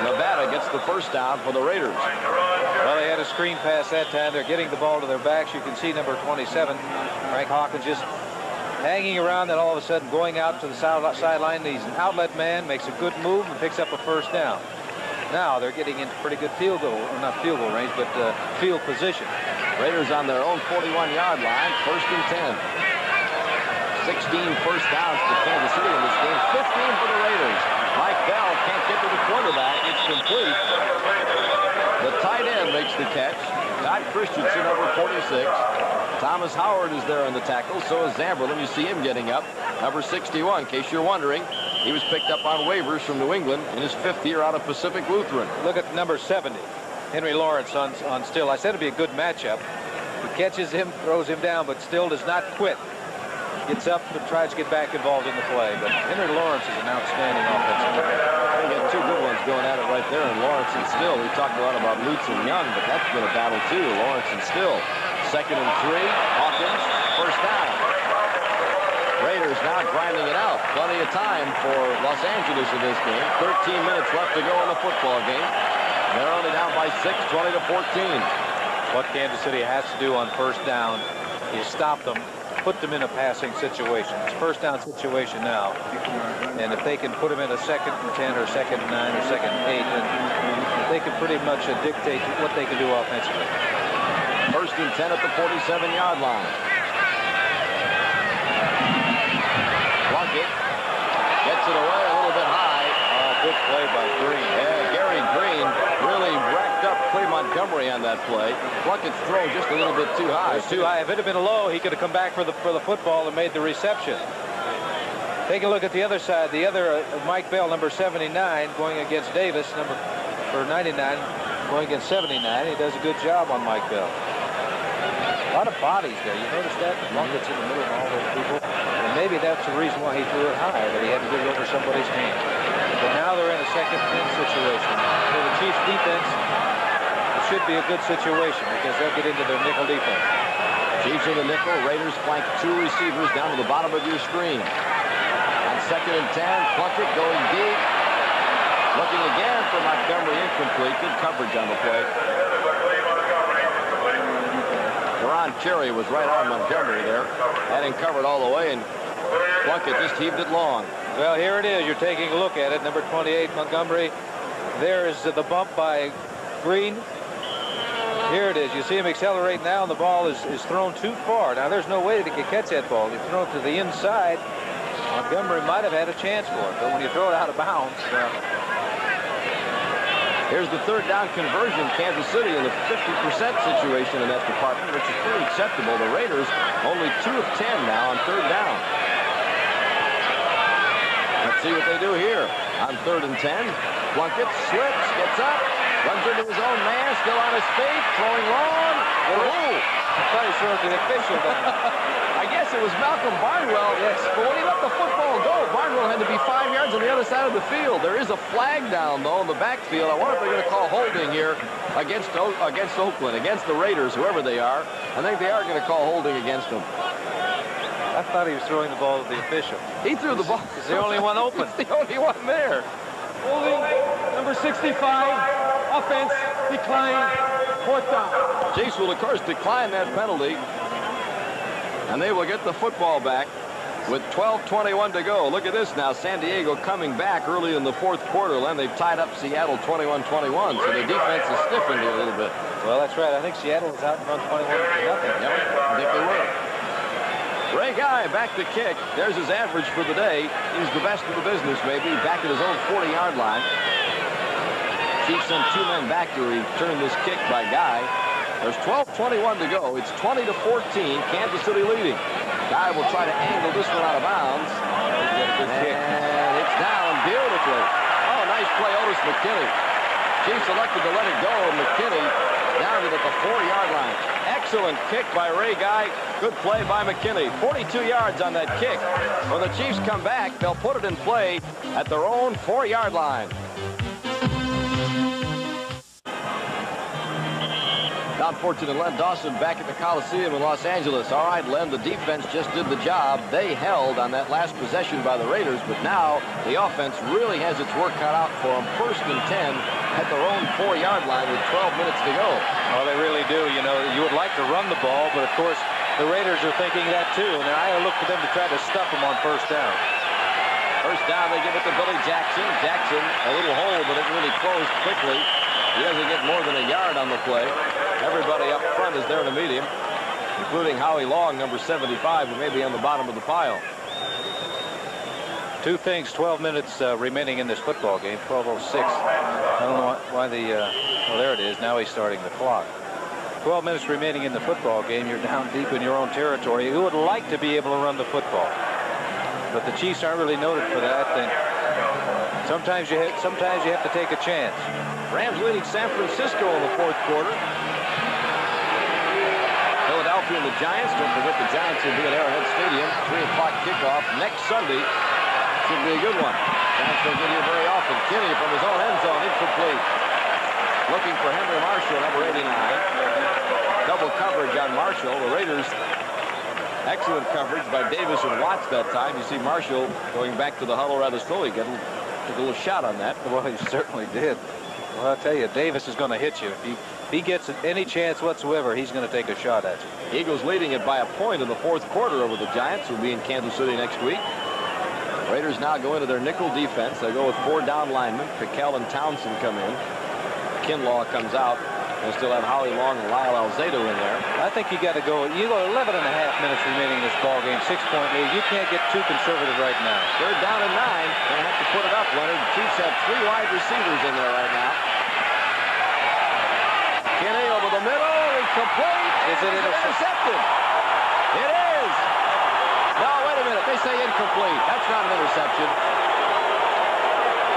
Nevada, gets the first down for the Raiders. Well, they had a screen pass that time. They're getting the ball to their backs. You can see number 27, Frank Hawkins, just hanging around, and all of a sudden going out to the sideline. He's an outlet man, makes a good move, and picks up a first down. Now they're getting into pretty good field goal, or not field goal range, but field position. Raiders on their own 41-yard line, first and 10. 16 first downs for Kansas City in this game, 15 for the Raiders. Mike Bell can't get to the quarterback. It's complete. The tight end makes the catch. Todd Christensen, number 46. Thomas Howard is there on the tackle. So is Zamberlin. You see him getting up. Number 61, in case you're wondering. He was picked up on waivers from New England in his 5th year out of Pacific Lutheran. Look at number 70, Henry Lawrence on Still. I said it'd be a good matchup. He catches him, throws him down, but Still does not quit. Gets up and tries to get back involved in the play. But Henry Lawrence is an outstanding offensive player. We got two good ones going at it right there, and Lawrence and Still. We talked a lot about Lutz and Young, but that's been a battle too, Lawrence and Still. 2nd and 3, Hawkins, first down. Raiders now grinding it out. Plenty of time for Los Angeles in this game. 13 minutes left to go in the football game. They're only down by 6, 20 to 14. What Kansas City has to do on first down is stop them, put them in a passing situation. It's first down situation now. And if they can put them in a 2nd and 10 or 2nd and 9 or 2nd and 8, then they can pretty much dictate what they can do offensively. First and 10 at the 47-yard line. Plunkett gets it away a little bit high. Good play by Green. Yeah, Gary Green really racked up Clay Montgomery on that play. Plunkett's throw just a little bit too high. It was too high. If it had been low, he could have come back for the football and made the reception. Take a look at the other side. The other Mike Bell, number 79, going against Davis, number 99, going against 79. He does a good job on Mike Bell. A lot of bodies there. You notice that? Plunkett's in the middle of all those people. And maybe that's the reason why he threw it high, that he had to get it over somebody's hand. But now they're in a 2nd and 10 situation. For the Chiefs defense, it should be a good situation because they'll get into their nickel defense. Chiefs in the nickel. Raiders flank 2 receivers down to the bottom of your screen. On 2nd and 10, Plunkett going deep. Looking again for Montgomery, incomplete. Good coverage on the play. Deron Cherry was right on Montgomery there. Had him covered all the way, and Plunkett just heaved it long. Well, here it is. You're taking a look at it. Number 28, Montgomery. There is the bump by Green. Here it is. You see him accelerate now, and the ball is thrown too far. Now, there's no way that he can catch that ball. If you throw it to the inside, Montgomery might have had a chance for it. But when you throw it out of bounds, here's the 3rd down conversion. Kansas City in the 50% situation in that department, which is pretty acceptable. The Raiders only 2 of 10 now on 3rd down. Let's see what they do here. On 3rd and 10, Plunkett slips, gets up, runs into his own man, still on his feet, throwing long. I thought he threw it to the official. I guess it was Malcolm Barnwell. Yes. But when he let the football go, Barnwell had to be 5 yards on the other side of the field. There is a flag down, though, in the backfield. I wonder if they're going to call holding here against Oakland, against the Raiders, whoever they are. I think they are going to call holding against them. I thought he was throwing the ball to the official. He threw the ball. He's the only one open. He's the only one there. Holding, number 65, offense, decline, 4th down. Chiefs will, of course, decline that penalty. And they will get the football back with 12:21 to go. Look at this now. San Diego coming back early in the 4th quarter. And they've tied up Seattle 21-21. So the defense is stiffened a little bit. Well, that's right. I think Seattle was out in front 21-0. Yep, I think they were. Ray Guy back to kick. There's his average for the day. He's the best in the business, maybe. Back at his own 40-yard line. Chiefs sent 2 men back to return this kick by Guy. There's 12:21 to go. It's 20-14. Kansas City leading. Guy will try to angle this one out of bounds. And it's down beautifully. Oh, nice play, Otis McKinney. Chiefs elected to let it go. McKinney down it at the 4-yard line. Excellent kick by Ray Guy. Good play by McKinney. 42 yards on that kick. When the Chiefs come back, they'll put it in play at their own 4-yard line. Don Fortune and Len Dawson back at the Coliseum in Los Angeles. All right, Len, the defense just did the job. They held on that last possession by the Raiders, but now the offense really has its work cut out for them. 1st and 10 at their own 4-yard line with 12 minutes to go. Well, they really do. You know, you would like to run the ball, but of course the Raiders are thinking that too, and I look for them to try to stuff them on 1st down. 1st down, they give it to Billy Jackson. Jackson, a little hole, but it really closed quickly. He doesn't get more than a yard on the play. Everybody up front is there to meet him, including Howie Long, number 75, who may be on the bottom of the pile. 2 things, 12 minutes remaining in this football game, 12:06. I don't know why the, well, there it is. Now he's starting the clock. 12 minutes remaining in the football game. You're down deep in your own territory. You would like to be able to run the football, but the Chiefs aren't really noted for that. And sometimes you have to take a chance. Rams leading San Francisco in the 4th quarter. Philadelphia and the Giants. Don't forget the Giants will be at Arrowhead Stadium. 3 o'clock kickoff next Sunday. Should be a good one. Giants don't get here very often. Kinney from his own end zone, incomplete. Looking for Henry Marshall, number 89. Double coverage on Marshall. The Raiders, excellent coverage by Davis and Watts that time. You see Marshall going back to the huddle rather slowly. Took a little shot on that. Well, he certainly did. Well, I'll tell you, Davis is going to hit you. If he gets any chance whatsoever, he's going to take a shot at you. Eagles leading it by a point in the 4th quarter over the Giants, who will be in Kansas City next week. Raiders now go into their nickel defense. They go with 4 down linemen. Pickell and Townsend come in. Kinlaw comes out. They still have Howie Long and Lyle Alzado in there. I think you got to go. You go 11 and a half minutes remaining in this ball game. 6-point lead. You can't get too conservative right now. 3rd down and 9. Gonna have to put it up, Leonard. The Chiefs have 3 wide receivers in there right now. Kinney over the middle, incomplete. Is it intercepted? It is. No, wait a minute. They say incomplete. That's not an interception.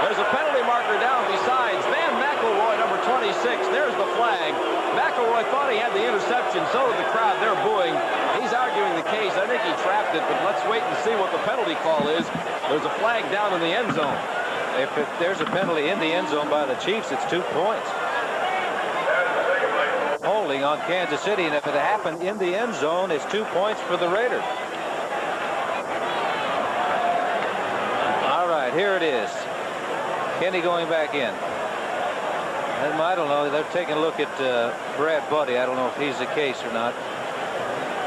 There's a penalty marker down besides Van McElroy, number 26. There's the flag. McElroy thought he had the interception. So did the crowd. They're booing. He's arguing the case. I think he trapped it, but let's wait and see what the penalty call is. There's a flag down in the end zone. If there's a penalty in the end zone by the Chiefs, it's 2 points. Holding on Kansas City, and if it happened in the end zone, it's 2 points for the Raiders. All right, here it is. Kenny going back in. And I don't know. They're taking a look at Brad Buddy. I don't know if he's the case or not.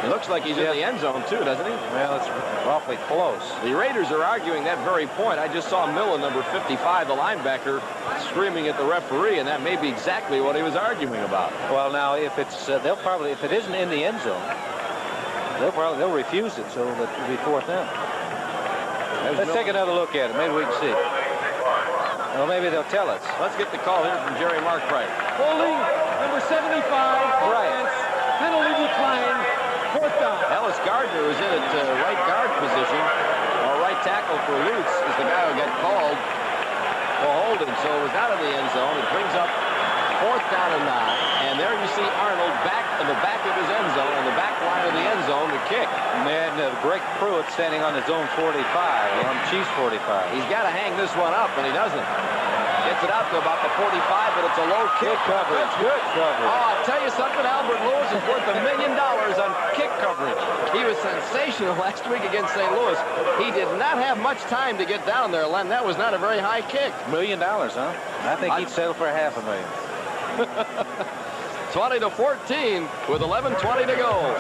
It looks like he's in the end zone, too, doesn't he? Well, it's awfully close. The Raiders are arguing that very point. I just saw Millen, number 55, the linebacker, screaming at the referee, and that may be exactly what he was arguing about. Well, now, if it's they'll probably, if it isn't in the end zone, they'll refuse it, so that it'll be 4th down. Let's take another look at it. Maybe we can see. Well, maybe they'll tell us. Let's get the call here from Jerry Markbright. Holding number 75. Right. Penalty decline. 4th down. Ellis Gardner was in at right guard position, or right tackle for Lutz, is the guy who got called for holding. So it was out of the end zone. It brings up 4th down and 9. And there you see Arnold back in the back of his end zone, on the back line of the end zone to kick. Man, Greg Pruitt standing on his own 45, on Chiefs 45. He's got to hang this one up, and he doesn't. Gets it out to about the 45, but it's a low kick. Good coverage. Good coverage. Oh, I'll tell you something, Albert Lewis is worth $1 million on kick coverage. He was sensational last week against St. Louis. He did not have much time to get down there, Len. That was not a very high kick. $1 million, huh? I think he'd settle for $500,000. 20-14 with 11:20 to go.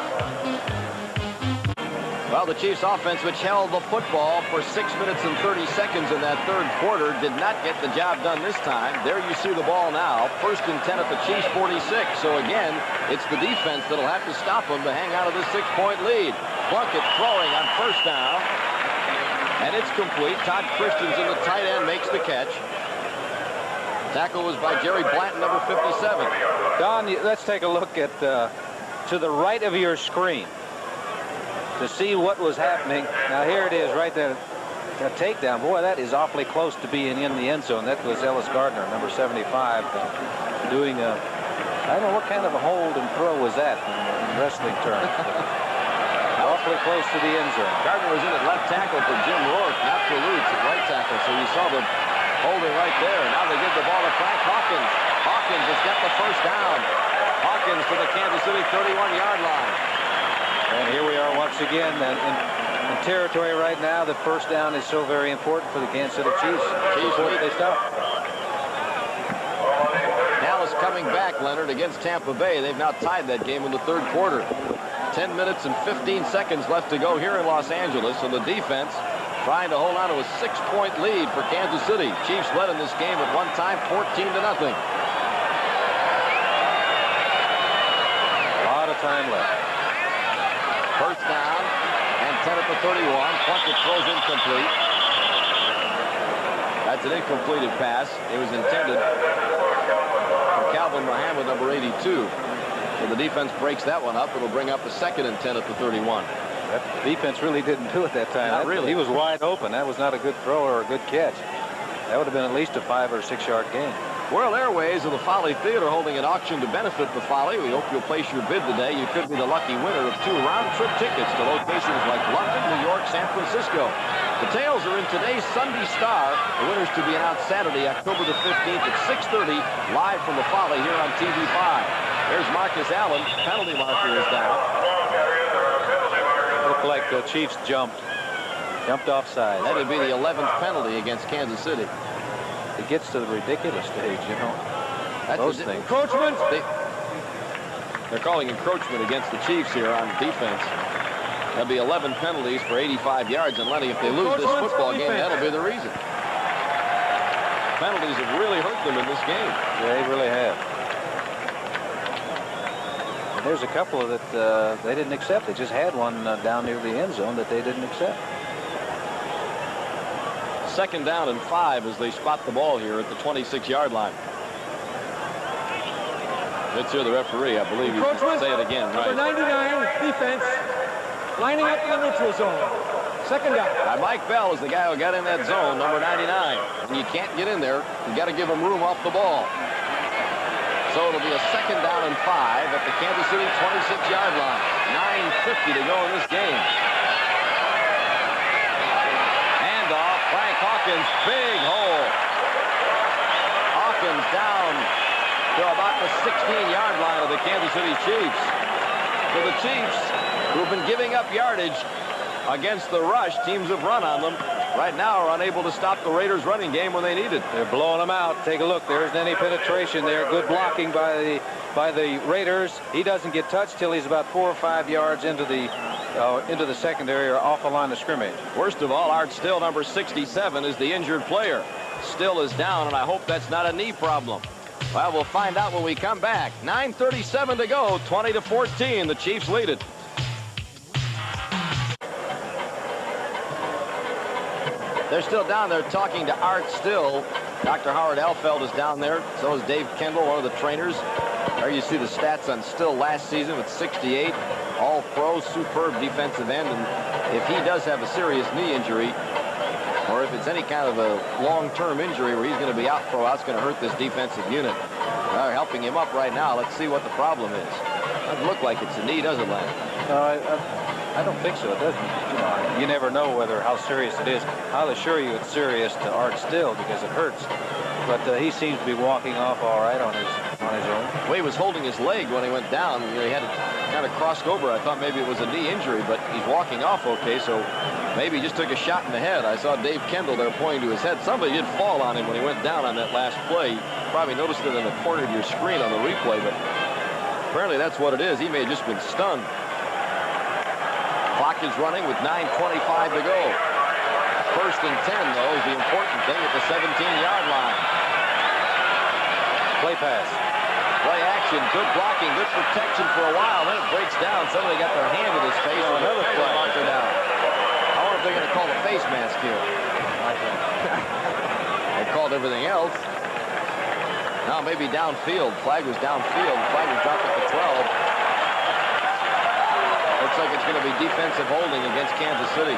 Well, the Chiefs offense, which held the football for 6 minutes and 30 seconds in that 3rd quarter, did not get the job done this time. There you see the ball now. 1st and 10 at the Chiefs 46. So again, it's the defense that'll have to stop them to hang out of this 6-point lead. Plunkett throwing on 1st down. And it's complete. Todd Christensen, the tight end, makes the catch. Tackle was by Jerry Blanton, number 57. Don, let's take a look at to the right of your screen to see what was happening. Now here it is right there. A takedown. Boy, that is awfully close to being in the end zone. That was Ellis Gardner, number 75, doing I don't know what kind of a hold and throw was that in wrestling terms. Awfully close to the end zone. Gardner was in at left tackle for Jim Rourke, not for Lutz at right tackle. So you saw the holding right there. Now they give the ball to Frank Hawkins. Hawkins has got the first down. Hawkins to the Kansas City 31-yard line. And here we are once again in territory right now. The first down is so very important for the Kansas City Chiefs. They stop. Dallas coming back, Leonard, against Tampa Bay. They've now tied that game in the third quarter. 10 minutes and 15 seconds left to go here in Los Angeles. So the defense trying to hold on to a 6-point lead for Kansas City. Chiefs led in this game at one time 14-0. A lot of time left. First down and 10 at the 31. Plunkett throws incomplete. That's an incompleted pass. It was intended for Calvin Muhammad, number 82. So the defense breaks that one up. It'll bring up a 2nd and 10 at the 31. That defense really didn't do it that time. Not really. He was wide open. That was not a good throw or a good catch. That would have been at least a 5- or 6-yard gain. World Airways of the Folly Theater holding an auction to benefit the Folly. We hope you'll place your bid today. You could be the lucky winner of 2 round-trip tickets to locations like London, New York, San Francisco. Details are in today's Sunday Star. The winners to be announced Saturday, October the 15th at 6:30, live from the Folly here on TV5. There's Marcus Allen. Penalty marker is down. Looked like the Chiefs jumped offside. That would be the 11th penalty against Kansas City. It gets to the ridiculous stage, you know. That's Those things. Encroachment. They're calling encroachment against the Chiefs here on defense. That'll be 11 penalties for 85 yards. And Lenny, if they lose this football game, that'll be the reason. Penalties have really hurt them in this game. Yeah, they really have. And there's a couple that they didn't accept. They just had one down near the end zone that they didn't accept. 2nd down and 5 as they spot the ball here at the 26-yard line. Let's hear the referee. I believe you can say it again, right? Number 99, defense, lining up in the neutral zone. 2nd down. Mike Bell is the guy who got in that zone, number 99. And you can't get in there. You got to give him room off the ball. So it'll be a 2nd down and 5 at the Kansas City 26-yard line. 9:50 to go in this game. Handoff, Frank Hawkins, big hole. Hawkins down to about the 16-yard line of the Kansas City Chiefs. So the Chiefs, who have been giving up yardage against the rush, teams have run on them, right now are unable to stop the Raiders' running game when they need it. They're blowing them out. Take a look. There isn't any penetration there. Good blocking by the Raiders. He doesn't get touched till he's about 4 or 5 yards into the secondary or off the line of scrimmage. Worst of all, Art Still, number 67, is the injured player. Still is down, and I hope that's not a knee problem. Well, we'll find out when we come back. 9:37 to go, 20-14. The Chiefs lead it. They're still down there talking to Art Still. Dr. Howard Elfeld is down there. So is Dave Kendall, one of the trainers. There you see the stats on Still last season with 68. All-pro, superb defensive end. And if he does have a serious knee injury, or if it's any kind of a long-term injury where he's going to be out for a while, it's going to hurt this defensive unit. They're helping him up right now. Let's see what the problem is. Doesn't look like it's a knee, does it, Len? No, I don't think so. It doesn't. You never know how serious it is. I'll assure you it's serious to Art Still because it hurts. But he seems to be walking off all right on his own. Well, he was holding his leg when he went down. He had it kind of crossed over. I thought maybe it was a knee injury, but he's walking off okay, so maybe he just took a shot in the head. I saw Dave Kendall there pointing to his head. Somebody did fall on him when he went down on that last play. You probably noticed it in the corner of your screen on the replay, but apparently that's what it is. He may have just been stunned. Clock is running with 9:25 to go. 1st and 10, though, is the important thing at the 17-yard line. Play pass. Play action, good blocking, good protection for a while. Then it breaks down. Somebody got their hand in his face. And another play marker down. I wonder if they're going to call the face mask here. They called everything else. Now maybe downfield. Flag was downfield. Flag was dropped at the 12. Looks like it's going to be defensive holding against Kansas City.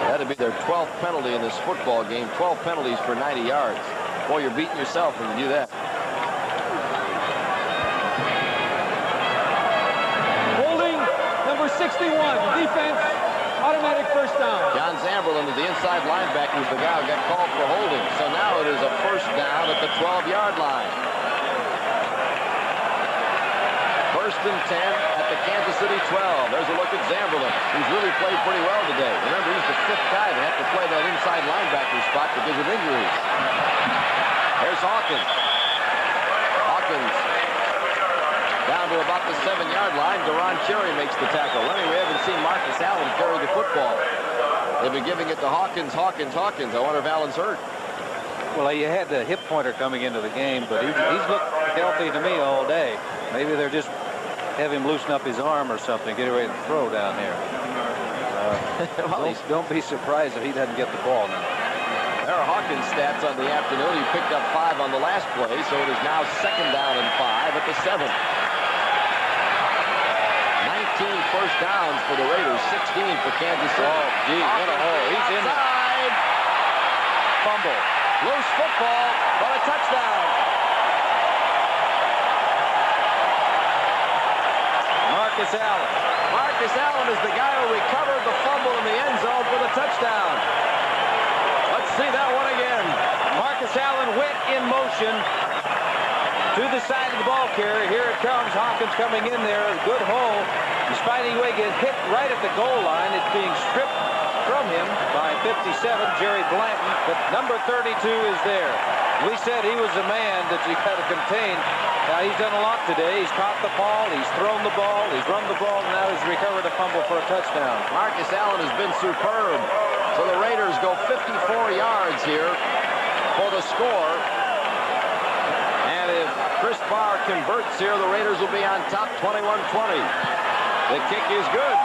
That to be their 12th penalty in this football game. 12 penalties for 90 yards. Boy, you're beating yourself when you do that. Holding number 61. Defense. Automatic first down. John Zamberlin is the inside linebacker, who's the guy who got called for holding. So now it is a first down at the 12-yard line. First and 10 at the Kansas City 12. There's a look at Zamberlin, who's really played pretty well today. Remember, he's the 5th guy to have to play that inside linebacker spot because of injuries. There's Hawkins. Hawkins down to about the 7-yard line. Deron Cherry makes the tackle. We haven't seen Marcus Allen carry the football. They've been giving it to Hawkins. I wonder if Allen's hurt. Well, you had the hip pointer coming into the game, but he's looked healthy to me all day. Maybe they're just have him loosen up his arm or something, get ready to throw down here. Don't be surprised if he doesn't get the ball now. There are Hawkins' stats on the afternoon. He picked up 5 on the last play, so it is now 2nd down and 5 at the 7. 19 first downs for the Raiders, 16 for Kansas City. Oh, gee, what a hole. He's in there. Fumble. Loose football, but a touchdown. Marcus Allen. Marcus Allen is the guy who recovered the fumble in the end zone for the touchdown. Let's see that one again. Marcus Allen went in motion to the side of the ball carrier. Here it comes. Hawkins coming in there. Good hole. Despite anyway get hit right at the goal line. It's being stripped from him by 57, Jerry Blanton. But number 32 is there. We said he was a man that you got to contain. Now, he's done a lot today. He's caught the ball. He's thrown the ball. He's run the ball. And now he's recovered a fumble for a touchdown. Marcus Allen has been superb. So the Raiders go 54 yards here for the score. And if Chris Barr converts here, the Raiders will be on top 21-20. The kick is good.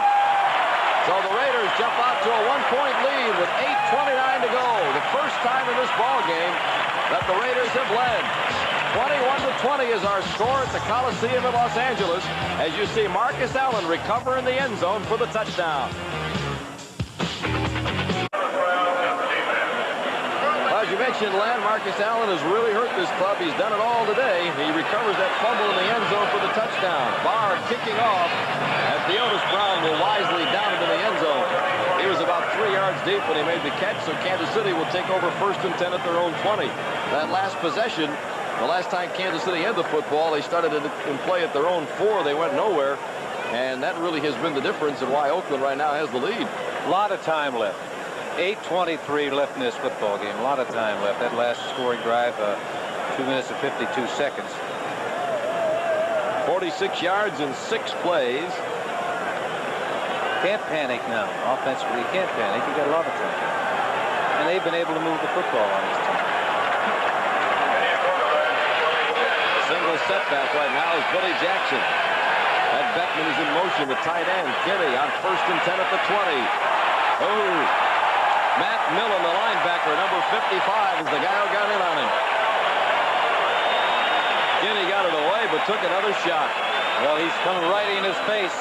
So the Raiders jump out to a 1-point lead with 8:29 to go. The first time in this ball game that the Raiders have led. 21-20 is our score at the Coliseum in Los Angeles as you see Marcus Allen recover in the end zone for the touchdown. As you mentioned, Len, Marcus Allen has really hurt this club. He's done it all today. He recovers that fumble in the end zone for the touchdown. Barr kicking off as Theodis Brown will wisely down it in the end zone. He was about 3 yards deep when he made the catch, so Kansas City will take over 1st and 10 at their own 20. That last possession, the last time Kansas City had the football, they started it in play at their own 4. They went nowhere, and that really has been the difference in why Oakland right now has the lead. A lot of time left. 8:23 left in this football game. A lot of time left. That last scoring drive, 2 minutes and 52 seconds. 46 yards in 6 plays. Can't panic now. Offensively, you can't panic. You got a lot of time. And they've been able to move the football on this team. Single setback right now is Billy Jackson. That Beckman is in motion. The tight end, Kinney, on 1st and 10 at the 20. Oh, Matt Millen, the linebacker, number 55, is the guy who got in on him. Kinney got it away, but took another shot. Well, he's coming right in his face.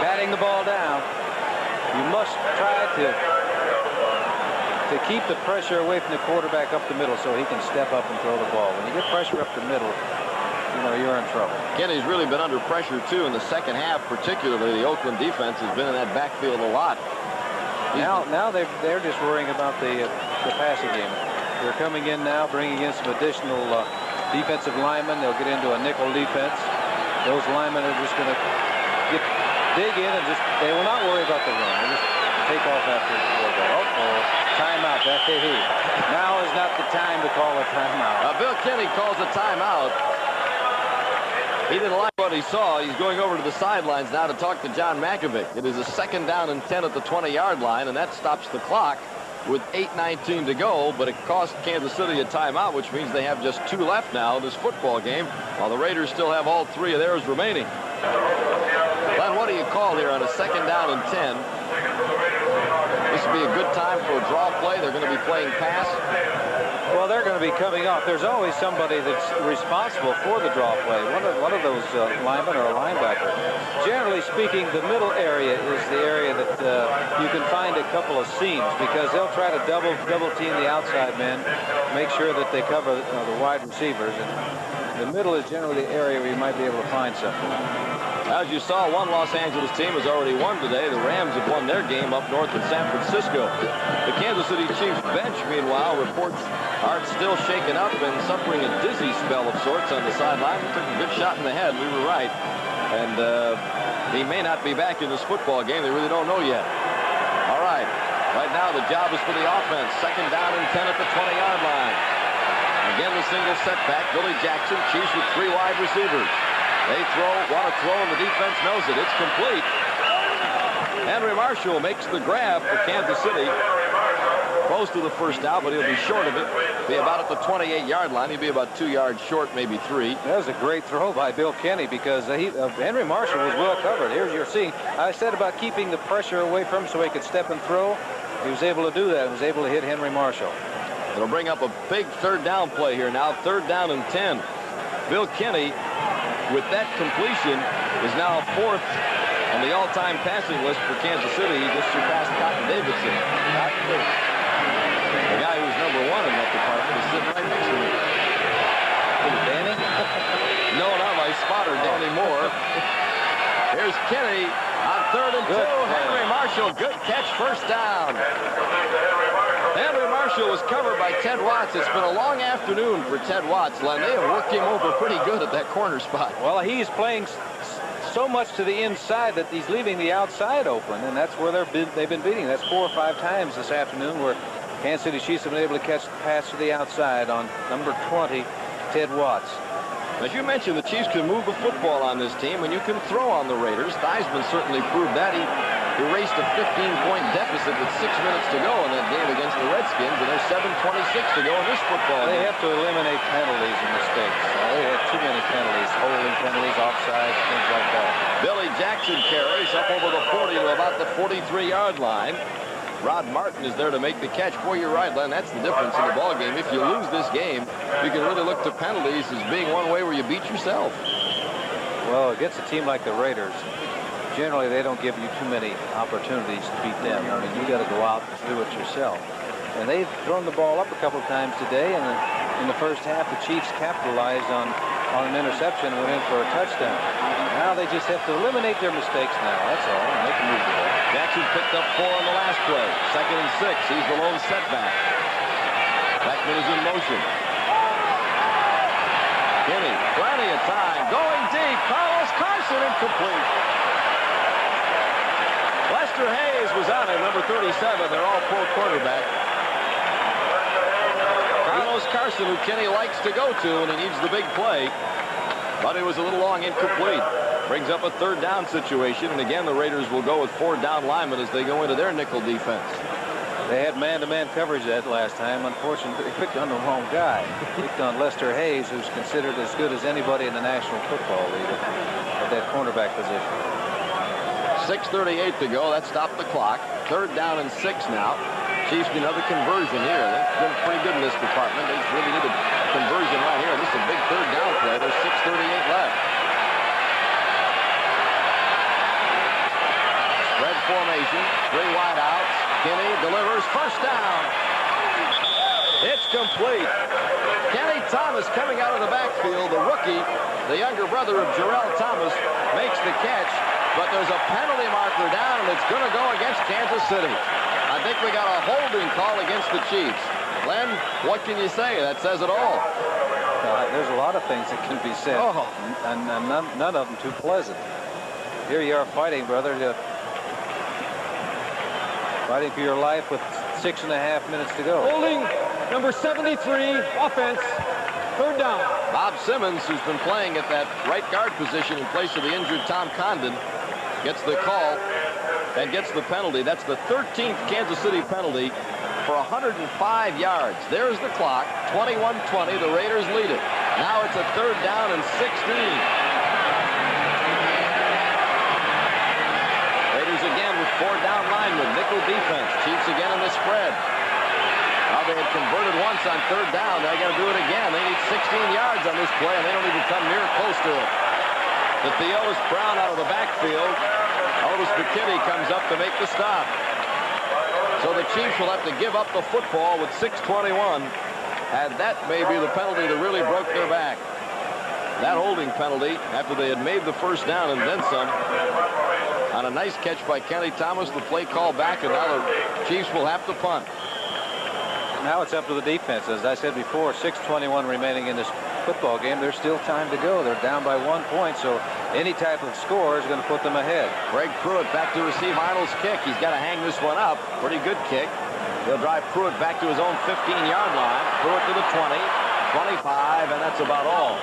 Batting the ball down. You must try to keep the pressure away from the quarterback up the middle so he can step up and throw the ball. When you get pressure up the middle, you know, you're in trouble. Kinney's really been under pressure, too, in the second half, particularly. The Oakland defense has been in that backfield a lot. Now they're just worrying about the passing game. They're coming in now, bringing in some additional defensive linemen. They'll get into a nickel defense. Those linemen are just going to dig in and they will not worry about the run. They'll just take off after the quarterback. Oh, timeout. Now is not the time to call a timeout. Bill Kinney calls a timeout. He didn't like what he saw. He's going over to the sidelines now to talk to John Mackovic. It is a 2nd down and 10 at the 20-yard line, and that stops the clock with 8:19 to go, but it cost Kansas City a timeout, which means they have just 2 left now in this football game, while the Raiders still have all 3 of theirs remaining. Glenn, what do you call here on a 2nd down and 10? This would be a good time for a draw play. They're going to be playing pass. Well, they're going to be coming off. There's always somebody that's responsible for the draw play. One of those linemen or a linebacker. Generally speaking, the middle area is the area that you can find a couple of seams because they'll try to double team the outside men, make sure that they cover the wide receivers. And the middle is generally the area where you might be able to find something. As you saw, one Los Angeles team has already won today. The Rams have won their game up north in San Francisco. The Kansas City Chiefs bench, meanwhile, reports Art still shaken up and suffering a dizzy spell of sorts on the sideline. He took a good shot in the head. We were right. And he may not be back in this football game. They really don't know yet. All right. Right now, the job is for the offense. 2nd down and 10 at the 20-yard line. Again, the single setback. Billy Jackson, Chiefs with 3 wide receivers. They want to throw, and the defense knows it. It's complete. Henry Marshall makes the grab for Kansas City. Close to the first down, but he'll be short of it. Be about at the 28-yard line. He'll be about 2 yards short, maybe 3. That was a great throw by Bill Kenny because Henry Marshall was well covered. Here's your seeing. I said about keeping the pressure away from him so he could step and throw. He was able to do that. He was able to hit Henry Marshall. It'll bring up a big 3rd down play here now. 3rd down and 10. Bill Kenny, with that completion, is now 4th on the all-time passing list for Kansas City. He just surpassed Cotton Davidson. The guy who's number 1 in that department is sitting right next to me. Danny? No, not my spotter, Danny Moore. Here's Kenny on 3rd and 2. Henry Marshall, good catch, 1st down. Henry Marshall was covered by Ted Watts. It's been a long afternoon for Ted Watts, Len. They have worked him over pretty good at that corner spot. Well, he's playing so much to the inside that he's leaving the outside open, and that's where they've been beating. That's 4 or 5 times this afternoon where Kansas City Chiefs have been able to catch the pass to the outside on number 20, Ted Watts. As you mentioned, the Chiefs can move the football on this team, and you can throw on the Raiders. Theismann certainly proved that. He erased a 15-point deficit with 6 minutes to go in that game against the Redskins, and there's 7:26 to go in this football game. They have to eliminate penalties and mistakes. They had too many penalties, holding penalties, offsides, things like that. Billy Jackson carries up over the 40 to about the 43-yard line. Rod Martin is there to make the catch. Boy, you're right, Len. That's the difference in the ball game. If you lose this game, you can really look to penalties as being one way where you beat yourself. Well, against a team like the Raiders, generally they don't give you too many opportunities to beat them. I mean, you got to go out and do it yourself. And they've thrown the ball up a couple of times today, and in the first half, the Chiefs capitalized on an interception and went in for a touchdown. Now they just have to eliminate their mistakes now. That's all. And they can move the ball. Jackson picked up 4 on the last play. 2nd and 6. He's the lone setback. Beckman is in motion. Kenny, plenty of time. Going deep. Carlos Carson incomplete. Lester Hayes was on it, number 37. They're all full quarterback. Carlos Carson, who Kenny likes to go to when he needs the big play. But it was a little long, incomplete. Brings up a 3rd down situation, and again the Raiders will go with 4 down linemen as they go into their nickel defense. They had man-to-man coverage that last time. Unfortunately, they picked on the wrong guy. Picked on Lester Hayes, who's considered as good as anybody in the National Football League at that cornerback position. 6:38 to go. That stopped the clock. 3rd down and 6 now. Chiefs need another conversion here. They've been pretty good in this department. They really need a conversion right here. This is a big 3rd down play. There's 6:38 left. Spread formation. 3 wide outs. Kenny delivers. 1st down. It's complete. Kenny Thomas coming out of the backfield. The rookie, the younger brother of Jarrell Thomas, makes the catch. But there's a penalty marker down, and it's going to go against Kansas City. I think we got a holding call against the Chiefs. Len, what can you say? That says it all. There's a lot of things that can be said, and none of them too pleasant. Here you are fighting, brother. Fighting for your life with 6.5 minutes to go. Holding number 73, offense, 3rd down. Bob Simmons, who's been playing at that right guard position in place of the injured Tom Condon, gets the call and gets the penalty. That's the 13th Kansas City penalty for 105 yards. There's the clock. 21-20. The Raiders lead it. Now it's a 3rd down and 16. Raiders again with 4 down linemen. Nickel defense. Chiefs again Now they had converted once on third down. They got to do it again. They need 16 yards on this play, and they don't even come near close to it. The Theo's Brown out of the backfield. Otis McKinney comes up to make the stop. So the Chiefs will have to give up the football with 6:21, and that may be the penalty that really broke their back. That holding penalty after they had made the first down and then some. On a nice catch by Kenny Thomas, the play called back, and now the Chiefs will have to punt. Now it's up to the defense. As I said before, 6:21 remaining in this football game. There's still time to go. They're down by 1 point, so any type of score is going to put them ahead. Greg Pruitt back to receive Arnold's kick. He's got to hang this one up. Pretty good kick. He'll drive Pruitt back to his own 15-yard line. Pruitt to the 20, 25, and that's about all.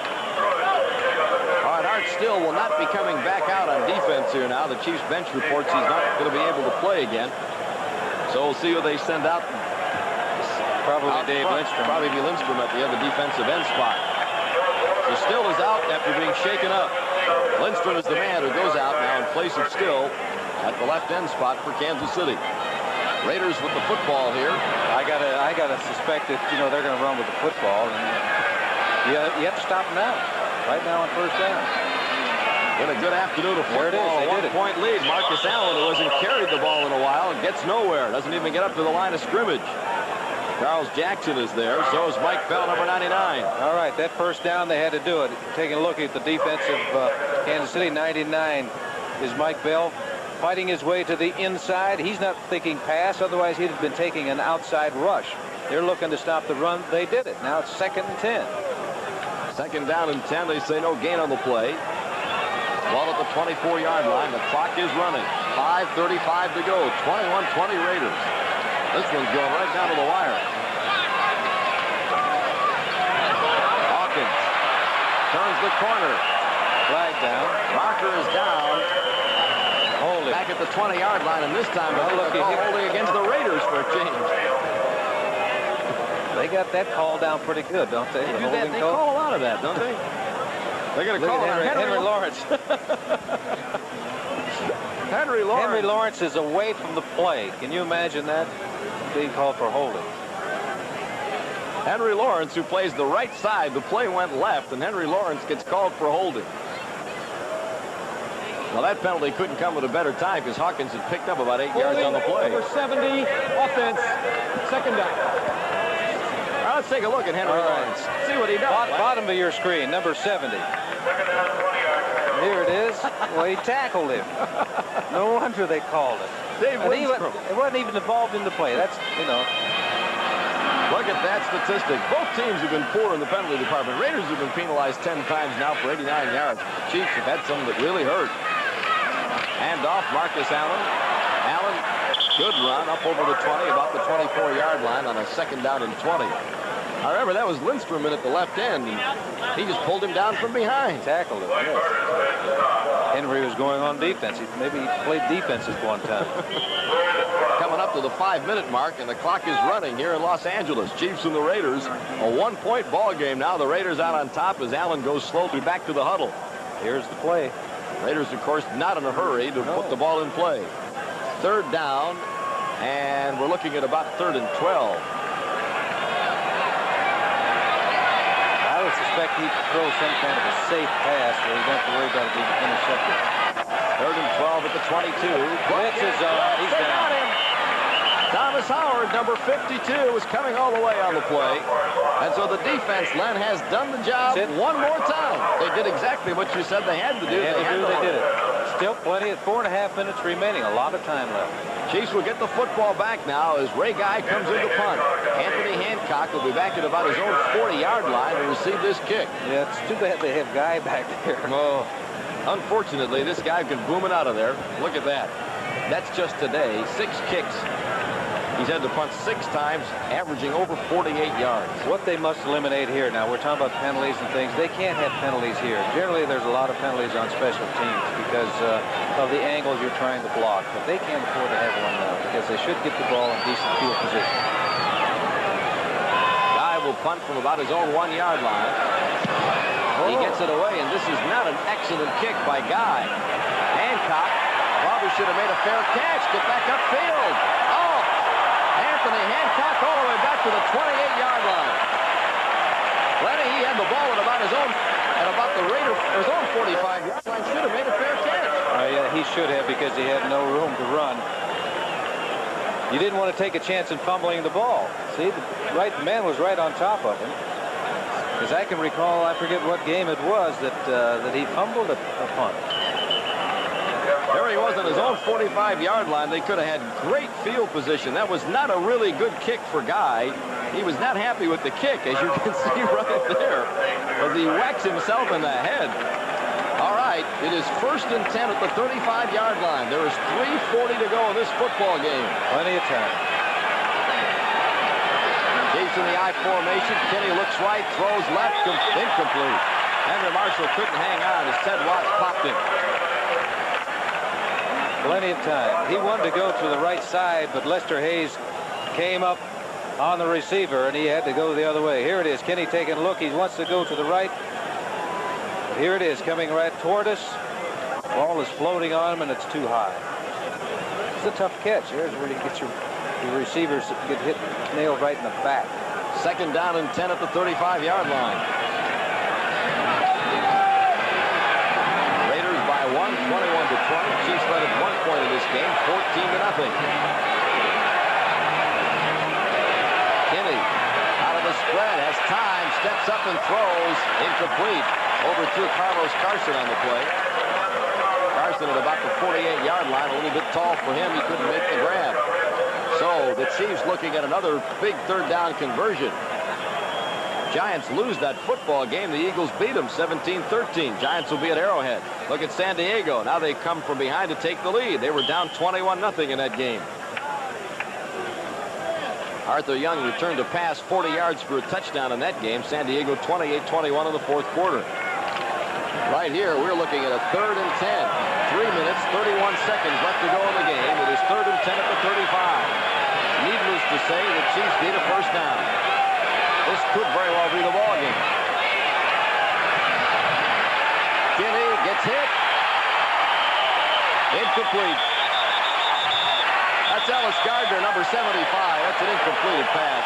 All right, Art Still will not be coming back out on defense here now. The Chiefs bench reports he's not going to be able to play again. So we'll see who they send out. Probably Dave Lindstrom. Probably be Lindstrom at the other defensive end spot. So Still is out after being shaken up. Lindstrom is the man who goes out now in place of Still at the left end spot for Kansas City. Raiders with the football here. I gotta suspect that they're going to run with the football, and you have to stop them now. Right now on first down. What a good afternoon of football. There it is. They did it. 1-point lead. Marcus Allen, who hasn't carried the ball in a while, gets nowhere. Doesn't even get up to the line of scrimmage. Charles Jackson is there. So is Mike Bell, number 99. All right, that first down, they had to do it. Taking a look at the defense of Kansas City, 99 is Mike Bell fighting his way to the inside. He's not thinking pass, otherwise he'd have been taking an outside rush. They're looking to stop the run. They did it. Now it's 2nd and 10. 2nd down and 10. They say no gain on the play. Ball at the 24-yard line. The clock is running. 5:35 to go. 21-20 Raiders. This one's going right down to the wire. Hawkins turns the corner. Flag down. Rocker is down. Hold it. Back at the 20-yard line, and this time they're holding against the Raiders for a change. They got that call down pretty good, don't they? They do that. They call a lot of that, don't they? They're going to call Henry Lawrence. Henry Lawrence. Henry Lawrence is away from the play. Can you imagine that? Being called for holding. Henry Lawrence, who plays the right side, the play went left, and Henry Lawrence gets called for holding. Well, that penalty couldn't come at a better time because Hawkins had picked up about 8 yards on the play. Number 70, offense, 2nd down. Now let's take a look at Henry Lawrence. See what he does. Bottom of your screen, number 70. Here it is. Well, he tackled him. No wonder they called it. Dave Lindstrom. It wasn't even involved in the play. That's, Look at that statistic. Both teams have been poor in the penalty department. Raiders have been penalized 10 times now for 89 yards. The Chiefs have had some that really hurt. Hand off, Marcus Allen. Allen, good run up over the 20, about the 24-yard line on a 2nd down and 20. However, that was Lindstrom in at the left end. He just pulled him down from behind. Tackled him, yes. Henry was going on defense. Maybe he played defense at one time. Coming up to the 5-minute mark, and the clock is running here in Los Angeles. Chiefs and the Raiders, a 1-point ball game now. The Raiders out on top as Allen goes slowly back to the huddle. Here's the play. Raiders, of course, not in a hurry to put the ball in play. 3rd down, and we're looking at about 3rd and 12. I would suspect he'd throw some kind of a safe pass where he don't have to worry about it being intercepted. 3rd and 12 at the 22. Blitz is on. He's down. Thomas Howard, number 52, is coming all the way on the play. And so the defense, Len, has done the job one more time. They did exactly what you said they had to do. They did it. Still plenty at 4.5 minutes remaining. A lot of time left. Chiefs will get the football back now as Ray Guy comes in to punt. Anthony Hancock will be back at about his own 40-yard line to receive this kick. Yeah, it's too bad they have Guy back there. Oh, unfortunately, this guy can boom it out of there. Look at that. That's just today. 6 kicks. He's had to punt 6 times, averaging over 48 yards. What they must eliminate here, now we're talking about penalties and things, they can't have penalties here. Generally, there's a lot of penalties on special teams because of the angles you're trying to block, but they can't afford to have one now because they should get the ball in decent field position. Guy will punt from about his own 1-yard line. He gets it away, and this is not an excellent kick by Guy. Hancock probably should have made a fair catch. Get back upfield. Oh! Anthony Hancock all the way back to the 28-yard line. Lenny, he had the ball at about the Raider, his own 45-yard line. Should have made a fair catch. Yeah, he should have, because he had no room to run. You didn't want to take a chance in fumbling the ball. See, the man was right on top of him. As I can recall, I forget what game it was that he fumbled a punt. There he was on his own 45-yard line. They could have had great field position. That was not a really good kick for Guy. He was not happy with the kick, as you can see right there, as he whacks himself in the head. All right, it is 1st and 10 at the 35-yard line. There is 3:40 to go in this football game. Plenty of time. Chiefs in the I formation. Kenny looks right, throws left, incomplete. Henry Marshall couldn't hang on as Ted Watts popped him. Plenty of time. He wanted to go to the right side, but Lester Hayes came up on the receiver, and he had to go the other way. Here it is. Kenny taking a look. He wants to go to the right. But here it is, coming right toward us. Ball is floating on him, and it's too high. It's a tough catch. Here's where you get your receivers get hit, nailed right in the back. 2nd down and 10 at the 35-yard line. Raiders by 1, 21-20. Chiefs led at 1 point in this game, 14-0. Kenny out of the spread, has time, steps up and throws. Incomplete. Overthrew Carlos Carson on the play. Carson at about the 48-yard line, a little bit tall for him. He couldn't make the grab. So the Chiefs looking at another big 3rd down conversion. Giants lose that football game. The Eagles beat them 17-13. Giants will be at Arrowhead. Look at San Diego. Now they come from behind to take the lead. They were down 21-0 in that game. Arthur Young returned to pass 40 yards for a touchdown in that game. San Diego 28-21 in the 4th quarter. Right here, we're looking at a 3rd and 10. 3 minutes, 31 seconds left to go in the game. It is 3rd and 10 at the 35. Needless to say, the Chiefs need a 1st down. This could very well be the ball game. Kinney gets hit. Incomplete. That's Ellis Gardner, number 75. That's an incompleted pass.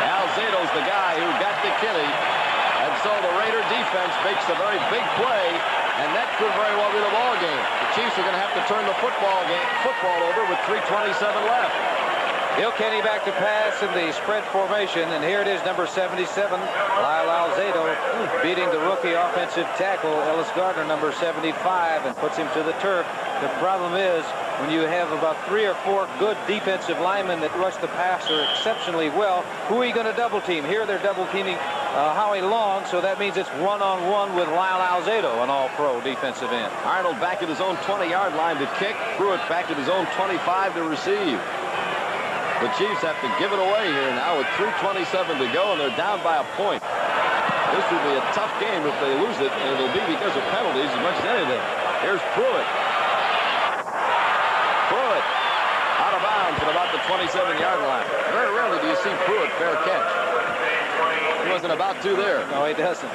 Alzato's the guy who got to Kinney. And so the Raider defense makes a very big play, and that could very well be the ball game. The Chiefs are going to have to turn the football over with 3:27 left. Bill Kenny back to pass in the spread formation, and here it is, number 77, Lyle Alzado, beating the rookie offensive tackle, Ellis Gardner, number 75, and puts him to the turf. The problem is, when you have about 3 or 4 good defensive linemen that rush the passer exceptionally well, who are you going to double team? Here they're double teaming Howie Long, so that means it's one-on-one with Lyle Alzado, an all-pro defensive end. Arnold back at his own 20-yard line to kick. Pruitt back at his own 25 to receive. The Chiefs have to give it away here now with 3:27 to go, and they're down by a point. This will be a tough game if they lose it, and it'll be because of penalties as much as anything. Here's Pruitt. Pruitt out of bounds at about the 27-yard line. Very rarely do you see Pruitt fair catch. He wasn't about to there. No, he doesn't.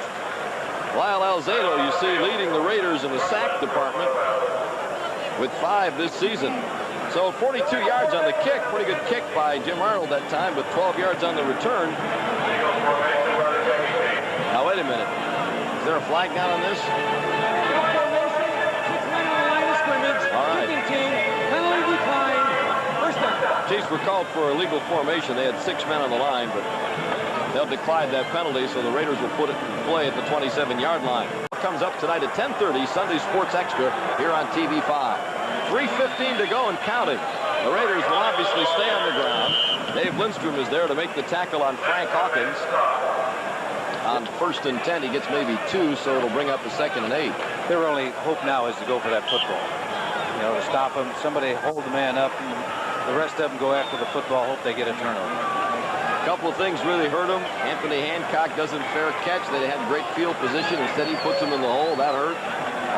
Lyle Alzado, you see, leading the Raiders in the sack department with 5 this season. So 42 yards on the kick. Pretty good kick by Jim Arnold that time, but 12 yards on the return. Now, wait a minute. Is there a flag down on this? All right. Chiefs were called for illegal formation. They had 6 men on the line, but they'll decline that penalty, so the Raiders will put it in play at the 27-yard line. Comes up tonight at 10:30, Sunday Sports Extra here on TV5. 3:15 to go and counting. The Raiders will obviously stay on the ground. Dave Lindstrom is there to make the tackle on Frank Hawkins. On 1st and 10, he gets maybe 2, so it'll bring up the 2nd and 8. Their only hope now is to go for that football. You know, to stop him. Somebody hold the man up, and the rest of them go after the football, hope they get a turnover. A couple of things really hurt him. Anthony Hancock doesn't fair catch. They had great field position. Instead, he puts him in the hole. That hurt.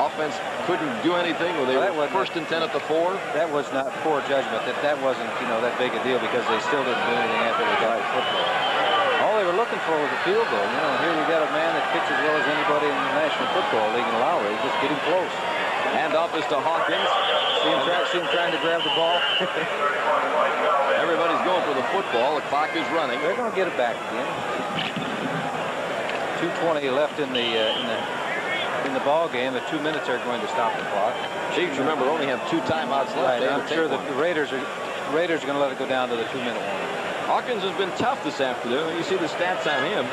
Offense couldn't do anything. Well, they were 1st and 10 at the 4. That was not poor judgment. That wasn't, you know, that big a deal because they still didn't do anything after they got football. All they were looking for was a field goal. You know, here we got a man that kicks as well as anybody in the National Football League in Lowry. Just get him close. Handoff is to Hawkins. See him trying to grab the ball. Everybody's going for football. The clock is running. They're going to get it back again. 2:20 left in the ball game. The 2 minutes are going to stop the clock. Chiefs, remember, only have 2 timeouts left. Right, I'm sure that the Raiders are going to let it go down to the 2-minute warning. Hawkins has been tough this afternoon. You see the stats on him.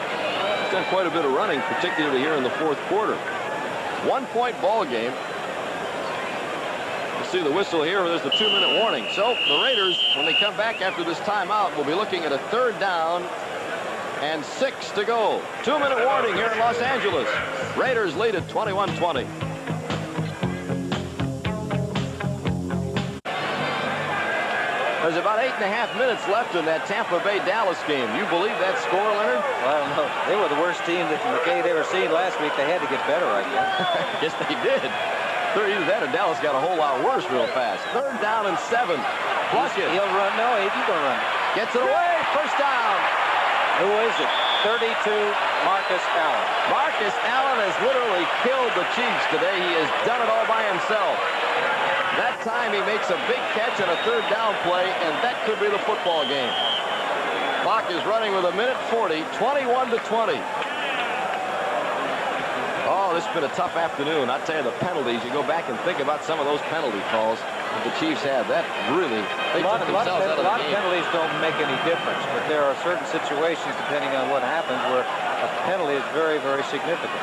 He's done quite a bit of running, particularly here in the fourth quarter. 1-point ball game. You see the whistle here. There's the 2-minute warning. So the Raiders, when they come back after this timeout, will be looking at a 3rd down and 6 to go. 2-minute warning here in Los Angeles. Raiders lead at 21-20. There's about 8.5 minutes left in that Tampa Bay-Dallas game. You believe that score, Leonard? Well, I don't know. They were the worst team that McKay had ever seen last week. They had to get better, I guess. Yes, they did. Either that or Dallas got a whole lot worse real fast. 3rd down and 7. Plunkett. He'll run. No, he's going to run. Gets it away. First down. Who is it? 32, Marcus Allen. Marcus Allen has literally killed the Chiefs today. He has done it all by himself. That time he makes a big catch on a 3rd down play, and that could be the football game. Clock is running with 1:40, 21-20. Oh, this has been a tough afternoon. I tell you, the penalties, you go back and think about some of those penalty calls that the Chiefs had. That really, they took themselves out of the game. A lot of penalties don't make any difference, but there are certain situations, depending on what happens, where a penalty is very, very significant.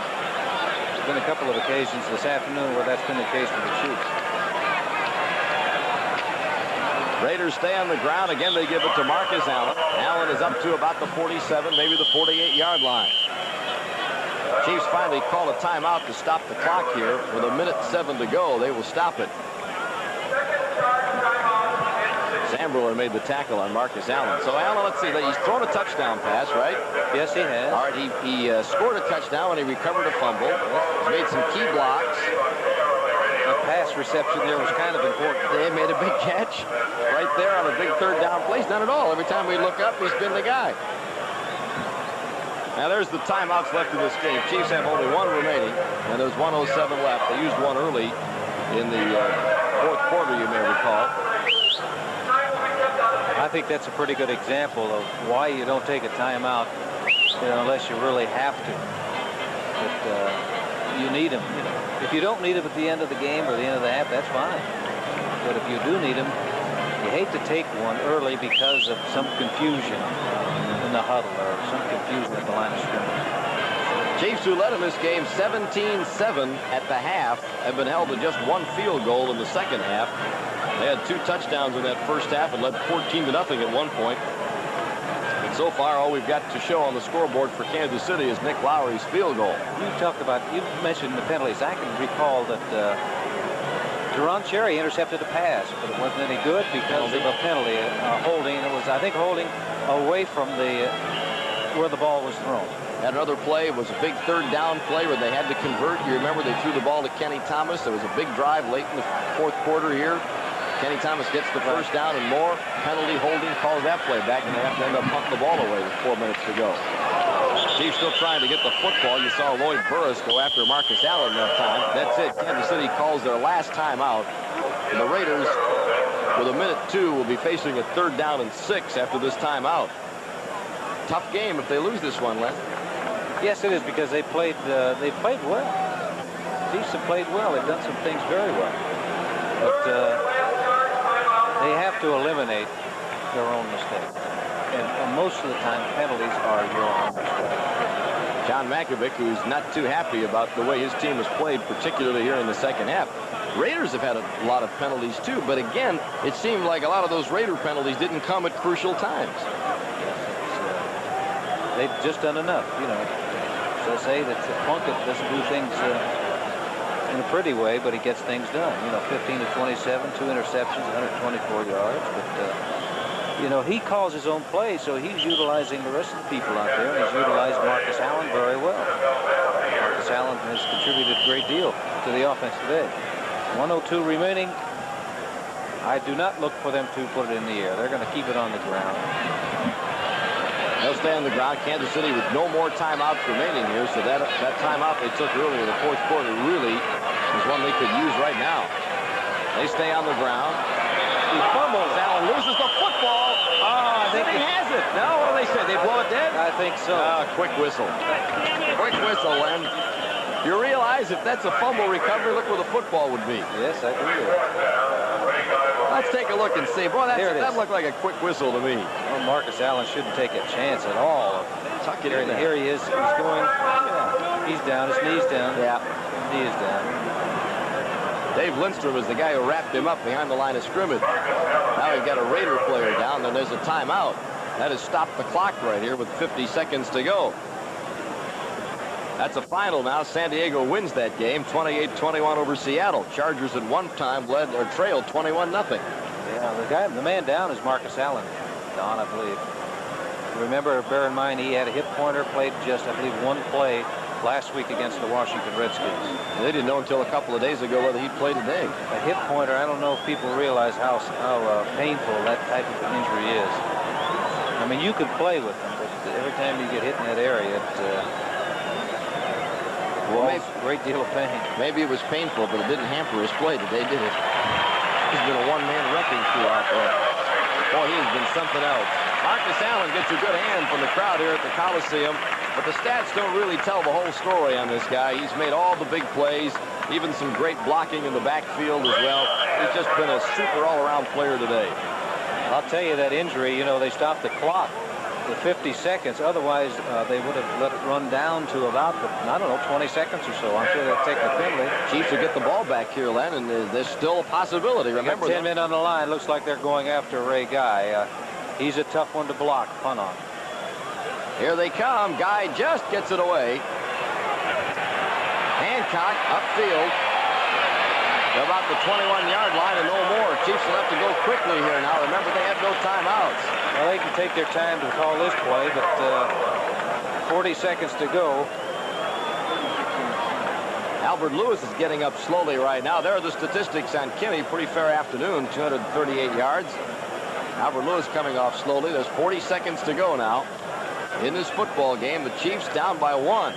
There's been a couple of occasions this afternoon where that's been the case for the Chiefs. Raiders stay on the ground. Again, they give it to Marcus Allen. Allen is up to about the 47, maybe the 48-yard line. Chiefs finally call a timeout to stop the clock here. With 1:07 to go, they will stop it. Sambrower made the tackle on Marcus Allen. So Allen, let's see, he's thrown a touchdown pass, right? Yes, he has. All right, he scored a touchdown when he recovered a fumble. He's made some key blocks. The pass reception there was kind of important. They made a big catch right there on a big 3rd down play. He's done it all. Every time we look up, he's been the guy. Now there's the timeouts left in this game. Chiefs have only 1 remaining, and there's 1:07 left. They used one early in the 4th quarter, you may recall. I think that's a pretty good example of why you don't take a timeout, unless you really have to. But you need them. If you don't need them at the end of the game or the end of the half, that's fine. But if you do need them, you hate to take one early because of some confusion in the huddle or some confusion at the line of scrimmage. Chiefs, who led in this game 17-7 at the half, have been held to just 1 field goal in the second half. They had 2 touchdowns in that first half and led 14-0 at one point. And so far, all we've got to show on the scoreboard for Kansas City is Nick Lowry's field goal. You mentioned the penalties. I can recall that Jerron Cherry intercepted a pass, but it wasn't any good because of a penalty, holding. It was, I think, holding away from where the ball was thrown. Had another play. It was a big 3rd down play where they had to convert. You remember they threw the ball to Kenny Thomas. There was a big drive late in the 4th quarter here. Kenny Thomas gets the first down and more. Penalty holding, calls that play back, and they have to end up punting the ball away with 4 minutes to go. Chiefs still trying to get the football. You saw Lloyd Burris go after Marcus Allen that time. That's it. Kansas City calls their last timeout. And the Raiders, with 1:02, will be facing a 3rd down and 6 after this timeout. Tough game if they lose this one, Len. Yes, it is, because they played well. Chiefs have played well. They've done some things very well. But they have to eliminate their own mistakes. And most of the time, penalties are your own mistakes. John Makovic, who's not too happy about the way his team has played, particularly here in the second half. Raiders have had a lot of penalties, too. But again, it seemed like a lot of those Raider penalties didn't come at crucial times. They've just done enough, So say that Plunkett doesn't do things in a pretty way, but he gets things done. 15 to 27, 2 interceptions, 124 yards. But, he calls his own play, so he's utilizing the rest of the people out there, and he's utilized Marcus Allen very well. Marcus Allen has contributed a great deal to the offense today. 1:02 remaining. I do not look for them to put it in the air. They're going to keep it on the ground. They'll stay on the ground. Kansas City with no more timeouts remaining here, so that timeout they took earlier in the 4th quarter really is one they could use right now. They stay on the ground. He fumbles. Allen loses the football. I think he has think so. Quick whistle. Quick whistle, Len. You realize if that's a fumble recovery, look where the football would be. Yes, I do. Let's take a look and see. Boy, that looked like a quick whistle to me. Well, Marcus Allen shouldn't take a chance at all. Tuck it in there. Here he is. He's going. Yeah, he's down. His knee's down. Yeah. Knee is down. Dave Lindstrom is the guy who wrapped him up behind the line of scrimmage. Now we've got a Raider player down. Then there's a timeout. That has stopped the clock right here with 50 seconds to go. That's a final now. San Diego wins that game, 28-21 over Seattle. Chargers at one time led or trailed 21-0. Yeah, the man down is Marcus Allen, Don, I believe. Remember, bear in mind, he had a hip pointer, played just, I believe, one play last week against the Washington Redskins. They didn't know until a couple of days ago whether he'd play today. A hip pointer, I don't know if people realize how painful that type of injury is. I mean, you could play with them, but every time you get hit in that area, a great deal of pain. Maybe it was painful, but it didn't hamper his play today, did it? He's been a one-man wrecking crew out there. Boy, he has been something else. Marcus Allen gets a good hand from the crowd here at the Coliseum, but the stats don't really tell the whole story on this guy. He's made all the big plays, even some great blocking in the backfield as well. He's just been a super all-around player today. I'll tell you that injury, you know, they stopped the clock for 50 seconds. Otherwise, they would have let it run down to about, I don't know, 20 seconds or so. I'm sure they'll take the penalty. Chiefs will get the ball back here, Len, and there's still a possibility. Remember, 10 men on the line. Looks like they're going after Ray Guy. He's a tough one to block, punt on. Here they come. Guy just gets it away. Hancock upfield. They're about the 21-yard line and no more. Chiefs will have to go quickly here now. Remember, they have no timeouts. Well, they can take their time to call this play, but 40 seconds to go. Albert Lewis is getting up slowly right now. There are the statistics on Kinney. Pretty fair afternoon, 238 yards. Albert Lewis coming off slowly. There's 40 seconds to go now in this football game. The Chiefs down by 1.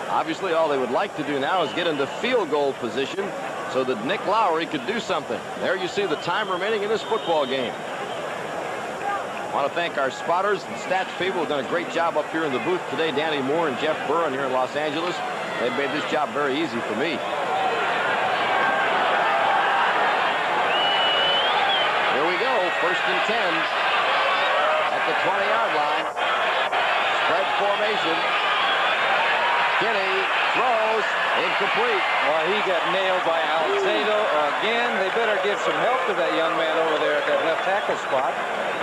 Obviously, all they would like to do now is get into field goal position so that Nick Lowry could do something. There you see the time remaining in this football game. I want to thank our spotters and stats people who've done a great job up here in the booth today. Danny Moore and Jeff Burren here in Los Angeles. They've made this job very easy for me. Here we go, 1st and 10 at the 20-yard line. Spread formation. Kinney throws, incomplete. Well, he got nailed by Alzado again. They better give some help to that young man over there at that left tackle spot.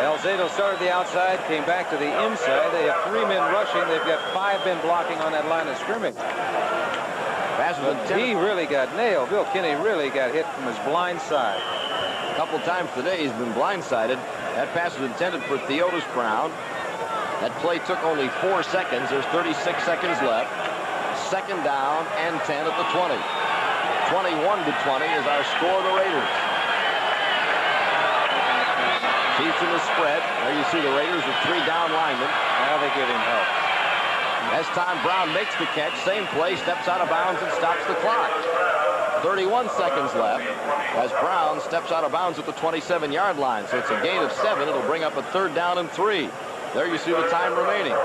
Alzado started the outside, came back to the inside. They have 3 men rushing. They've got 5 men blocking on that line of scrimmage. But he really got nailed. Bill Kinney really got hit from his blind side. A couple times today he's been blindsided. That pass was intended for Theodis Brown. That play took only 4 seconds. There's 36 seconds left. 2nd down and 10 at the 20. 21-20 is our score of the Raiders. Chiefs in the spread. There you see the Raiders with 3 down linemen. Now they give him help. As Tom Brown makes the catch, same play, steps out of bounds and stops the clock. 31 seconds left as Brown steps out of bounds at the 27-yard line. So it's a gain of 7. It'll bring up a 3rd down and 3. There you see the time remaining.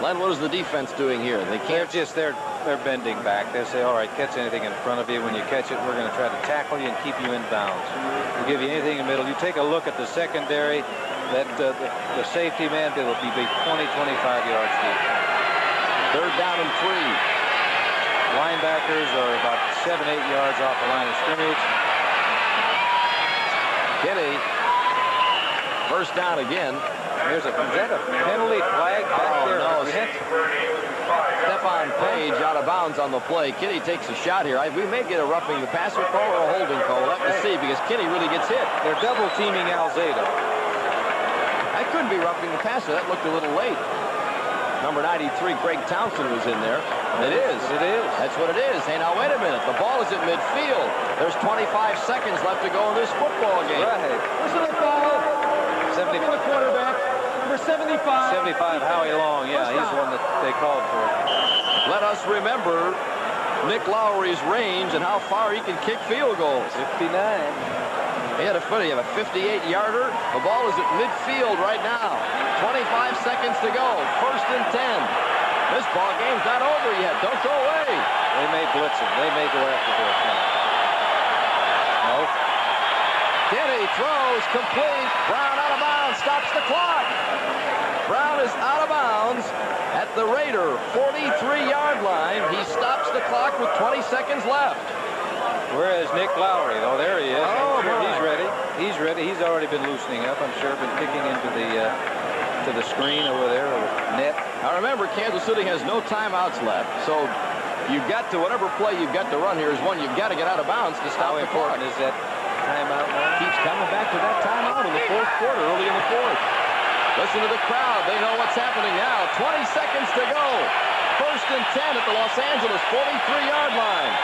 Len, what is the defense doing here? They can't. They're bending back. They say, all right, catch anything in front of you. When you catch it, we're going to try to tackle you and keep you in bounds. We'll give you anything in the middle. You take a look at the secondary. That the safety man will be 20, 25 yards deep. 3rd down and 3. Linebackers are about 7, 8 yards off the line of scrimmage. Kinney, 1st down again. Is that a penalty flag back there? No. Stephon Page out of bounds on the play. Kinney takes a shot here. We may get a roughing the passer call or a holding call. We'll have to see because Kinney really gets hit. They're double teaming Alzado. That couldn't be roughing the passer. That looked a little late. Number 93, Greg Townsend was in there. It is. It is. That's what it is. Hey, now wait a minute. The ball is at midfield. There's 25 seconds left to go in this football game. Right. Whistle the foul. 75. For the quarterback. Number 75. 75, Howie Long. Yeah, he's the one that they called for. Let us remember Nick Lowry's range and how far he can kick field goals. 59. He had a 58-yarder. The ball is at midfield right now. 25 seconds to go. 1st and 10. This ball game's not over yet. Don't go away. They may blitz him. They may go after this now. No. Kenny throws complete. Brown out of bounds. Stops the clock. Brown is out of bounds at the Raider 43-yard line. He stops the clock with 20 seconds left. Whereas Nick Lowry, oh, there he is. Oh, I'm sure my. he's ready. He's ready. He's already been loosening up. I'm sure been kicking into the screen over there, or net. Now remember, Kansas City has no timeouts left, so you've got to, whatever play you've got to run here is one you've got to get out of bounds to stop How the clock. important is that timeout now? Keeps coming back to that timeout in the 4th quarter, early in the 4th. Listen to the crowd. They know what's happening now. 20 seconds to go. 1st and 10 at the Los Angeles 43-yard line.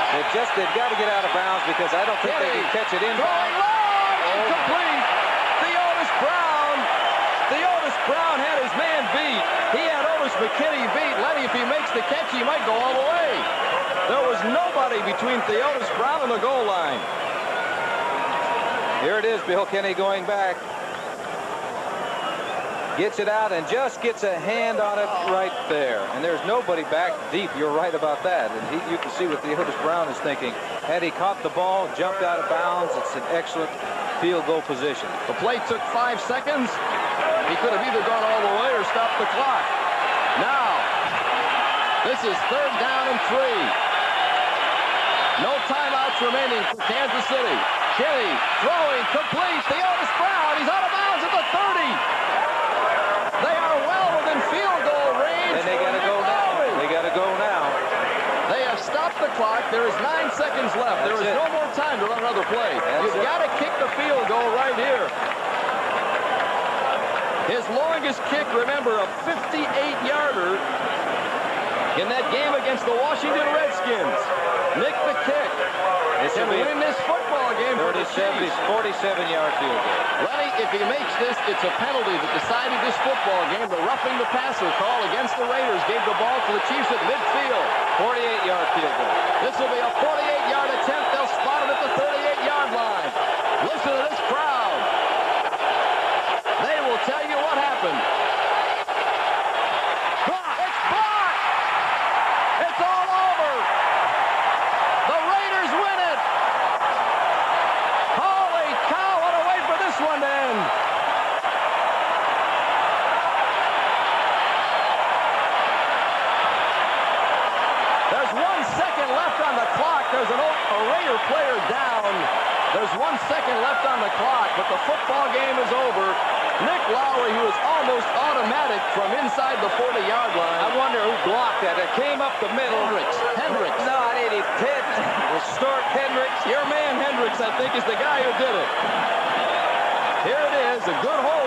They've got to get out of bounds because I don't think they can catch it in. Throwing long, incomplete. Theodis Brown had his man beat. He had Otis McKinney beat. Lenny, if he makes the catch, he might go all the way. There was nobody between Theodis Brown and the goal line. Here it is, Bill Kenny going back. Gets it out and just gets a hand on it right there. And there's nobody back deep. You're right about that. And you can see what Theodis Brown is thinking. Had he caught the ball, jumped out of bounds, it's an excellent field goal position. The play took 5 seconds. He could have either gone all the way or stopped the clock. Now, this is 3rd down and 3. No timeouts remaining for Kansas City. Kenny throwing complete. Theodis Brown, he's out of bounds at the 30. They are well within field goal range. And they got to go now. They got to go now. They have stopped the clock. There is 9 seconds left. There is no more time to run another play. You've got to kick the field goal right here. His longest kick, remember, a 58-yarder in that game against the Washington Redskins. Nick the kick. Can win this football game for the Chiefs. 47-yard field goal. Lenny, if he makes this, it's a penalty that decided this football game. The roughing the passer call against the Raiders gave the ball to the Chiefs at midfield. 48-yard field goal. This will be a 48-yard attempt. They'll spot it at the 38-yard line. Listen to this crowd. They will tell you what happened. It's blocked. It's all over. The Raiders win it. Holy cow, what a way for this one to end. There's 1 second left on the clock. There's a Raider player down. There's 1 second left on the clock, but the football game is over. Nick Lowry, who is almost automatic from inside the 40-yard line. I wonder who blocked that. It came up the middle. Hendricks. No, I didn't. Stork Hendricks. Your man Hendricks, I think, is the guy who did it. Here it is, a good hold